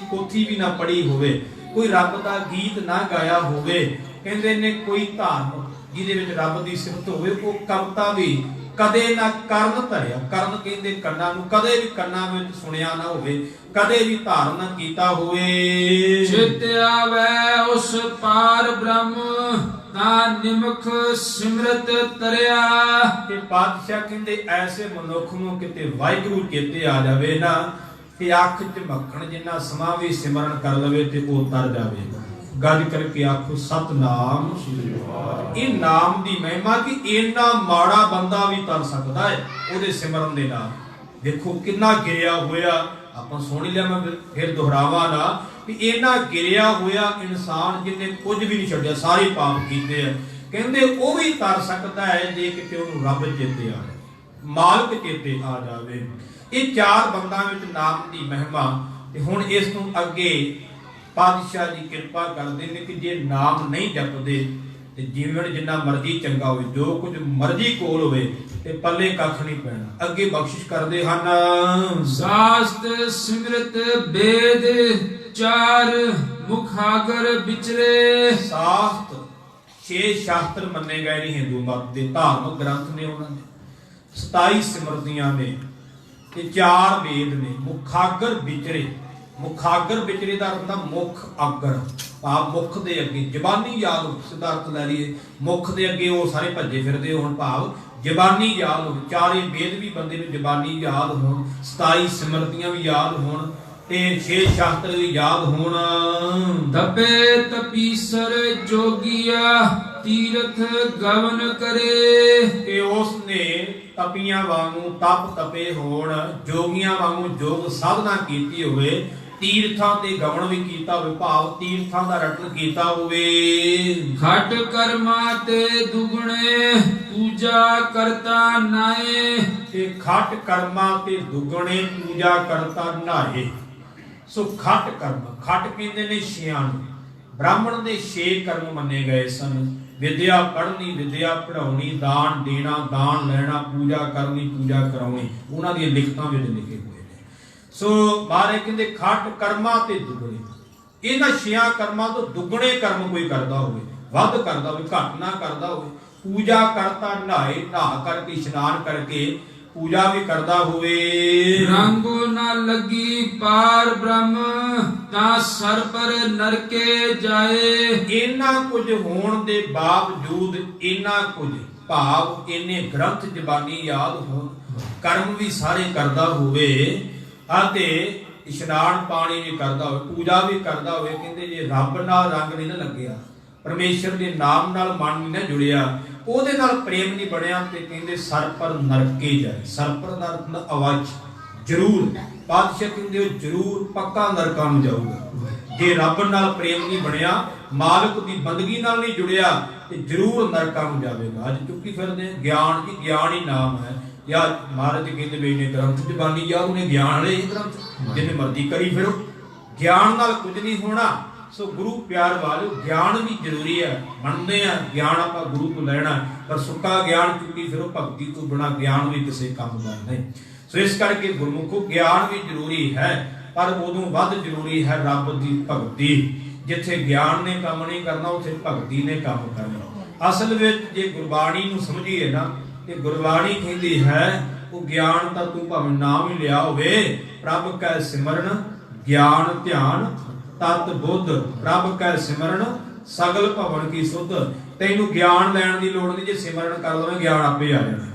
ਪੋਥੀ ਵੀ ਨਾ ਪੜ੍ਹੀ ਹੋਵੇ, ਕੋਈ ਰੱਬ ਦਾ ਗੀਤ ਨਾ ਗਾਇਆ ਹੋਵੇ। ਕਹਿੰਦੇ ਨੇ ਕੋਈ ਧਾਰਮਿਕ ਜਿਹਦੇ ਵਿੱਚ ਰੱਬ ਦੀ ਸਿਫਤ ਹੋਵੇ, ਉਹ ਕਵਿਤਾ ਵੀ ਕਦੇ ਨਾ ਕਰਨ ਧਰਿਆ। ਕਰਨ ਕਹਿੰਦੇ ਕੰਨਾਂ ਨੂੰ, ਕਦੇ ਵੀ ਕੰਨਾਂ ਵਿੱਚ ਸੁਣਿਆ ਨਾ ਹੋਵੇ, ਕਦੇ ਵੀ ਧਾਰਨ ਨਾ ਕੀਤਾ ਹੋਵੇ। ਚਿਤ ਆਵੈ ਉਸ ਪਾਰ ਬ੍ਰਹਮ ਤਾਂ ਨਿਮਖ ਸਿਮਰਤ ਤਰਿਆ। ਤੇ ਪਾਤਸ਼ਾਹ ਕਹਿੰਦੇ ਐਸੇ ਮਨੁੱਖ ਨੂੰ ਕਿਤੇ ਵਾਹਿਗੁਰੂ ਚੇਤੇ ਆ ਜਾਵੇ ਨਾ, ਤੇ ਅੱਖ ਝਮਕਣ ਜਿੰਨਾ ਸਮਾਂ ਵੀ ਸਿਮਰਨ ਕਰ ਲਵੇ ਤੇ ਉਹ ਤਰ ਜਾਵੇਗਾ। ਗੱਜ ਕਰਕੇ ਆਖੋ ਸਤਨਾਮ ਸ੍ਰੀ ਵਾਹਿਗੁਰੂ। ਇਹ ਨਾਮ ਦੀ ਮਹਿਮਾ ਕਿ ਇੰਨਾ ਮਾੜਾ ਬੰਦਾ ਵੀ ਤਰ ਸਕਦਾ ਹੈ ਉਹਦੇ ਸਿਮਰਨ ਦੇ ਨਾਲ। ਦੇਖੋ ਕਿੰਨਾ ਗਿਰਿਆ ਹੋਇਆ, ਆਪਾਂ ਸੁਣ ਹੀ ਲਿਆ, ਮੈਂ ਫਿਰ ਦੁਹਰਾਵਾਂ ਨਾ ਵੀ ਇੰਨਾ ਗਿਰਿਆ ਹੋਇਆ ਇਨਸਾਨ ਜਿਹਨੇ ਕੁਝ ਵੀ ਨਹੀਂ ਛੱਡਿਆ, ਸਾਰੇ ਪਾਪ ਕੀਤੇ ਆ, ਕਹਿੰਦੇ ਉਹ ਵੀ ਤਰ ਸਕਦਾ ਹੈ ਜੇ ਕਿਤੇ ਉਹਨੂੰ ਰੱਬ ਚੇਤੇ ਆ ਜਾਵੇ, ਮਾਲਕ ਚੇਤੇ ਆ ਜਾਵੇ। ਇਹ ਚਾਰ ਬੰਦਾਂ ਵਿੱਚ ਨਾਮ ਦੀ ਮਹਿਮਾ। ਤੇ ਹੁਣ ਇਸ ਤੋਂ ਅੱਗੇ ਪਾਤਸ਼ਾਹ ਜੀ ਕਿਰਪਾ ਕਰਦੇ ਨੇ ਕਿ ਜੇ ਨਾਮ ਨਹੀਂ ਜਪਦੇ ਤੇ ਜੀਵਨ ਜਿੰਨਾ ਮਰਜ਼ੀ ਚੰਗਾ ਹੋਵੇ, ਜੋ ਕੁਝ ਮਰਜ਼ੀ ਕੋਲ ਹੋਵੇ, ਤੇ ਪੱਲੇ ਕੱਖ ਨਹੀਂ ਪੈਣਾ। ਅੱਗੇ ਬਖਸ਼ਿਸ਼ ਕਰਦੇ ਹਨ। ਸਾਸਤ ਸਿਮਰਤ ਬੇਦ ਚਾਰ ਮੁਖਾਗਰ ਵਿਚਰੇ। ਸਾਸਤ 6 ਸ਼ਾਸਤਰ ਮੰਨੇ ਗਏ ਨੇ ਹਿੰਦੂ ਮਤ ਦੇ, ਧਾਰਮਿਕ ਗ੍ਰੰਥ ਨੇ, ਉਹਨਾਂ ਦੇ 27 ਸਿਮਰਤੀਆਂ ਨੇ ਤੇ 4 ਵੇਦ ਨੇ। ਮੁਖਾਗਰ ਵਿਚਰੇ, ਮੁਖਾਗਰ ਵਿਚਰੇ ਦਾ ਅਰਥ ਹੁੰਦਾ ਮੁਖ ਆਗਰ, ਭਾਵ ਮੁਖ ਦੇ ਅੱਗੇ ਜ਼ਬਾਨੀ ਯਾਦ। ਸਿੱਧਾ ਅਰਥ ਲੈ ਲਈਏ, ਮੁਖ ਦੇ ਅੱਗੇ ਉਹ ਸਾਰੇ ਭੱਜੇ ਫਿਰਦੇ ਹੋਣ, ਭਾਵ ਜ਼ਬਾਨੀ ਯਾਦ ਹੋਣ। 4 ਵੇਦ ਵੀ ਬੰਦੇ ਨੂੰ ਜ਼ਬਾਨੀ ਯਾਦ ਹੋਣ, 27 ਸਿਮਰਤੀਆਂ ਵੀ ਯਾਦ ਹੋਣ, ਤੇ 6 ਸ਼ਾਸਤਰ ਵੀ ਯਾਦ ਹੋਣ। ਤਪੇ ਤਪੀਸਰ ਜੋਗੀਆ ਤੀਰਥ ਗਵਨ ਕਰੇ। ਤੇ ਉਸ ਨੇ ਤਪੀਆਂ ਵਾਂਗੂ ਤਪ ਤਪੇ ਹੋਣ, ਜੋਗੀਆਂ ਵਾਂਗੂ ਜੋਗ ਸਾਧਨਾ ਕੀਤੀ ਹੋਵੇ, ਤੀਰਥਾਂ ਤੇ ਗਵਨ ਵੀ ਕੀਤਾ ਹੋਵੇ, ਭਾਵ ਤੀਰਥਾਂ ਦਾ ਰਟਨ ਕੀਤਾ ਹੋਵੇ। ਖਟ ਕਰਮਾਂ ਤੇ ਦੁਗਣੇ ਪੂਜਾ ਕਰਤਾ ਨਾਏ। ਤੇ ਖਟ ਕਰਮਾਂ ਤੇ ਦੁਗਣੇ ਪੂਜਾ ਕਰਤਾ ਨਾਏ। ਸੋ ਖਟ ਕਰਮ, ਖਟ ਕਹਿੰਦੇ ਨੇ 6 ਨੂੰ। ਬ੍ਰਾਹਮਣ ਦੇ 6 ਕਰਮ ਮੰਨੇ ਗਏ ਸਨ। ਵਿਦਿਆ ਪੜ੍ਹਨੀ, ਵਿਦਿਆ ਪੜਾਉਣੀ, ਦਾਨ ਦੇਣਾ, ਦਾਨ ਲੈਣਾ, ਪੂਜਾ ਕਰਨੀ, ਪੂਜਾ ਕਰਾਉਣੀ, ਉਹਨਾਂ ਦੀਆਂ ਲਿਖਤਾਂ ਵਿੱਚ ਲਿਖੇ ਹੋਏ ਨੇ। ਸੋ ਮਹਾਰਾਜ ਕਹਿੰਦੇ ਖਟ ਕਰਮਾਂ ਤੇ ਦੁਗਣੇ। ਇਹਨਾਂ 6 ਕਰਮਾਂ ਤੋਂ ਦੁਗਣੇ ਕਰਮ ਕੋਈ ਕਰਦਾ ਹੋਵੇ, ਵੱਧ ਕਰਦਾ ਹੋਵੇ, ਘੱਟ ਨਾ ਕਰਦਾ ਹੋਵੇ। ਪੂਜਾ ਕਰਤਾ ਨਹਾਏ, ਨਹਾ ਕਰਕੇ ਇਸ਼ਨਾਨ ਕਰਕੇ ਪੂਜਾ ਵੀ ਕਰਦਾ ਹੋਵੇ। ਰੰਗੋ ਨਾ ਲੱਗੀ ਪਾਰ ਬ੍ਰਹਮ ਤਾਂ ਸਰ ਪਰ ਨਰਕੇ ਜਾਏ। ਇੰਨਾ ਕੁਝ ਹੋਣ ਦੇ ਬਾਵਜੂਦ, ਇੰਨਾ ਕੁਝ ਭਾਵ ਇੰਨੇ ਗ੍ਰੰਥ ਜ਼ਬਾਨੀ ਯਾਦ ਹੋਣ, ਕਰਮ ਵੀ ਸਾਰੇ ਕਰਦਾ ਹੋਵੇ, ਅਤੇ ਇਸ਼ਨਾਨ ਪਾਣੀ ਵੀ ਕਰਦਾ ਹੋਵੇ, ਪੂਜਾ ਵੀ ਕਰਦਾ ਹੋਵੇ, ਕਹਿੰਦੇ ਜੇ ਰੱਬ ਨਾਲ ਰੰਗ ਨਹੀਂ ਨਾ ਲੱਗਿਆ, ਪਰਮੇਸ਼ਰ ਦੇ ਨਾਮ ਨਾਲ ਮਨ ਨਹੀਂ ਨਾ ਜੁੜਿਆ, ਉਹਦੇ ਨਾਲ ਪ੍ਰੇਮ ਨਹੀਂ ਬਣਿਆ, ਤੇ ਕਹਿੰਦੇ ਸਰ ਪਰ ਨਰਕੇ ਜਾਏ। ਸਰ ਪਰ ਦਾ ਅਰਥ ਹੁੰਦਾ ਅਵੱਜ, ਜ਼ਰੂਰ। ਪਾਤਸ਼ਾਹ ਕਹਿੰਦੇ ਉਹ ਜ਼ਰੂਰ ਪੱਕਾ ਨਰਕਾਂ ਨੂੰ ਜਾਊਗਾ। ਜੇ ਰੱਬ ਨਾਲ ਪ੍ਰੇਮ ਨਹੀਂ ਬਣਿਆ, ਮਾਲਕ ਦੀ ਬੰਦਗੀ ਨਾਲ ਨਹੀਂ ਜੁੜਿਆ, ਤੇ ਜ਼ਰੂਰ ਨਰਕਾਂ ਨੂੰ ਜਾਵੇਗਾ। ਅੱਜ ਚੁੱਕੀ ਫਿਰਦੇ ਗਿਆਨ ਦੀ, ਗਿਆਨ ਹੀ ਨਾਮ ਹੈ। ਜਾਂ ਮਹਾਰਾਜ ਕਹਿੰਦੇ ਵੀ ਨੇ ਗ੍ਰੰਥ ਜ਼ਬਾਨੀ ਜਾਂ ਉਹਨੇ ਗਿਆਨ ਵਾਲੇ ਇਹ ਗ੍ਰੰਥ ਜਿੰਨੇ ਮਰਜ਼ੀ ਕਰੀ ਫਿਰੋ, ਗਿਆਨ ਨਾਲ ਕੁਝ ਨਹੀਂ ਹੋਣਾ। ਸੋ ਗੁਰੂ ਪਿਆਰ ਵਾਲਿਓ, ਗਿਆਨ ਵੀ ਜ਼ਰੂਰੀ ਹੈ। ਮੰਨਦੇ ਆ ਗਿਆਨ ਆਪਾਂ ਗੁਰੂ ਤੋਂ ਲੈਣਾ, ਪਰ ਸੁੱਕਾ ਗਿਆਨ ਚੁੱਕੀ ਫਿਰੋ, ਭਗਤੀ ਤੋਂ ਬਿਨਾਂ ਗਿਆਨ ਵੀ ਕਿਸੇ ਕੰਮ ਦਾ ਨਹੀਂ। ਸੋ ਇਸ ਕਰਕੇ ਗੁਰਮੁਖੋ ਗਿਆਨ ਵੀ ਜ਼ਰੂਰੀ ਹੈ, ਪਰ ਉਦੋਂ ਵੱਧ ਜ਼ਰੂਰੀ ਹੈ ਰੱਬ ਦੀ ਭਗਤੀ। ਜਿੱਥੇ ਗਿਆਨ ਨੇ ਕੰਮ ਨਹੀਂ ਕਰਨਾ, ਉੱਥੇ ਭਗਤੀ ਨੇ ਕੰਮ ਕਰਨਾ। ਅਸਲ ਵਿੱਚ ਜੇ ਗੁਰਬਾਣੀ ਨੂੰ ਸਮਝੀਏ ਨਾ, ਤੇ ਗੁਰਬਾਣੀ ਕਹਿੰਦੀ ਹੈ ਉਹ ਗਿਆਨ ਤਾਂ ਤੂੰ ਭਾਵੇਂ ਨਾਮ ਹੀ ਲਿਆ ਹੋਵੇ, ਪ੍ਰਭ ਕੈ ਸਿਮਰਨ ਗਿਆਨ ਧਿਆਨ ਤਤ ਬੁੱਧ, ਪ੍ਰਭ ਕੈ ਸਿਮਰਨ ਸਗਲ ਭਵਨ ਕੀ ਸੁਧ। ਤੈਨੂੰ ਗਿਆਨ ਲੈਣ ਦੀ ਲੋੜ ਨਹੀਂ, ਜੇ ਸਿਮਰਨ ਕਰ ਲਵੇਂ ਗਿਆਨ ਆਪੇ ਆ ਜਾਣਾ।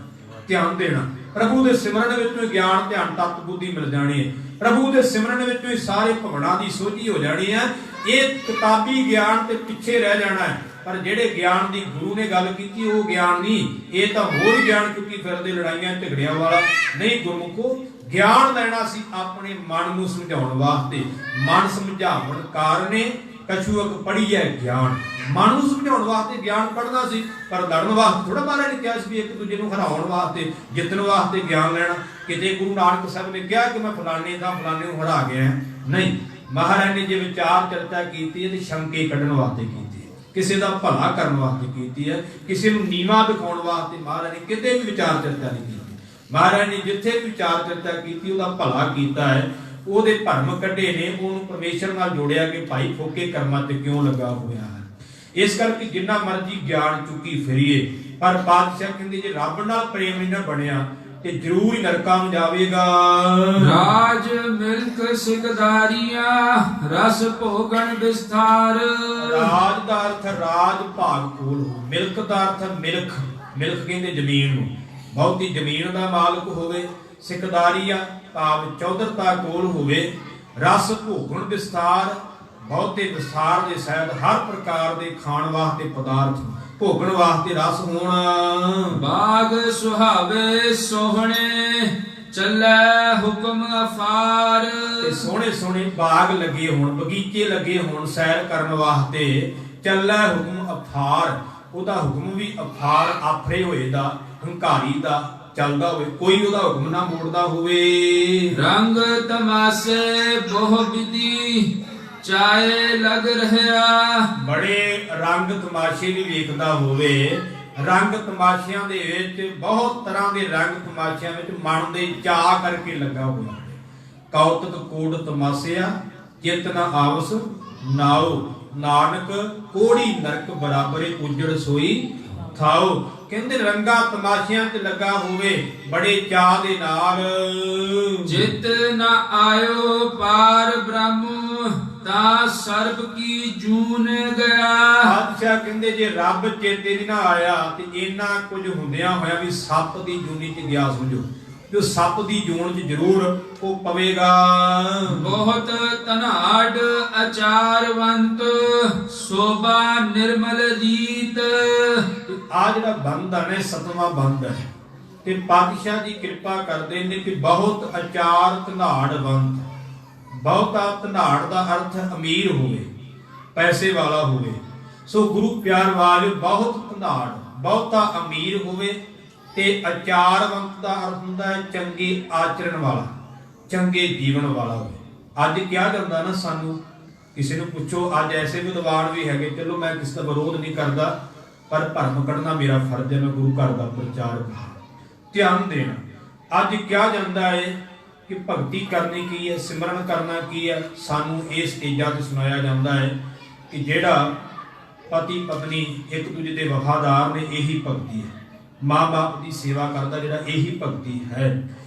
ਧਿਆਨ ਦੇਣਾ, ਪ੍ਰਭੂ ਦੇ ਸਿਮਰਨ ਵਿੱਚੋਂ ਗਿਆਨ ਧਿਆਨ ਤਤ ਬੁੱਧੀ ਮਿਲ ਜਾਣੀ ਹੈ। ਪ੍ਰਭੂ ਦੇ ਸਿਮਰਨ ਵਿੱਚੋਂ ਹੀ ਸਾਰੇ ਭਵਨਾਂ ਦੀ ਸੋਝੀ ਹੋ ਜਾਣੀ ਹੈ। ਇਹ ਕਿਤਾਬੀ ਗਿਆਨ ਤੇ ਪਿੱਛੇ ਰਹਿ ਜਾਣਾ ਹੈ, ਪਰ ਜਿਹੜੇ ਗਿਆਨ ਦੀ ਗੁਰੂ ਨੇ ਗੱਲ ਕੀਤੀ ਉਹ ਗਿਆਨ ਨਹੀਂ, ਇਹ ਤਾਂ ਹੋਰ ਗਿਆਨ ਚੁੱਕੀ ਫਿਰਦੇ, ਲੜਾਈਆਂ ਝਗੜਿਆਂ ਵਾਲਾ ਨਹੀਂ। ਗੁਰਮੁਖੋ ਗਿਆਨ ਲੈਣਾ ਸੀ ਆਪਣੇ ਮਨ ਨੂੰ ਸਮਝਾਉਣ ਵਾਸਤੇ। ਮਨ ਸਮਝਾਉਣ ਕਾਰਨੇ ਕਛੂਕ ਪੜ੍ਹੀ ਹੈ ਗਿਆਨ। ਮਨ ਨੂੰ ਸਮਝਾਉਣ ਵਾਸਤੇ ਗਿਆਨ ਪੜ੍ਹਨਾ ਸੀ, ਪਰ ਲੜਨ ਵਾਸਤੇ ਥੋੜਾ ਮਹਾਰਾਜ ਨੇ ਕਿਹਾ ਸੀ ਵੀ ਇੱਕ ਦੂਜੇ ਨੂੰ ਹਰਾਉਣ ਵਾਸਤੇ, ਜਿੱਤਣ ਵਾਸਤੇ ਗਿਆਨ ਲੈਣਾ। ਕਿਤੇ ਗੁਰੂ ਨਾਨਕ ਸਾਹਿਬ ਨੇ ਕਿਹਾ ਕਿ ਮੈਂ ਫਲਾਣੇ ਦਾ ਫਲਾਣੇ ਨੂੰ ਹਰਾ ਗਿਆ, ਨਹੀਂ। ਮਹਾਰਾਜ ਨੇ ਜੇ ਵਿਚਾਰ ਚਰਚਾ ਕੀਤੀ ਹੈ ਤੇ ਸ਼ੰਕੇ ਕੱਢਣ ਵਾਸਤੇ ਕੀਤੀ ਹੈ, ਕਿਸੇ ਦਾ ਭਲਾ ਕਰਨ ਵਾਸਤੇ ਕੀਤੀ ਹੈ, ਕਿਸੇ ਨੂੰ ਨੀਵਾਂ ਦਿਖਾਉਣ ਵਾਸਤੇ ਮਹਾਰਾਜ ਨੇ ਕਿਤੇ ਵੀ ਵਿਚਾਰ ਚਰਚਾ ਨਹੀਂ ਕੀਤੀ। ਮਹਾਰਾਜ ਨੇ ਜਿੱਥੇ ਵੀ ਵਿਚਾਰ ਚਰਚਾ ਕੀਤੀ ਉਹਦਾ ਭਲਾ ਕੀਤਾ ਹੈ, ਉਹਦੇ ਭਰਮ ਕੱਢੇ ਨੇ, ਉਹਨੂੰ ਪਰਮੇਸ਼ਰ ਨਾਲ ਜੋੜਿਆ ਕਿ ਭਾਈ ਫੋਕੇ ਕਰਮਾਂ ਤੇ ਕਿਉਂ ਲੱਗਾ ਹੋਇਆ ਹੈ। ਇਸ ਕਰਕੇ ਜਿੰਨਾ ਮਰਜ਼ੀ ਗਿਆਨ ਚੁੱਕੀ ਫਿਰੀਏ, ਪਰ ਪਾਤਸ਼ਾਹ ਕਹਿੰਦੇ ਜੇ ਰੱਬ ਨਾਲ ਪ੍ਰੇਮ ਨਹੀਂ ਨਾ ਬਣਿਆ ਤੇ ਜ਼ਰੂਰ ਹੀ ਨਰਕਾਂ ਨੂੰ ਜਾਵੇਗਾ। ਰਾਜ ਮਿਲਕ ਸਿਕਦਾਰੀਆਂ ਰਸ ਭੋਗਣ ਵਿਸਥਾਰ। ਰਾਜ ਦਾ ਅਰਥ ਰਾਜ ਭਾਗ ਕੋਲ ਹੋ, ਮਿਲਕ ਦਾ ਅਰਥ ਮਿਲਕ, ਮਿਲਕ ਕਹਿੰਦੇ ਜ਼ਮੀਨ ਨੂੰ, ਬਹੁਤੀ ਜ਼ਮੀਨ ਦਾ ਮਾਲਕ ਹੋਵੇ। ਸਿਕਦਾਰੀਆ ਭਾਵ ਚੌਧਰਤਾ ਕੋਲ ਹੋਵੇ। ਰਸ ਭੋਗਣ ਵਿਸਥਾਰ, ਬਹੁਤੇ ਵਿਸਥਾਰ ਦੇ ਸਹਿਤ ਹਰ ਪ੍ਰਕਾਰ ਦੇ ਖਾਣ ਵਾਸਤੇ ਪਦਾਰਥ ਭੋਗਣ ਵਾਸਤੇ ਰਸ ਹੋਣ। ਬਾਗ ਸੁਹਾਵੇ ਸੋਹਣੇ ਚੱਲੇ ਹੁਕਮ ਅਫਾਰ। ਤੇ ਸੋਹਣੇ ਸੋਹਣੇ ਬਾਗ ਲੱਗੇ ਹੋਣ, ਬਗੀਚੇ ਲੱਗੇ ਹੋਣ ਸੈਰ ਕਰਨ ਵਾਸਤੇ। ਚੱਲੇ ਹੁਕਮ ਅਫਾਰ, ਉਹਦਾ ਹੁਕਮ ਵੀ ਅਫਾਰ, ਆਫਰੇ ਹੋਏ ਦਾ, ਹੰਕਾਰੀ ਦਾ ਚੱਲਦਾ ਹੋਵੇ, ਕੋਈ ਉਹਦਾ ਹੁਕਮ ਨਾ ਮੋੜਦਾ ਹੋਵੇ। ਰੰਗ ਤਮਾਸੇ ਬਹੁ ਵਿਧੀ ਚਾਏ ਲਗ ਰਹਿਆ। ਬੜੇ ਰੰਗ ਤਮਾਸ਼ੇ ਵੀ ਵੇਖਦਾ ਹੋਵੇ। ਰੰਗ ਤਮਾਸ਼ਿਆਂ ਦੇ ਵਿੱਚ ਬਹੁਤ ਤਰ੍ਹਾਂ ਦੇ ਰੰਗ ਤਮਾਸ਼ਿਆਂ ਵਿੱਚ ਮਨ ਦੇ ਚਾਅ ਕਰਕੇ ਲੱਗਾ ਹੋਇਆ। ਕੌਤਕ ਕੋੜ ਤਮਾਸਿਆ ਚਿਤ ਨ ਆਵਸ ਨਾਉ, ਨਾਨਕ ਕੋੜੀ ਨਰਕ ਬਰਾਬਰੇ ਉਜੜ ਸੋਈ ਥਾਉ। ਕਹਿੰਦੇ ਰੰਗਾ ਤਮਾਸ਼ਿਆਂ ਤੇ ਲੱਗਾ ਹੋਵੇ ਬੜੇ ਚਾਅ ਦੇ ਨਾਲ। ਜਿਤ ਨ ਆਇਓ ਪਾਰ ਬ੍ਰਹਮ ਤਾਂ ਸਰਬ ਕੀ ਜੂਨ ਗਿਆ। ਬਾਦਸ਼ਾਹ ਕਹਿੰਦੇ ਜੇ ਰੱਬ ਚੇਤੇ ਨਹੀਂ ਨਾ ਆਇਆ ਤੇ ਇੰਨਾ ਕੁਝ ਹੁੰਦਿਆਂ ਹੋਇਆ ਵੀ ਸੱਪ ਦੀ ਜੂਨੀ ਚ ਗਿਆ ਸਮਝੋ, ਜੋ ਸੱਪ ਦੀ ਜੂਨ ਚ ਜ਼ਰੂਰ ਉਹ ਪਵੇਗਾ। ਬਹੁਤ ਧਨਾਢ ਅਚਾਰਵੰਤ ਸੋਭਾ ਨਿਰਮਲ ਰੀਤ। ਆ ਜਿਹੜਾ ਬੰਧਨ ਹੈ ਸਤਵਾਂ ਬੰਧਨ ਹੈ ਤੇ ਪਾਤਸ਼ਾਹ ਜੀ ਕਿਰਪਾ ਕਰਦੇ ਨੇ ਕਿ ਬਹੁਤ ਅਚਾਰ ਧਨਾੜਵੰਤ। ਬਹੁਤਾ ਧਨਾੜ ਦਾ ਅਰਥ ਅਮੀਰ ਹੋਵੇ, ਪੈਸੇ ਵਾਲਾ ਹੋਵੇ। ਸੋ ਗੁਰੂ ਪਿਆਰ ਵਾਲਿਓ ਬਹੁਤ ਧਨਾੜ, ਬਹੁਤਾ ਅਮੀਰ ਹੋਵੇ। ਤੇ ਅਚਾਰਵੰਤ ਦਾ ਅਰਥ ਹੁੰਦਾ ਹੈ ਚੰਗੇ ਆਚਰਣ ਵਾਲਾ, ਚੰਗੇ ਜੀਵਨ ਵਾਲਾ ਹੋਵੇ। ਅੱਜ ਕਿਹਾ ਜਾਂਦਾ ਨਾ ਸਾਨੂੰ, ਕਿਸੇ ਨੂੰ ਪੁੱਛੋ, ਅੱਜ ਐਸੇ ਵਿਦਵਾਨ ਵੀ ਹੈਗੇ, ਚਲੋ ਮੈਂ ਕਿਸੇ ਦਾ ਵਿਰੋਧ ਨਹੀਂ ਕਰਦਾ, ਪਰ ਭਰਮ ਕੱਢਣਾ ਮੇਰਾ ਫਰਜ਼ ਹੈ, ਮੈਂ ਗੁਰੂ ਘਰ ਦਾ ਪ੍ਰਚਾਰ ਧਿਆਨ ਦੇਣਾ। ਅੱਜ ਕਿਹਾ ਜਾਂਦਾ ਹੈ ਕਿ ਭਗਤੀ ਕਰਨੀ ਕੀ ਹੈ, ਸਿਮਰਨ ਕਰਨਾ ਕੀ ਹੈ। ਸਾਨੂੰ ਇਸ ਸਟੇਜਾਂ ਤੇ ਸੁਣਾਇਆ ਜਾਂਦਾ ਹੈ ਕਿ ਜਿਹੜਾ ਪਤੀ ਪਤਨੀ ਇੱਕ ਦੂਜੇ ਦੇ ਵਫਾਦਾਰ ਨੇ, ਇਹੀ ਭਗਤੀ ਹੈ। ਮਾਂ ਬਾਪ ਦੀ ਸੇਵਾ ਕਰਦਾ ਜਿਹੜਾ, ਇਹੀ ਭਗਤੀ ਹੈ।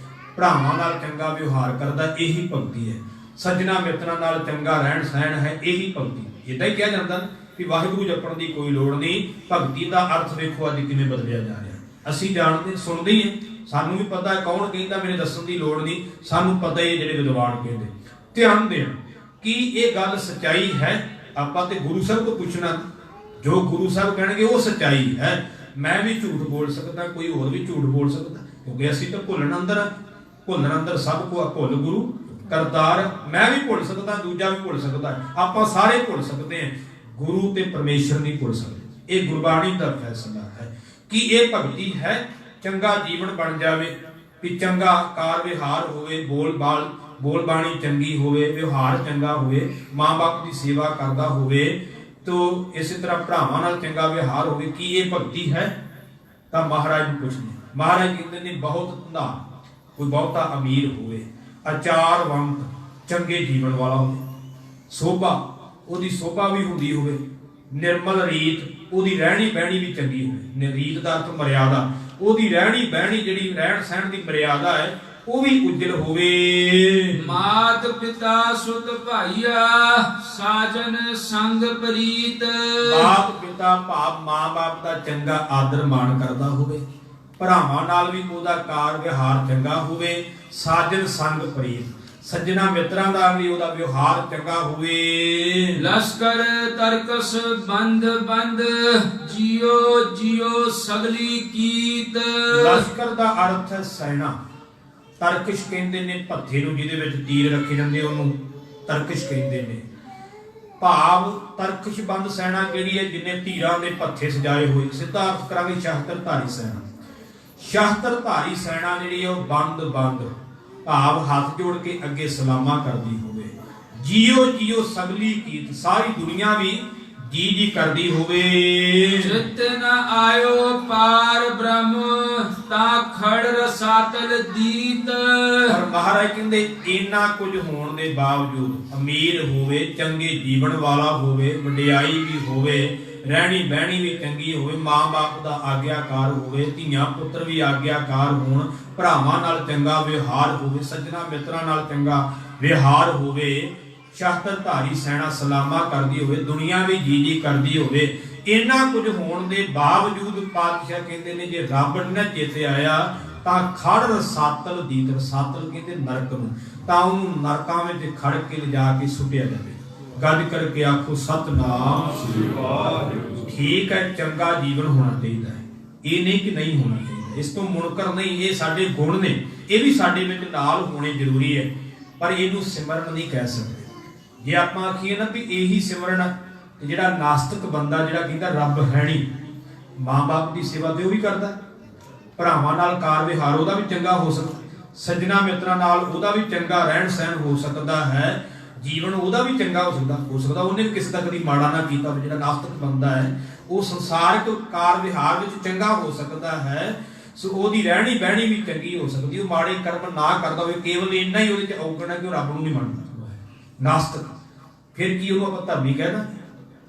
ਭਰਾਵਾਂ ਨਾਲ ਚੰਗਾ ਵਿਵਹਾਰ ਕਰਦਾ, ਇਹੀ ਭਗਤੀ ਹੈ। ਸੱਜਣਾ ਮਿੱਤਰਾਂ ਨਾਲ ਚੰਗਾ ਰਹਿਣ ਸਹਿਣ ਹੈ, ਇਹੀ ਭਗਤੀ। ਇਦਾਂ ਹੀ ਕਿਹਾ ਜਾਂਦਾ ਕਿ ਵਾਹਿਗੁਰੂ ਜਪਣ ਦੀ ਕੋਈ ਲੋੜ ਨਹੀਂ। ਭਗਤੀ ਦਾ ਅਰਥ ਵੇਖੋ ਅੱਜ ਕਿਵੇਂ ਬਦਲਿਆ ਜਾ ਰਿਹਾ। ਅਸੀਂ ਜਾਣਦੇ ਸੁਣਦੇ ਹੀ ਹਾਂ, ਸਾਨੂੰ ਵੀ ਪਤਾ ਹੈ ਕੌਣ ਕਹਿੰਦਾ, ਮੇਰੇ ਦੱਸਣ ਦੀ ਲੋੜ ਨਹੀਂ, ਸਾਨੂੰ ਪਤਾ ਹੀ ਜਿਹੜੇ ਵਿਦਵਾਨ ਕਹਿੰਦੇ। ਧਿਆਨ ਦੇਣਾ ਕਿ ਇਹ ਗੱਲ ਸੱਚਾਈ ਹੈ। ਆਪਾਂ ਤੇ ਗੁਰੂ ਸਾਹਿਬ ਤੋਂ ਪੁੱਛਣਾ, ਜੋ ਗੁਰੂ ਸਾਹਿਬ ਕਹਿਣਗੇ ਉਹ ਸੱਚਾਈ ਹੈ। ਮੈਂ ਵੀ ਝੂਠ ਬੋਲ ਸਕਦਾ, ਕੋਈ ਹੋਰ ਵੀ ਝੂਠ ਬੋਲ ਸਕਦਾ, ਕਿਉਂਕਿ ਅਸੀਂ ਤਾਂ ਭੁੱਲਣ ਅੰਦਰ ਸਭ ਕੋ ਭੁੱਲ ਗੁਰੂ ਕਰਤਾਰ। ਮੈਂ ਵੀ ਭੁੱਲ ਸਕਦਾ, ਦੂਜਾ ਵੀ ਭੁੱਲ ਸਕਦਾ, ਆਪਾਂ ਸਾਰੇ ਭੁੱਲ ਸਕਦੇ ਹਾਂ, ਗੁਰੂ ਤੇ ਪਰਮੇਸ਼ਰ ਨਹੀਂ ਭੁੱਲ ਸਕਦੇ। ਇਹ ਗੁਰਬਾਣੀ ਦਾ ਫੈਸਲਾ ਹੈ ਕਿ ਇਹ ਭਗਤੀ ਹੈ। ਚੰਗਾ ਜੀਵਨ ਬਣ ਜਾਵੇ, ਵੀ ਚੰਗਾ ਕਾਰ ਵਿਹਾਰ ਹੋਵੇ, ਬੋਲ ਬਾਣੀ ਚੰਗੀ ਹੋਵੇ, ਵਿਵਹਾਰ ਚੰਗਾ ਹੋਵੇ, ਮਾਂ ਬਾਪ ਦੀ ਸੇਵਾ ਕਰਦਾ ਹੋਵੇ, ਤੋ ਇਸੇ ਤਰ੍ਹਾਂ ਭਰਾਵਾਂ ਨਾਲ ਚੰਗਾ ਵਿਵਹਾਰ ਹੋਵੇ। ਕੀ ਇਹ ਭਗਤੀ ਹੈ? ਤਾਂ ਮਹਾਰਾਜ ਨੂੰ ਪੁੱਛਦੇ। ਮਹਾਰਾਜ ਕਹਿੰਦੇ ਨੇ ਬਹੁਤ ਧੰਦਾ, ਕੋਈ ਬਹੁਤਾ ਅਮੀਰ ਹੋਵੇ, ਅਚਾਰਵੰਤ, ਚੰਗੇ ਜੀਵਨ ਵਾਲਾ ਹੋਵੇ, ਸੋਭਾ, ਉਹਦੀ ਸੋਭਾ ਵੀ ਹੁੰਦੀ ਹੋਵੇ, ਨਿਰਮਲ ਰੀਤ, ਉਹਦੀ ਰਹਿਣੀ ਬਹਿਣੀ ਵੀ ਚੰਗੀ ਹੋਵੇ। ਰੀਤ ਦਾ ਅਰਥ ਮਰਿਆਦਾ, ਉਹਦੀ ਰਹਿਣੀ ਬਹਿਣੀ ਜਿਹੜੀ ਰਹਿਣ ਸਹਿਣ ਦੀ ਮਰਿਆਦਾ ਹੈ ਉਹ ਵੀ ਉਜਲ ਹੋਵੇ। ਮਾਤ ਪਿਤਾ ਸੁਤ ਭਾਈਆ ਸਾਜਨ ਸੰਗ ਪ੍ਰੀਤ। ਮਾਤ ਪਿਤਾ ਭਾਵ ਮਾਂ ਬਾਪ ਦਾ ਚੰਗਾ ਆਦਰ ਮਾਣ ਕਰਦਾ ਹੋਵੇ, ਭਰਾਵਾਂ ਨਾਲ ਵੀ ਉਹਦਾ ਕਾਰ ਵਿਹਾਰ ਚੰਗਾ ਹੋਵੇ। ਸਾਜਨ ਸੰਗ ਪ੍ਰੀਤ, ਸੱਜਣਾ ਮਿੱਤਰਾਂ ਦਾ ਵੀ ਉਹਦਾ ਵਿਵਹਾਰ ਚੰਗਾ ਹੋਵੇ। ਲਸ਼ਕਰ ਤਰਕਸ ਬੰਦ ਜਿਉ ਜਿਉ ਸਗਲੀ ਕੀਤ। ਲਸ਼ਕਰ ਦਾ ਅਰਥ ਹੈ ਸੈਨਾ। ਤਰਕਸ਼ ਕਹਿੰਦੇ ਨੇ ਭੱਥੇ ਨੂੰ ਜਿਹਦੇ ਵਿੱਚ ਤੀਰ ਰੱਖੇ ਜਾਂਦੇ, ਉਹਨੂੰ ਤਰਕਸ਼ ਕਹਿੰਦੇ ਨੇ। ਭਾਵ ਤਰਕਸ਼ ਬੰਦ ਸੈਨਾ ਕਿਹੜੀ ਹੈ? ਜਿੰਨੇ ਧੀਰਾਂ ਦੇ ਭੱਥੇ ਸਜਾਏ ਹੋਏ। ਸਿੱਧਾ ਅਰਥ ਕਰਾਂਗੇ ਸ਼ਾਸਤਰਧਾਰੀ ਸੈਨਾ। ਸ਼ਾਸਤਰਧਾਰੀ ਸੈਨਾ ਜਿਹੜੀ ਹੈ ਉਹ ਬੰਦ ਭਾਵ ਹੱਥ ਜੋੜ ਕੇ ਅੱਗੇ ਸਲਾਮਾਂ ਕਰਦੀ ਹੋਵੇ। ਜੀਓ ਜੀਓ ਸਗਲੀ ਕੀਤ, ਸਾਰੀ ਦੁਨੀਆ ਵੀ ਜੀ ਜੀ ਕਰਦੀ ਹੋਵੇ। ਚਿਤ ਨ ਆਇਓ ਪਾਰ ਬ੍ਰਹਮ ਤਾਂ ਖੜ ਰਸਾਤਲ ਦੀਤ। ਪਰ ਮਹਾਰਾਜ ਕਹਿੰਦੇ ਇੰਨਾ ਕੁਝ ਹੋਣ ਦੇ ਬਾਵਜੂਦ ਅਮੀਰ ਹੋਵੇ, ਚੰਗੇ ਜੀਵਨ ਵਾਲਾ ਹੋਵੇ, ਵਡਿਆਈ ਵੀ ਹੋਵੇ, ਰਹਿਣੀ ਬਹਿਣੀ ਵੀ ਚੰਗੀ ਹੋਵੇ, ਮਾਂ-ਬਾਪ ਦਾ ਆਗਿਆਕਾਰ ਹੋਵੇ, ਧੀਆਂ ਪੁੱਤਰ ਵੀ ਆਗਿਆਕਾਰ ਹੋਣ, ਭਰਾਵਾਂ ਨਾਲ ਚੰਗਾ ਵਿਵਹਾਰ ਹੋਵੇ, ਸੱਜਣਾ ਮਿੱਤਰਾਂ ਨਾਲ ਚੰਗਾ ਵਿਵਹਾਰ ਹੋਵੇ, ਸ਼ਸਤਰਧਾਰੀ ਸੈਨਾ ਸਲਾਮਾ ਕਰਦੀ ਹੋਵੇ, ਦੁਨੀਆ ਵੀ ਜੀ ਕਰਦੀ ਹੋਵੇ। ਇੰਨਾ ਕੁਝ ਹੋਣ ਦੇ ਬਾਵਜੂਦ ਪਾਤਸ਼ਾਹ ਕਹਿੰਦੇ ਨੇ ਜੇ ਰੱਬ ਨਾ ਚੇਤੇ ਆਇਆ ਤਾਂ ਖੜ ਰਸਾਤਲ ਦੀਤ, ਰਸਾਤਲ ਕਹਿੰਦੇ ਨਰਕ ਨੂੰ, ਤਾਂ ਉਹਨੂੰ ਨਰਕਾਂ ਵਿੱਚ ਖੜ ਕੇ ਲਿਜਾ ਕੇ ਸੁੱਟਿਆ ਜਾਵੇ। ਗੱਜ ਕਰਕੇ ਆਖੋ ਸਤਨਾਮ ਸ੍ਰੀ ਵਾਹਿਗੁਰੂ। ਠੀਕ ਹੈ, ਚੰਗਾ ਜੀਵਨ ਹੋਣਾ ਚਾਹੀਦਾ ਹੈ, ਇਹ ਨਹੀਂ ਕਿ ਨਹੀਂ ਹੋਣਾ ਚਾਹੀਦਾ, ਇਸ ਤੋਂ ਮੁਨਕਰ ਨਹੀਂ, ਇਹ ਸਾਡੇ ਗੁਣ ਨੇ, ਇਹ ਵੀ ਸਾਡੇ ਵਿੱਚ ਨਾਲ ਹੋਣੇ ਜ਼ਰੂਰੀ ਹੈ, ਪਰ ਇਹਨੂੰ ਸਿਮਰਨ ਨਹੀਂ ਕਹਿ ਸਕਦੇ। ਜੇ ਆਪਾਂ ਆਖੀਏ ਨਾ ਵੀ ਇਹੀ ਸਿਮਰਨ, ਜਿਹੜਾ ਨਾਸਤਿਕ ਬੰਦਾ ਜਿਹੜਾ ਕਹਿੰਦਾ ਰੱਬ ਹੈ ਨਹੀਂ, ਮਾਂ-ਬਾਪ ਦੀ ਸੇਵਾ ਤੇ ਉਹ ਵੀ ਕਰਦਾ, ਭਰਾਵਾਂ ਨਾਲ ਕਾਰ ਵਿਹਾਰ ਉਹਦਾ ਵੀ ਚੰਗਾ ਹੋ ਸਕਦਾ, ਸੱਜਣਾ ਮਿੱਤਰਾਂ ਨਾਲ ਉਹਦਾ ਵੀ ਚੰਗਾ ਰਹਿਣ ਸਹਿਣ ਹੋ ਸਕਦਾ ਹੈ, ਜੀਵਨ ਉਹਦਾ ਵੀ ਚੰਗਾ ਹੋ ਸਕਦਾ, ਉਹਨੇ ਵੀ ਕਿਸੇ ਦਾ ਕਦੀ ਮਾੜਾ ਨਾ ਕੀਤਾ। ਜਿਹੜਾ ਨਾਸਤਿਕ ਬੰਦਾ ਹੈ ਉਹ ਸੰਸਾਰਿਕ ਕਾਰ ਵਿਹਾਰ ਵਿੱਚ ਚੰਗਾ ਹੋ ਸਕਦਾ ਹੈ, ਸੋ ਉਹਦੀ ਰਹਿਣੀ ਬਹਿਣੀ ਵੀ ਚੰਗੀ ਹੋ ਸਕਦੀ, ਉਹ ਮਾੜੇ ਕਰਮ ਨਾ ਕਰਦਾ ਹੋਵੇ, ਕੇਵਲ ਇੰਨਾ ਹੀ ਉਹਦੇ ਚ ਔਗਣ ਹੈ ਕਿ ਉਹ ਰੱਬ ਨੂੰ ਨਹੀਂ ਮੰਨਦਾ ਨਾਸਤਿਕ। ਫਿਰ ਕੀ ਉਹਨੂੰ ਆਪਾਂ ਧਰਮੀ ਕਹਿਣਾ?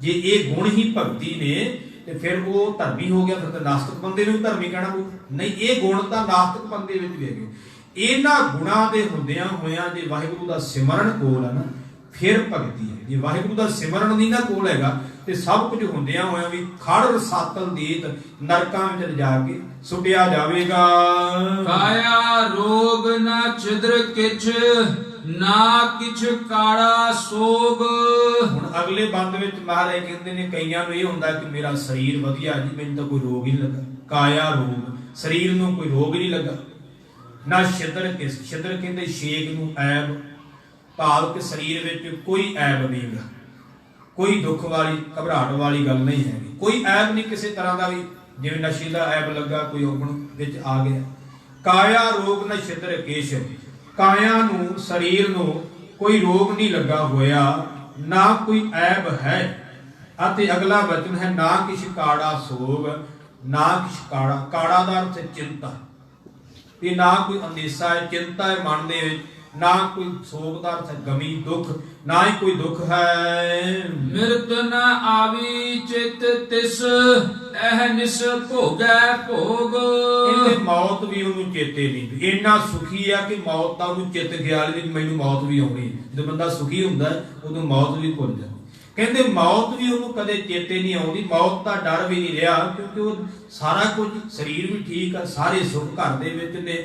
ਜੇ ਇਹ ਗੁਣ ਹੀ ਭਗਤੀ ਨੇ ਤੇ ਫਿਰ ਉਹ ਧਰਮੀ ਹੋ ਗਿਆ, ਫਿਰ ਤਾਂ ਨਾਸਤਿਕ ਬੰਦੇ ਨੂੰ ਧਰਮੀ ਕਹਿਣਾ ਪਊ? ਨਹੀਂ, ਇਹ ਗੁਣ ਤਾਂ ਨਾਸਤਿਕ ਬੰਦੇ ਵਿੱਚ ਵੀ ਹੈਗੇ। ਇਹਨਾਂ ਗੁਣਾਂ ਦੇ ਹੁੰਦਿਆਂ ਹੋਇਆਂ ਜੇ ਵਾਹਿਗੁਰੂ ਦਾ ਸਿਮਰਨ ਕੋਲ ਹੈ ਨਾ, ਫਿਰ ਭਗਤੀ ਹੈ। ਜੇ ਵਾਹਿਗੁਰੂ ਦਾ ਸਿਮਰਨ ਨਹੀਂ ਨਾ ਕੋਲ ਹੈਗਾ ਤੇ ਸਭ ਕੁਝ ਹੁੰਦਿਆਂ ਹੋਇਆਂ ਵੀ ਖੜ ਰਸਾਤਲ ਦੀਤ, ਨਰਕਾਂ ਵਿੱਚ ਜਾ ਕੇ ਸੁੱਟਿਆ ਜਾਵੇਗਾ। ਕਾਇਆ ਰੋਗ ਨਾ ਛਿਦਰ ਕਿਛ, ਨਾ ਕਿਛ ਕਾੜਾ ਸੋਗ। ਹੁਣ ਅਗਲੇ ਬੰਦ ਵਿੱਚ ਮਹਾਰਾਜ ਕਹਿੰਦੇ ਨੇ ਕਈਆਂ ਨੂੰ ਇਹ ਹੁੰਦਾ ਕਿ ਮੇਰਾ ਸਰੀਰ ਵਧੀਆ ਜੀ, ਮੈਨੂੰ ਤਾਂ ਕੋਈ ਰੋਗ ਹੀ ਨਹੀਂ ਲੱਗਾ। ਕਾਇਆ ਰੋਗ, ਸਰੀਰ ਨੂੰ ਕੋਈ ਰੋਗ ਨਹੀਂ ਲੱਗਾ। ਨਾ ਛਿਦਰ ਕਿਸ, ਛਿਦਰ ਕਹਿੰਦੇ ਛੇਕ ਨੂੰ, ਐਬ, ਭਾਵ ਕਿ ਸਰੀਰ ਵਿੱਚ ਕੋਈ ਐਬ ਨਹੀਂ ਗਾ, ਕੋਈ ਦੁੱਖ ਵਾਲੀ ਘਬਰਾਹਟ ਵਾਲੀ ਗੱਲ ਨਹੀਂ ਹੈਗੀ, ਕੋਈ ਐਬ ਨਹੀਂ ਕਿਸੇ ਤਰ੍ਹਾਂ ਦਾ ਵੀ, ਜਿਵੇਂ ਨਸ਼ੇ ਦਾ ਐਬ ਲੱਗਾ ਕੋਈ ਔਗਣ ਵਿੱਚ ਆ ਗਿਆ। ਕਾਇਆ ਰੋਗ ਨਾ ਛਿਦਰ ਕੇਸ਼, ਕਾਇਆ ਨੂੰ ਸਰੀਰ ਨੂੰ ਕੋਈ ਰੋਗ ਨਹੀਂ ਲੱਗਾ ਹੋਇਆ, ਨਾ ਕੋਈ ਐਬ ਹੈ। ਅਤੇ ਅਗਲਾ ਵਚਨ ਹੈ ਨਾ ਕਿਛ ਕਾੜਾ ਸੋਗ, ਨਾ ਕਿਛ ਕਾੜਾ, ਕਾੜਾ ਦਾ ਅਰਥ ਹੈ ਚਿੰਤਾ, ਤੇ ਨਾ ਕੋਈ ਅੰਦੇਸ਼ਾ ਹੈ, ਚਿੰਤਾ ਹੈ ਮਨ ਦੇ ਵਿੱਚ, ਨਾ ਕੋਈ ਸੋਗ ਦਾ ਅਰਥ ਹੈ ਗਮੀ ਦੁੱਖ, ਨਾ ਹੀ ਕੋਈ ਦੁੱਖ ਹੈ। ਮਿਰਤ ਨ ਆਵੀ ਚਿਤ ਤਿਸ, ਇਹ ਨਿਸ ਭੋਗੈ ਭੋਗ। ਇਹਦੇ ਮੌਤ ਵੀ ਉਹਨੂੰ ਚੇਤੇ ਨਹੀਂ, ਇੰਨਾ ਸੁਖੀ ਆ ਕਿ ਮੌਤ ਦਾ ਉਹਨੂੰ ਚਿੱਤ ਖਿਆਲ ਵੀ ਮੈਨੂੰ ਮੌਤ ਵੀ ਆਉਣੀ। ਜਦੋਂ ਬੰਦਾ ਸੁਖੀ ਹੁੰਦਾ ਉਦੋਂ ਮੌਤ ਵੀ ਭੁੱਲ ਜਾਂਦਾ। ਕਹਿੰਦੇ ਮੌਤ ਵੀ ਉਹਨੂੰ ਕਦੇ ਚੇਤੇ ਨਹੀਂ ਆਉਂਦੀ, ਮੌਤ ਦਾ ਡਰ ਵੀ ਨਹੀਂ ਰਿਹਾ, ਕਿਉਂਕਿ ਉਹ ਸਾਰਾ ਕੁਝ, ਸਰੀਰ ਵੀ ਠੀਕ ਆ, ਸਾਰੇ ਸੁੱਖ ਘਰ ਦੇ ਵਿੱਚ ਨੇ।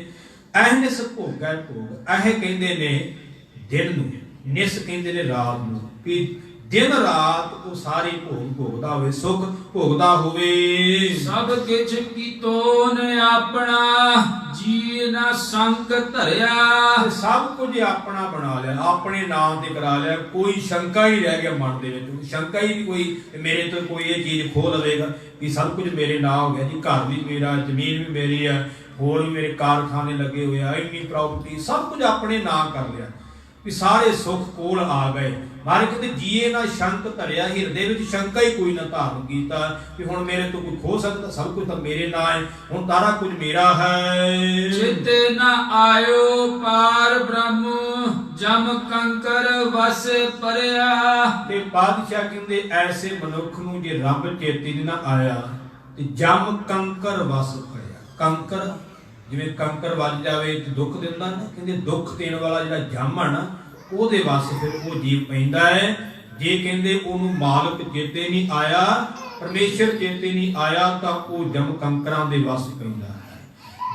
ਇਹ ਨਿਸ ਭੋਗੈ ਭੋਗ, ਇਹ ਕਹਿੰਦੇ ਨੇ ਦਿਨ ਨੂੰ, ਨਿਸ ਕਹਿੰਦੇ ਨੇ ਰਾਤ ਨੂੰ, ਕਿ ਦਿਨ ਰਾਤ ਉਹ ਸਾਰੇ ਭੋਗ ਭੋਗਦਾ ਹੋਵੇ, ਸੁਖ ਭੋਗਦਾ ਹੋਵੇ। ਸਭ ਕਿਛ ਕੀਤੋ ਨ ਆਪਣਾ, ਜੀ ਨਾ ਸੰਕ ਧਰਿਆ। ਸਭ ਕੁਝ ਆਪਣਾ ਬਣਾ ਲਿਆ, ਆਪਣੇ ਨਾਮ ਤੇ ਕਰਾ ਲਿਆ, ਕੋਈ ਸ਼ੰਕਾ ਹੀ ਰਹਿ ਗਿਆ ਮਨ ਦੇ ਵਿੱਚ, ਸ਼ੰਕਾ ਹੀ ਨਹੀਂ ਕੋਈ ਮੇਰੇ ਤੋਂ ਕੋਈ ਇਹ ਚੀਜ਼ ਖੋਹ ਲਵੇਗਾ ਕਿ ਸਭ ਕੁਝ ਮੇਰੇ ਨਾਂ ਹੋ ਗਿਆ ਜੀ, ਘਰ ਵੀ ਮੇਰਾ, ਜ਼ਮੀਨ ਵੀ ਮੇਰੀ ਹੈ, ਹੋਰ ਵੀ ਮੇਰੇ ਕਾਰਖਾਨੇ ਲੱਗੇ ਹੋਏ ਆ, ਇੰਨੀ ਪ੍ਰਾਪਰਟੀ, ਸਭ ਕੁਝ ਆਪਣੇ ਨਾਂ ਕਰ ਲਿਆ, ਵੀ ਸਾਰੇ ਸੁੱਖ ਕੋਲ ਆ ਗਏ। ਮਾਰੇ ਕਹਿੰਦੇ ਜੀਏ ਨਾ ਸ਼ੰਕ ਧਰਿਆ, ਹਿਰਦੇ ਵਿੱਚ ਸ਼ੰਕਾ ਹੀ ਕੋਈ ਨਾ ਧਾਰਨ ਕੀਤਾ ਕਿ ਹੁਣ ਮੇਰੇ ਤੋਂ ਕੋਈ ਖੋ ਸਕਦਾ, ਸਭ ਕੁਝ ਤਾਂ ਮੇਰੇ ਨਾਂ ਹੈ, ਹੁਣ ਸਾਰਾ ਕੁਝ ਮੇਰਾ ਹੈ। ਚਿਤੇ ਨਾ ਆਇਓ ਪਾਰ ਬ੍ਰਹਮ, ਜਮ ਕੰਕਰ ਵਸ ਪਰਿਆ। ਤੇ ਪਾਤਸ਼ਾਹ ਕਹਿੰਦੇ ਐਸੇ ਮਨੁੱਖ ਨੂੰ ਜੇ ਰੱਬ ਚੇਤੇ ਨਾ ਆਇਆ ਤੇ ਜਮ ਕੰਕਰ ਵਸ ਪਰਿਆ। ਕੰਕਰ ਜਿਵੇਂ ਕੰਕਰ ਵੱਜ ਜਾਵੇ ਤੇ ਦੁੱਖ ਦਿੰਦਾ ਨਾ, ਕਹਿੰਦੇ ਦੁੱਖ ਦੇਣ ਵਾਲਾ ਜਿਹੜਾ ਜਮ ਆ ਨਾ, ਉਹਦੇ ਵਸ ਫਿਰ ਉਹ ਜੀਵ ਪੈਂਦਾ ਹੈ। ਜੇ ਕਹਿੰਦੇ ਉਹਨੂੰ ਮਾਲਕ ਚੇਤੇ ਨਹੀਂ ਆਇਆ, ਪਰਮੇਸ਼ਰ ਚੇਤੇ ਨਹੀਂ ਆਇਆ, ਤਾਂ ਉਹ ਜਮ ਕੰਕਰਾਂ ਦੇ ਵਸ ਪੈਂਦਾ ਹੈ,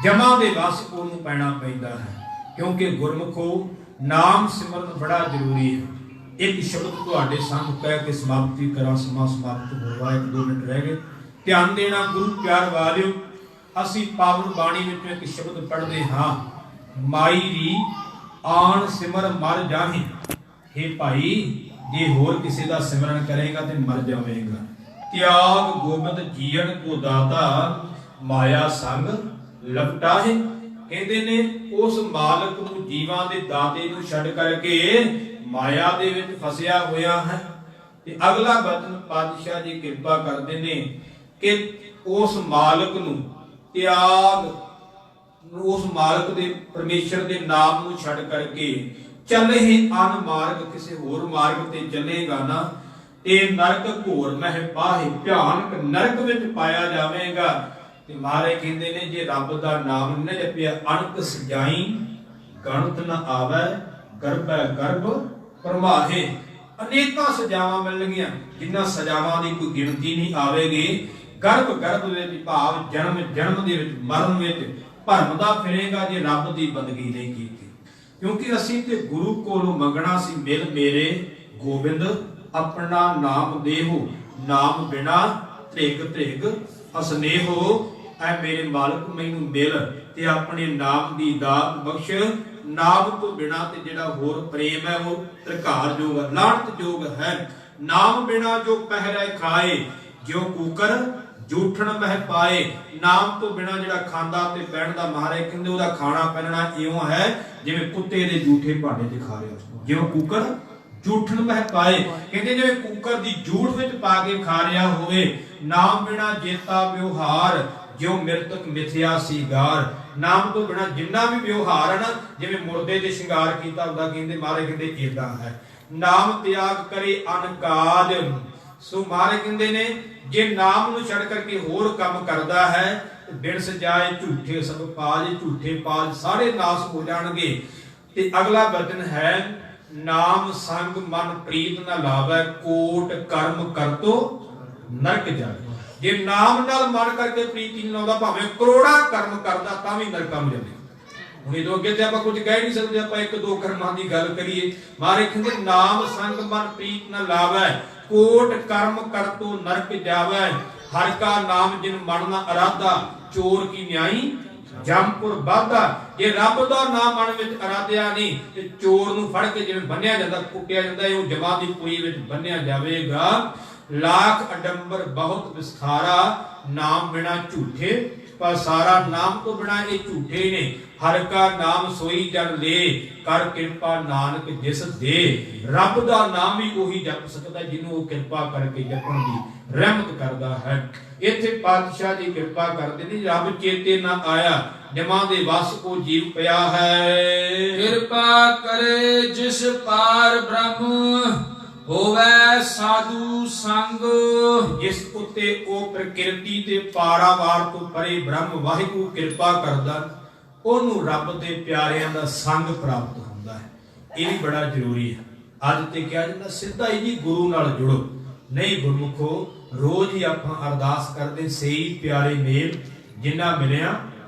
ਜਮਾਂ ਦੇ ਵਸ ਉਹਨੂੰ ਪੈਣਾ ਪੈਂਦਾ ਹੈ। ਕਿਉਂਕਿ ਗੁਰਮੁਖੋ ਨਾਮ ਸਿਮਰਨ ਬੜਾ ਜ਼ਰੂਰੀ ਹੈ। ਇੱਕ ਸ਼ਬਦ ਤੁਹਾਡੇ ਸਾਹਮਣੇ ਕਹਿ ਕੇ ਸਮਾਪਤੀ ਕਰਾਂ, ਸਮਾਂ ਸਮਾਪਤ ਹੋਇਆ, 1-2 ਮਿੰਟ ਰਹਿ ਗਏ। ਧਿਆਨ ਦੇਣਾ ਗੁਰੂ ਪਿਆਰ ਵਾਲਿਓ, ਅਸੀਂ ਪਾਵਨ ਬਾਣੀ ਵਿੱਚੋਂ ਇੱਕ ਸ਼ਬਦ ਪੜ੍ਹਦੇ ਹਾਂ, ਮਾਈ ਰੀ ਆਣ ਸਿਮਰ ਮਰ ਜਾਹੀਂ। हे ਭਾਈ, ਜੇ ਹੋਰ ਕਿਸੇ ਦਾ ਸਿਮਰਨ ਕਰੇਗਾ ਤੇ ਮਰ ਜਾਵੇਗਾ। ਤਿਆਗ ਗੋਬਿੰਦ ਜੀਣ ਕੋ ਦਾਤਾ, ਮਾਇਆ ਸੰਗ ਲਪਟਾਹੇ। ਕਹਿੰਦੇ ਨੇ ਉਸ ਮਾਲਕ ਨੂੰ, ਜੀਵਾਂ ਦੇ ਦਾਤੇ ਨੂੰ ਛੱਡ ਕਰਕੇ ਮਾਇਆ ਦੇ ਵਿੱਚ ਫਸਿਆ ਹੋਇਆ ਹੈ। ਤੇ ਅਗਲਾ ਬਚਨ ਪਾਤਸ਼ਾਹ ਜੀ ਕਿਰਪਾ ਕਰਦੇ ਨੇ ਕਿ ਉਸ ਮਾਲਕ ਨੂੰ ਤਿਆਗ, ਉਸ ਮਾਲਕ ਦੇ ਪਰਮੇਸ਼ਰ ਦੇ ਨਾਮ ਨੂੰ ਛੱਡ ਕਰਕੇ ਚੱਲੇ ਅਨ ਮਾਰਗ, ਕਿਸੇ ਹੋਰ ਮਾਰਗ ਤੇ ਚੱਲੇਗਾ ਨਾ ਤੇ ਨਰਕ ਘੋਰ ਮਹਿ ਪਾਹੇ, ਭਿਆਨਕ ਨਰਕ ਵਿੱਚ ਪਾਇਆ ਜਾਵੇਗਾ। ਤੇ ਮਹਾਰਾਜ ਕਹਿੰਦੇ ਨੇ ਜੇ ਰੱਬ ਦਾ ਨਾਮ ਨਾ ਜਪਿਆ, ਅਣਕ ਸਜਾਈ ਗਣਤ ਨਾ ਆਵੇ, ਗਰਭੈ ਗਰਭ ਪਰਮਾਹੇ। ਅਨੇਕਾਂ ਸਜ਼ਾਵਾਂ ਮਿਲਣਗੀਆਂ, ਜਿਨ੍ਹਾਂ ਸਜ਼ਾਵਾਂ ਦੀ ਕੋਈ ਗਿਣਤੀ ਨਹੀਂ ਆਵੇਗੀ। ਗਰਭ ਗਰਭ ਵਿੱਚ ਭਾਵ ਜਨਮ ਜਨਮ ਦੇ ਵਿੱਚ, ਮਰਨ ਵਿੱਚ ਭਰਮਦਾ ਫਿਰੇਗਾ ਜੇ ਰੱਬ ਦੀ ਬੰਦਗੀ ਨਹੀਂ ਕੀਤੀ। ਕਿਉਂਕਿ ਅਸੀਂ ਤੇ ਗੁਰੂ ਕੋਲੋਂ ਮੰਗਣਾ ਸੀ, ਮਿਲ ਮੇਰੇ ਗੋਬਿੰਦ ਆਪਣਾ ਨਾਮ ਦੇਹੋ, ਨਾਮ ਬਿਨਾ ਧ੍ਰਿਗ ਧ੍ਰਿਗ ਅਸਨੇਹੋ। ਐ ਮੇਰੇ ਮਾਲਕ ਮੈਨੂੰ ਮਿਲ ਤੇ ਆਪਣੇ ਨਾਮ ਦੀ ਦਾਤ ਬਖਸ਼। ਨਾਮ ਤੋਂ ਬਿਨਾ ਤੇ ਜਿਹੜਾ ਹੋਰ ਪ੍ਰੇਮ ਹੈ ਉਹ ਧਿਰਕਾਰਯੋਗ ਹੈ, ਲਾਹਣਤਯੋਗ ਹੈ। ਨਾਮ ਬਿਨਾ ਜੋ ਪਹਿਰੇ ਖਾਏ, ਜਿਉ ਕੂਕਰ ਜੂਠਣ ਮਹਿ ਪਾਏ। ਨਾਮ ਤੋਂ ਬਿਨਾ ਜਿਹੜਾ ਖਾਂਦਾ ਤੇ ਪਹਿਨਦਾ, ਮਹਾਰਾਜ ਕਹਿੰਦੇ ਉਹਦਾ ਖਾਣਾ ਪਹਿਨਣਾ ਇਉਂ ਹੈ ਜਿਵੇਂ ਕੁੱਤੇ ਦੇ ਜੂਠੇ ਭਾਂਡੇ 'ਚ ਖਾ ਰਿਹਾ। ਜਿਉ ਕੂਕਰ ਜੂਠਣ ਮਹਿ ਪਾਏ, ਕਹਿੰਦੇ ਜਿਵੇਂ ਕੂਕਰ ਦੀ ਜੂਠ ਵਿੱਚ ਪਾ ਕੇ ਖਾ ਰਿਹਾ ਹੋਵੇ। ਨਾਮ ਬਿਨਾ ਜੇਤਾ ਵਿਵਹਾਰ, ਜਿਉ ਮਿਰਤਕ ਮਿਥਿਆ ਸੀਗਾਰ। ਨਾਮ ਤੋਂ ਬਿਨਾ ਜਿੰਨਾ ਵੀ ਵਿਵਹਾਰ ਹੈ ਨਾ, ਜਿਵੇਂ ਮੁਰਦੇ ਦੇ ਸ਼ਿੰਗਾਰ ਕੀਤਾ ਹੁੰਦਾ, ਕਹਿੰਦੇ ਮਹਾਰਾਜ ਕਹਿੰਦੇ ਏਦਾਂ ਹੈ। ਨਾਮ ਤਿਆਗ ਕਰੇ ਅਨਕਾਜ, ਸੋ ਮਹਾਰਾਜ ਕਹਿੰਦੇ ਨੇ ਜੇ ਨਾਮ ਨੂੰ ਛੱਡ ਕਰਕੇ ਹੋਰ ਕੰਮ ਕਰਦਾ ਹੈ, ਬਿਨ ਸਜਾਏ ਝੂਠੇ ਸਭ ਪਾਜ, ਝੂਠੇ ਪਾਜ ਸਾਰੇ ਨਾਸ ਹੋ ਜਾਣਗੇ। ਤੇ ਅਗਲਾ ਬਚਨ ਹੈ ਨਾਮ ਸੰਗ ਮਨ ਪ੍ਰੀਤ ਨਾ ਲਾਵੈ, ਕੋਟ ਕਰਮ ਕਰਤੋ ਨਰਕ ਜਾਵੇ। ਜੇ ਨਾਮ ਨਾਲ ਮਨ ਕਰਕੇ ਪ੍ਰੀਤੀ ਨਹੀਂ ਲਾਉਂਦਾ, ਭਾਵੇਂ ਕਰੋੜਾਂ ਕਰਮ ਕਰਦਾ ਤਾਂ ਵੀ ਨਰਕਾਂ ਨੂੰ ਜਾਵੇ। ਹੁਣ ਇਹਦੋਂ ਅੱਗੇ ਤੇ ਆਪਾਂ ਕੁਝ ਕਹਿ ਨਹੀਂ ਸਕਦੇ, ਆਪਾਂ ਇੱਕ ਦੋ ਕਰਮਾਂ ਦੀ ਗੱਲ ਕਰੀਏ। ਮਹਾਰਾਜ ਕਹਿੰਦੇ ਨਾਮ ਸੰਗ ਮਨ ਪ੍ਰੀਤ ਨਾ ਲਾਵੈ, ਕੋਟ ਕਰਮ ਕਰਤੋ ਨਰਕ ਜਾਵੈ। ਹਰਿ ਕਾ ਨਾਮ ਜਿਨ ਮਨ ਨਾ ਅਰਾਧਾ, ਚੋਰ ਕੀ ਨਿਆਈ ਜੰਮਪੁਰ ਬਾਧਾ। ਜੇ ਰੱਬ ਦਾ ਨਾਮ ਮਨ ਵਿੱਚ ਅਰਾਧਿਆ ਨਹੀਂ ਤੇ ਚੋਰ ਨੂੰ ਫੜ ਕੇ ਜਿਵੇਂ ਬੰਨਿਆ ਜਾਂਦਾ, ਕੁੱਟਿਆ ਜਾਂਦਾ, ਉਹ ਜਮਾਂ ਦੀ ਪੁਰੀ ਵਿੱਚ ਬੰਨਿਆ ਜਾਵੇਗਾ। ਲਾਖ ਅਡੰਬਰ ਬਹੁਤ ਵਿਸਥਾਰਾ, ਨਾਮ ਬਿਨਾ ਝੂਠੇ ਪਸਾਰਾ। ਨਾਮ ਤੋਂ ਬਿਨਾ ਇਹ ਝੂਠੇ ਨੇ। ਹਰਿ ਕਾ ਨਾਮ ਸੋਈ ਜਨ ਲੇ, ਕਰ ਕਿਰਪਾ ਨਾਨਕ ਜਿਸ ਦੇ। ਰੱਬ ਦਾ ਨਾਮ ਵੀ ਉਹੀ ਜਪ ਸਕਦਾ ਜਿਹਨੂੰ ਉਹ ਕਿਰਪਾ ਕਰਕੇ ਜਪਣ ਦੀ ਰਹਿਮਤ ਕਰਦਾ ਹੈ। ਇੱਥੇ ਪਾਤਸ਼ਾਹ ਜੀ ਕਿਰਪਾ ਕਰਦੇ ਨੇ, ਰੱਬ ਚੇਤੇ ਨਾ ਆਇਆ, ਜਮਾਂ ਦੇ ਵਸ ਉਹ ਜੀਵ ਪਿਆ ਹੈ। ਕਿਰਪਾ ਕਰੇ ਜਿਸ ਪਾਰ ਬ੍ਰਹਮ, ਹੋਵੇ ਸਾਧੂ ਸੰਗ। ਜਿਸ ਉੱਤੇ ਉਹ ਪ੍ਰਕਿਰਤੀ ਤੇ ਪਾਰਾਵਾਰ ਤੋਂ ਪਰੇ ਬ੍ਰਹਮ ਵਾਹਿਗੁਰੂ ਕਿਰਪਾ ਕਰਦਾ, ਉਹਨੂੰ ਰੱਬ ਦੇ ਪਿਆਰਿਆਂ ਦਾ ਸੰਗ ਪ੍ਰਾਪਤ ਹੁੰਦਾ ਹੈ। ਇਹ ਵੀ ਬੜਾ ਜ਼ਰੂਰੀ ਹੈ। ਅੱਜ ਤੇ ਕਿਹਾ ਜਾਂਦਾ ਸਿੱਧਾ ਹੀ ਜੀ ਗੁਰੂ ਨਾਲ ਜੁੜੋ। ਨਹੀਂ ਗੁਰਮੁਖੋ, ਰੋਜ਼ ਹੀ ਆਪਾਂ ਅਰਦਾਸ ਕਰਦੇ, ਸਹੀ ਪਿਆਰੇ ਮੇਲ ਜਿੰਨਾ ਮਿਲਿਆ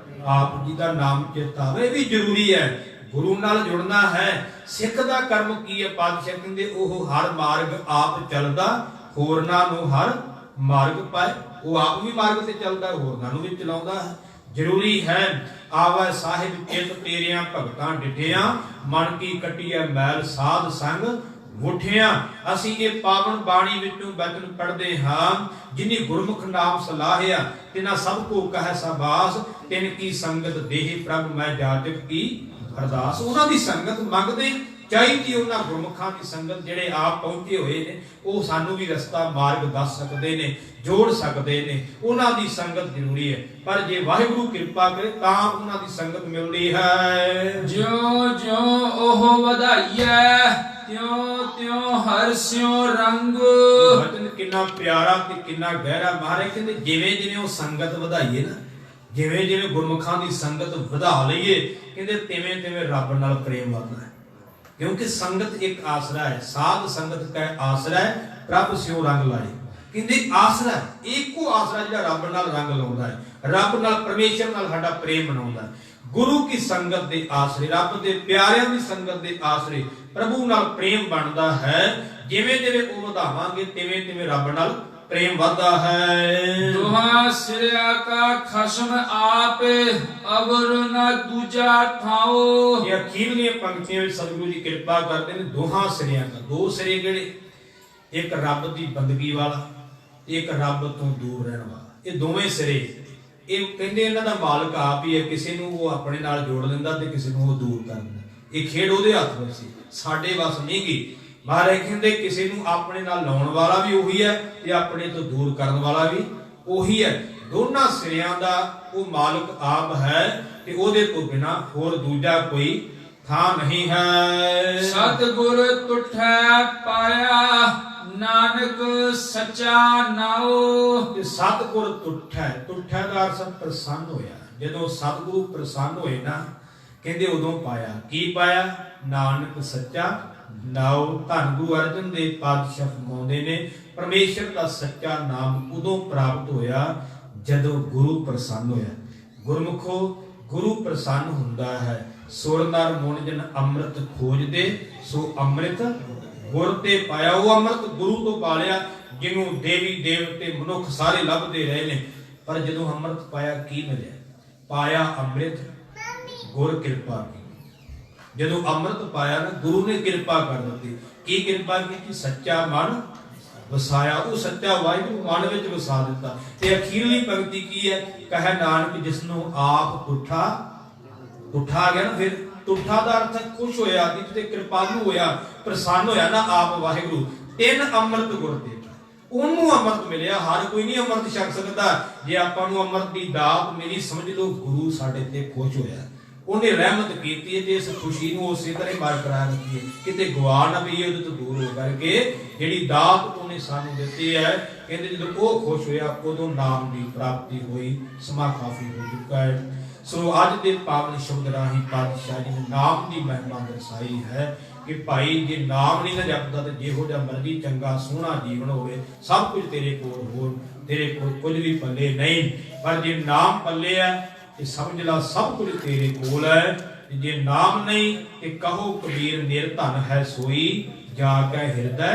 ਆਪ ਜੀ ਦਾ ਨਾਮ ਚੇਤਾਵੇ। ਇਹ ਵੀ ਜ਼ਰੂਰੀ ਹੈ, ਗੁਰੂ ਨਾਲ ਜੁੜਨਾ ਹੈ। ਸਿੱਖ ਦਾ ਕਰਮ ਕੀ ਹੈ? ਪਾਤਸ਼ਾਹ ਕਹਿੰਦੇ ਉਹ ਹਰ ਮਾਰਗ ਆਪ ਚੱਲਦਾ, ਹੋਰਨਾਂ ਨੂੰ ਹਰ ਮਾਰਗ ਪਾਏ। ਉਹ ਆਪ ਵੀ ਮਾਰਗ ਤੇ ਚੱਲਦਾ, ਹੋਰਨਾਂ ਨੂੰ ਵੀ ਚਲਾਉਂਦਾ ਹੈ। ਜ਼ਰੂਰੀ ਹੈ ਆਵੈ ਸਾਹਿਬ ਚਿਤ ਤੇਰਿਆਂ ਭਗਤਾਂ ਡਿਠਿਆਂ, ਮਨ ਕੀ ਕੱਟੀਐ ਮੈਲ ਸਾਧ ਸੰਗ ਮੁਠਿਆਂ। ਅਸੀਂ ਇਹ ਪਾਵਨ ਬਾਣੀ ਵਿੱਚੋਂ ਬਚਨ ਪੜ੍ਹਦੇ ਹਾਂ, ਜਿਨੀ ਗੁਰਮੁਖ ਨਾਮ ਸਲਾਹਿਆ, ਤਿਨਾ ਸਭ ਕੋ ਕਹੈ ਸਾਬਾਸ। ਤਿਨ ਕੀ ਸੰਗਤ ਦੇਹ ਪ੍ਰਭ ਮੈਂ ਜਾਚਕ ਕੀ ਅਰਦਾਸ। ਉਹਨਾਂ ਦੀ ਸੰਗਤ ਮੰਗਦੇ ਚਾਹੀਦੀ, ਉਹਨਾਂ ਗੁਰਮੁਖਾਂ ਦੀ ਸੰਗਤ ਜਿਹੜੇ ਆਪ ਪਹੁੰਚੇ ਹੋਏ ਨੇ, ਉਹ ਸਾਨੂੰ ਵੀ ਰਸਤਾ ਮਾਰਗ ਦੱਸ ਸਕਦੇ ਨੇ, ਜੋੜ ਸਕਦੇ ਨੇ। ਉਹਨਾਂ ਦੀ ਸੰਗਤ ਜ਼ਰੂਰੀ ਹੈ। ਪਰ ਜੇ ਵਾਹਿਗੁਰੂ ਕਿਰਪਾ ਕਰੇ ਤਾਂ ਉਹਨਾਂ ਦੀ ਸੰਗਤ ਮਿਲਦੀ ਹੈ। ਜਿਉ ਜਿਉ ਉਹ ਵਧਾਈਐ, ਤਿਉ ਤਿਉ ਹਰਸਿਓ ਰੰਗ। ਵਚਨ ਕਿੰਨਾ ਪਿਆਰਾ ਤੇ ਕਿੰਨਾ ਗਹਿਰਾ। ਮਹਾਰਾਜ ਕਹਿੰਦੇ ਜਿਵੇਂ ਜਿਵੇਂ ਉਹ ਸੰਗਤ ਵਧਾਈਏ ਨਾ, ਜਿਵੇਂ ਜਿਵੇਂ ਗੁਰਮੁਖਾਂ ਦੀ ਸੰਗਤ ਵਧਾ ਲਈਏ, ਕਹਿੰਦੇ ਤਿਵੇਂ ਤਿਵੇਂ ਰੱਬ ਨਾਲ ਪ੍ਰੇਮ ਵਧਦਾ ਹੈ। ਕਿਉਂਕਿ ਸੰਗਤ ਇੱਕ ਆਸਰਾ ਹੈ। ਸਾਧ ਸੰਗਤ ਕੈ ਆਸਰਾ ਹੈ, ਪ੍ਰਭ ਸਿਓ ਰੰਗ ਲਾਏ। ਕਹਿੰਦੇ ਆਸਰਾ ਇੱਕੋ ਆਸਰਾ ਜਿਹੜਾ ਰੱਬ ਨਾਲ ਰੰਗ ਲਾਉਂਦਾ ਹੈ, ਰੱਬ ਨਾਲ ਪਰਮੇਸ਼ਰ ਨਾਲ ਸਾਡਾ ਪ੍ਰੇਮ ਬਣਾਉਂਦਾ ਹੈ। ਗੁਰੂ ਕੀ ਸੰਗਤ ਦੇ ਆਸਰੇ, ਰੱਬ ਦੇ ਪਿਆਰਿਆਂ ਦੀ ਸੰਗਤ ਦੇ ਆਸਰੇ ਪ੍ਰਭੂ ਨਾਲ ਪ੍ਰੇਮ ਬਣਦਾ ਹੈ। ਜਿਵੇਂ ਜਿਵੇਂ ਉਹ ਵਧਾਵਾਂਗੇ ਤਿਵੇਂ ਤਿਵੇਂ ਰੱਬ ਨਾਲ ਪ੍ਰੇਮ ਵਧਦਾ ਹੈ। ਦੁਹਾ ਸਿਰਿਆ ਕਾ ਖਸਮ ਆਪੇ, ਅਵਰ ਨਾ ਦੂਜਾ ਥਾਓ। ਇਹ ਅਖੀਰਲੀਆਂ ਪੰਕਤੀਆਂ ਵਿੱਚ ਸਤਿਗੁਰੂ ਜੀ ਕਿਰਪਾ ਕਰਦੇ ਨੇ। ਦੋਹਾਂ ਸਿਰਿਆਂ ਦਾ, ਦੋ ਸਿਰੇ ਕਿਹੜੇ? ਇੱਕ ਰੱਬ ਦੀ ਬੰਦਗੀ ਵਾਲਾ ਤੇ ਇੱਕ ਰੱਬ ਤੋਂ ਦੂਰ ਰਹਿਣ ਵਾਲਾ। ਇਹ ਦੋਵੇਂ ਸਿਰੇ, ਇਹ ਕਹਿੰਦੇ ਇਹਨਾਂ ਦਾ ਮਾਲਕ ਆਪ ਹੀ ਹੈ। ਕਿਸੇ ਨੂੰ ਉਹ ਆਪਣੇ ਨਾਲ ਜੋੜ ਲੈਂਦਾ ਤੇ ਕਿਸੇ ਨੂੰ ਉਹ ਦੂਰ ਕਰ ਦਿੰਦਾ। ਇਹ ਖੇਡ ਉਹਦੇ ਹੱਥ ਵਿੱਚ ਸੀ, ਸਾਡੇ ਵੱਸ ਨਹੀਂ ਗਈ। ਮਹਾਰਾਜ ਕਹਿੰਦੇ ਕਿਸੇ ਨੂੰ ਆਪਣੇ ਨਾਲ ਲਾਉਣ ਵਾਲਾ ਵੀ ਉਹੀ ਹੈ ਤੇ ਆਪਣੇ ਤੋਂ ਦੂਰ ਕਰਨ ਵਾਲਾ ਵੀ ਉਹੀ ਹੈ। ਦੋਨਾਂ ਸਿਰਿਆਂ ਦਾ ਉਹ ਮਾਲਕ ਆਪ ਹੈ ਤੇ ਉਹਦੇ ਤੋਂ ਬਿਨਾ ਹੋਰ ਦੂਜਾ ਕੋਈ ਥਾਂ ਨਹੀਂ ਹੈ। ਸਤਿਗੁਰ ਤੁਠੈ ਪਾਇਆ, ਨਾਨਕ ਸੱਚਾ ਨਾਉ। ਤੇ ਸਤਿਗੁਰ ਤੁਠੈ, ਤੁਠੈ ਦਾ ਅਰਥ ਪ੍ਰਸੰਨ ਹੋਇਆ। ਜਦੋਂ ਸਤਿਗੁਰੂ ਪ੍ਰਸੰਨ ਹੋਏ ਨਾ, ਕਹਿੰਦੇ ਉਦੋਂ ਪਾਇਆ। ਕੀ ਪਾਇਆ? ਨਾਨਕ ਸੱਚਾ ਨਾਉ। ਧੰਨ ਗੁਰੂ ਅਰਜਨ ਦੇਵ ਪਾਤਸ਼ਾਹ ਫਰਮਾਉਂਦੇ ਨੇ, ਪਰਮੇਸ਼ਰ ਦਾ ਸੱਚਾ ਨਾਮ ਉਦੋਂ ਪ੍ਰਾਪਤ ਹੋਇਆ ਜਦੋਂ ਗੁਰੂ ਪ੍ਰਸੰਨ ਹੋਇਆ। ਗੁਰਮੁਖੋ, ਗੁਰੂ ਪ੍ਰਸੰਨ ਹੁੰਦਾ ਹੈ। ਸੁਰ ਨਰ ਮੁਨ ਜਨ ਅੰਮ੍ਰਿਤ ਖੋਜਦੇ, ਸੋ ਅੰਮ੍ਰਿਤ ਗੁਰ ਤੇ ਪਾਇਆ। ਉਹ ਅੰਮ੍ਰਿਤ ਗੁਰੂ ਤੋਂ ਪਾਲਿਆ, ਜਿਹਨੂੰ ਦੇਵੀ ਦੇਵਤੇ ਮਨੁੱਖ ਸਾਰੇ ਲੱਭਦੇ ਰਹੇ ਨੇ। ਪਰ ਜਦੋਂ ਅੰਮ੍ਰਿਤ ਪਾਇਆ, ਕੀ ਮਿਲਿਆ? ਪਾਇਆ ਅੰਮ੍ਰਿਤ, ਗੁਰ ਕਿਰਪਾ ਕੀਤੀ। ਜਦੋਂ ਅੰਮ੍ਰਿਤ ਪਾਇਆ ਨਾ, ਗੁਰੂ ਨੇ ਕਿਰਪਾ ਕਰ ਦਿੱਤੀ। ਕੀ ਕਿਰਪਾ ਕੀਤੀ? ਸੱਚਾ ਮਨ ਵਸਾਇਆ। ਉਹ ਸੱਚਾ ਵਾਹਿਗੁਰੂ ਮਨ ਵਿੱਚ ਵਸਾ ਦਿੱਤਾ। ਤੇ ਅਖੀਰਲੀ ਪੰਕਤੀ ਕੀ ਹੈ? ਕਹੇ ਨਾਨਕ ਜਿਸਨੂੰ ਆਪ ਤੁਠਾ, ਤੁਠਾ ਆ ਗਿਆ ਨਾ। ਫਿਰ ਤੁਠਾ ਦਾ ਅਰਥ ਖੁਸ਼ ਹੋਇਆ, ਜਿੱਤੇ ਕਿਰਪਾਲੂ ਹੋਇਆ, ਪ੍ਰਸੰਨ ਹੋਇਆ ਨਾ ਆਪ ਵਾਹਿਗੁਰੂ। ਤਿੰਨ ਅੰਮ੍ਰਿਤ ਗੁਰ ਦੇ, ਉਹਨੂੰ ਅੰਮ੍ਰਿਤ ਮਿਲਿਆ। ਹਰ ਕੋਈ ਨਹੀਂ ਅੰਮ੍ਰਿਤ ਛਕ ਸਕਦਾ। ਜੇ ਆਪਾਂ ਨੂੰ ਅੰਮ੍ਰਿਤ ਦੀ ਦਾਤ ਮਿਲੀ, ਸਮਝ ਲਓ ਗੁਰੂ ਸਾਡੇ ਤੇ ਖੁਸ਼ ਹੋਇਆ, ਉਹਨੇ ਰਹਿਮਤ ਕੀਤੀ ਹੈ। ਤੇ ਇਸ ਖੁਸ਼ੀ ਨੂੰ ਉਸੇ ਤਰ੍ਹਾਂ ਬਰਕਰਾਰ ਰੱਖੀਏ, ਕਿਤੇ ਗਵਾ ਨਾ ਪਈਏ ਉਹਦੇ ਤੋਂ ਦੂਰ ਹੋ ਕਰਕੇ। ਜਿਹੜੀ ਦਾਤ ਉਹਨੇ ਸਾਨੂੰ ਦਿੱਤੀ ਹੈ, ਕਹਿੰਦੇ ਜਦੋਂ ਉਹ ਖੁਸ਼ ਹੋਇਆ, ਉਦੋਂ ਨਾਮ ਦੀ ਪ੍ਰਾਪਤੀ ਹੋਈ। ਸਮਾਂ ਕਾਫੀ ਹੋ ਚੁੱਕਾ ਹੈ। ਸੋ ਅੱਜ ਦੇ ਪਾਵਨ ਸ਼ਬਦ ਰਾਹੀਂ ਪਾਤਸ਼ਾਹ ਜੀ ਨੇ ਨਾਮ ਦੀ ਮਹਿਮਾ ਦਰਸਾਈ ਹੈ ਕਿ ਭਾਈ ਜੇ ਨਾਮ ਨਹੀਂ ਨਾ ਜਪਦਾ ਤੇ ਜਿਹੋ ਜਿਹਾ ਮਰਜ਼ੀ ਚੰਗਾ ਸੋਹਣਾ ਜੀਵਨ ਹੋਵੇ, ਸਭ ਕੁਝ ਤੇਰੇ ਕੋਲ ਹੋਰ, ਤੇਰੇ ਕੋਲ ਕੁਝ ਵੀ ਪੱਲੇ ਨਹੀਂ। ਪਰ ਜੇ ਨਾਮ ਪੱਲੇ ਹੈ ਤੇ ਸਮਝ ਲਾ ਸਭ ਕੁਝ ਤੇਰੇ ਕੋਲ ਹੈ। ਜੇ ਨਾਮ ਨਹੀਂ ਤੇ ਕਹੋ ਕਬੀਰ ਨਿਰਧਨ ਹੈ ਸੋਈ, ਜਾ ਕੇ ਹਿਰਦੈ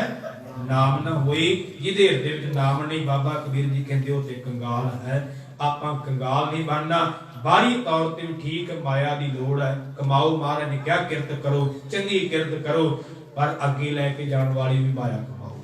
ਨਾਮ ਨਾ ਹੋਈ। ਜਿਹਦੇ ਹਿਰਦੇ ਵਿੱਚ ਨਾਮ ਨਹੀਂ, ਬਾਬਾ ਕਬੀਰ ਜੀ ਕਹਿੰਦੇ ਉਹ ਤੇ ਕੰਗਾਲ ਹੈ। ਆਪਾਂ ਕੰਗਾਲ ਨਹੀਂ ਬਣਨਾ। ਬਾਹਰੀ ਤੌਰ ਤੇ ਵੀ ਠੀਕ ਮਾਇਆ ਦੀ ਲੋੜ ਹੈ, ਕਮਾਓ। ਮਹਾਰਾਜ ਨੇ ਕਿਹਾ ਕਿਰਤ ਕਰੋ, ਚੰਗੀ ਕਿਰਤ ਕਰੋ, ਪਰ ਅੱਗੇ ਲੈ ਕੇ ਜਾਣ ਵਾਲੀ ਵੀ ਮਾਇਆ ਕਮਾਓ।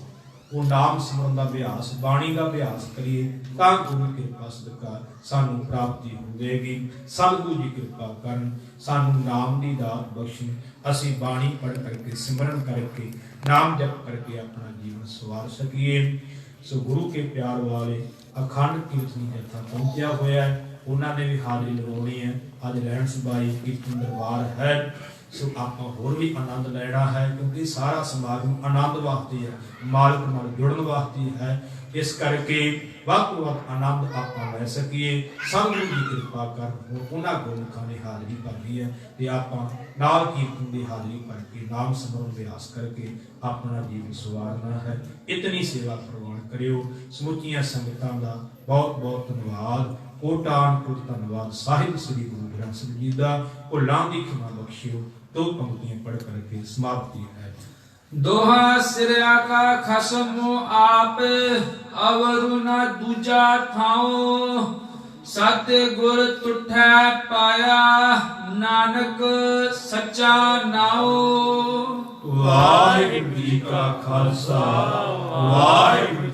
ਉਹ ਨਾਮ ਸਿਮਰਨ ਦਾ ਅਭਿਆਸ, ਬਾਣੀ ਦਾ ਅਭਿਆਸ ਕਰੀਏ, ਤਾਂ ਗੁਰੂ ਕਿਰਪਾ ਸਦਕਾ ਸਾਨੂੰ ਪ੍ਰਾਪਤੀ ਹੋਵੇਗੀ। ਸਤਿਗੁਰੂ ਜੀ ਕਿਰਪਾ ਕਰਨ, ਸਾਨੂੰ ਨਾਮ ਦੀ ਦਾਤ ਬਖਸ਼ਣ। ਅਸੀਂ ਬਾਣੀ ਪੜ੍ਹ ਕਰਕੇ, ਸਿਮਰਨ ਕਰਕੇ, ਨਾਮ ਜਪ ਕਰਕੇ ਆਪਣਾ ਜੀਵਨ ਸਵਾਰ ਸਕੀਏ। ਸੋ ਗੁਰੂ ਕੇ ਪਿਆਰ ਵਾਲੇ ਅਖੰਡ ਕੀਰਤਨੀ ਜਥਾ ਪਹੁੰਚਿਆ ਹੋਇਆ ਹੈ, ਉਹਨਾਂ ਨੇ ਵੀ ਹਾਜ਼ਰੀ ਲਗਾਉਣੀ ਹੈ। ਅੱਜ ਰਹਿਣ ਸਬਾਈ ਕੀਰਤਨ ਦਰਬਾਰ ਹੈ। ਸੋ ਆਪਾਂ ਹੋਰ ਵੀ ਆਨੰਦ ਲੈਣਾ ਹੈ, ਕਿਉਂਕਿ ਸਾਰਾ ਸਮਾਗਮ ਆਨੰਦ ਵਾਸਤੇ ਹੈ, ਮਾਲਕ ਨਾਲ ਜੁੜਨ ਵਾਸਤੇ ਹੈ। ਇਸ ਕਰਕੇ ਵੱਧ ਤੋਂ ਵੱਧ ਆਨੰਦ ਆਪਾਂ ਲੈ ਸਕੀਏ। ਸਤਿਗੁਰੂ ਦੀ ਕਿਰਪਾ ਕਰਨ, ਉਹਨਾਂ ਗੁਰਮੁਖਾਂ ਨੇ ਹਾਜ਼ਰੀ ਭਰੀ ਹੈ ਤੇ ਆਪਾਂ ਨਾਲ ਕੀਰਤਨ ਦੀ ਹਾਜ਼ਰੀ ਭਰ ਕੇ ਨਾਮ ਸਿਮਰਨ ਅਭਿਆਸ ਕਰਕੇ ਆਪਣਾ ਜੀਵਨ ਸਵਾਰਨਾ ਹੈ। ਇਤਨੀ ਸੇਵਾ ਪ੍ਰਵਾਨ ਕਰਿਓ। ਸਮੁੱਚੀਆਂ ਸੰਗਤਾਂ ਦਾ ਬਹੁਤ ਬਹੁਤ ਧੰਨਵਾਦ। ਕੋਟਾਨ-ਕੋਟ ਧੰਨਵਾਦ। ਸਾਹਿਬ ਸ੍ਰੀ ਗੁਰੂ ਗ੍ਰੰਥ ਸਾਹਿਬ ਜੀ ਦਾ। ਭੁੱਲਾਂ ਦੀ ਖਿਮਾ ਬਖਸ਼ਿਓ। ਦੋ ਪੰਕਤੀਆਂ ਪੜ੍ਹ ਕਰਕੇ ਸਮਾਪਤੀ ਹੈ। ਦੋਹਾ ਸਿਰਿਆ ਕਾ ਖਸਮ ਆਪ, ਅਵਰੁ ਨਾ ਦੂਜਾ ਥਾਉ। ਸਤਿ ਗੁਰ ਤੁਠੈ ਪਾਇਆ, ਨਾਨਕ ਸੱਚਾ ਨਾਉ। ਵਾਹਿਗੁਰੂ ਜੀ ਕਾ ਖਾਲਸਾ, ਵਾਹਿਗੁਰੂ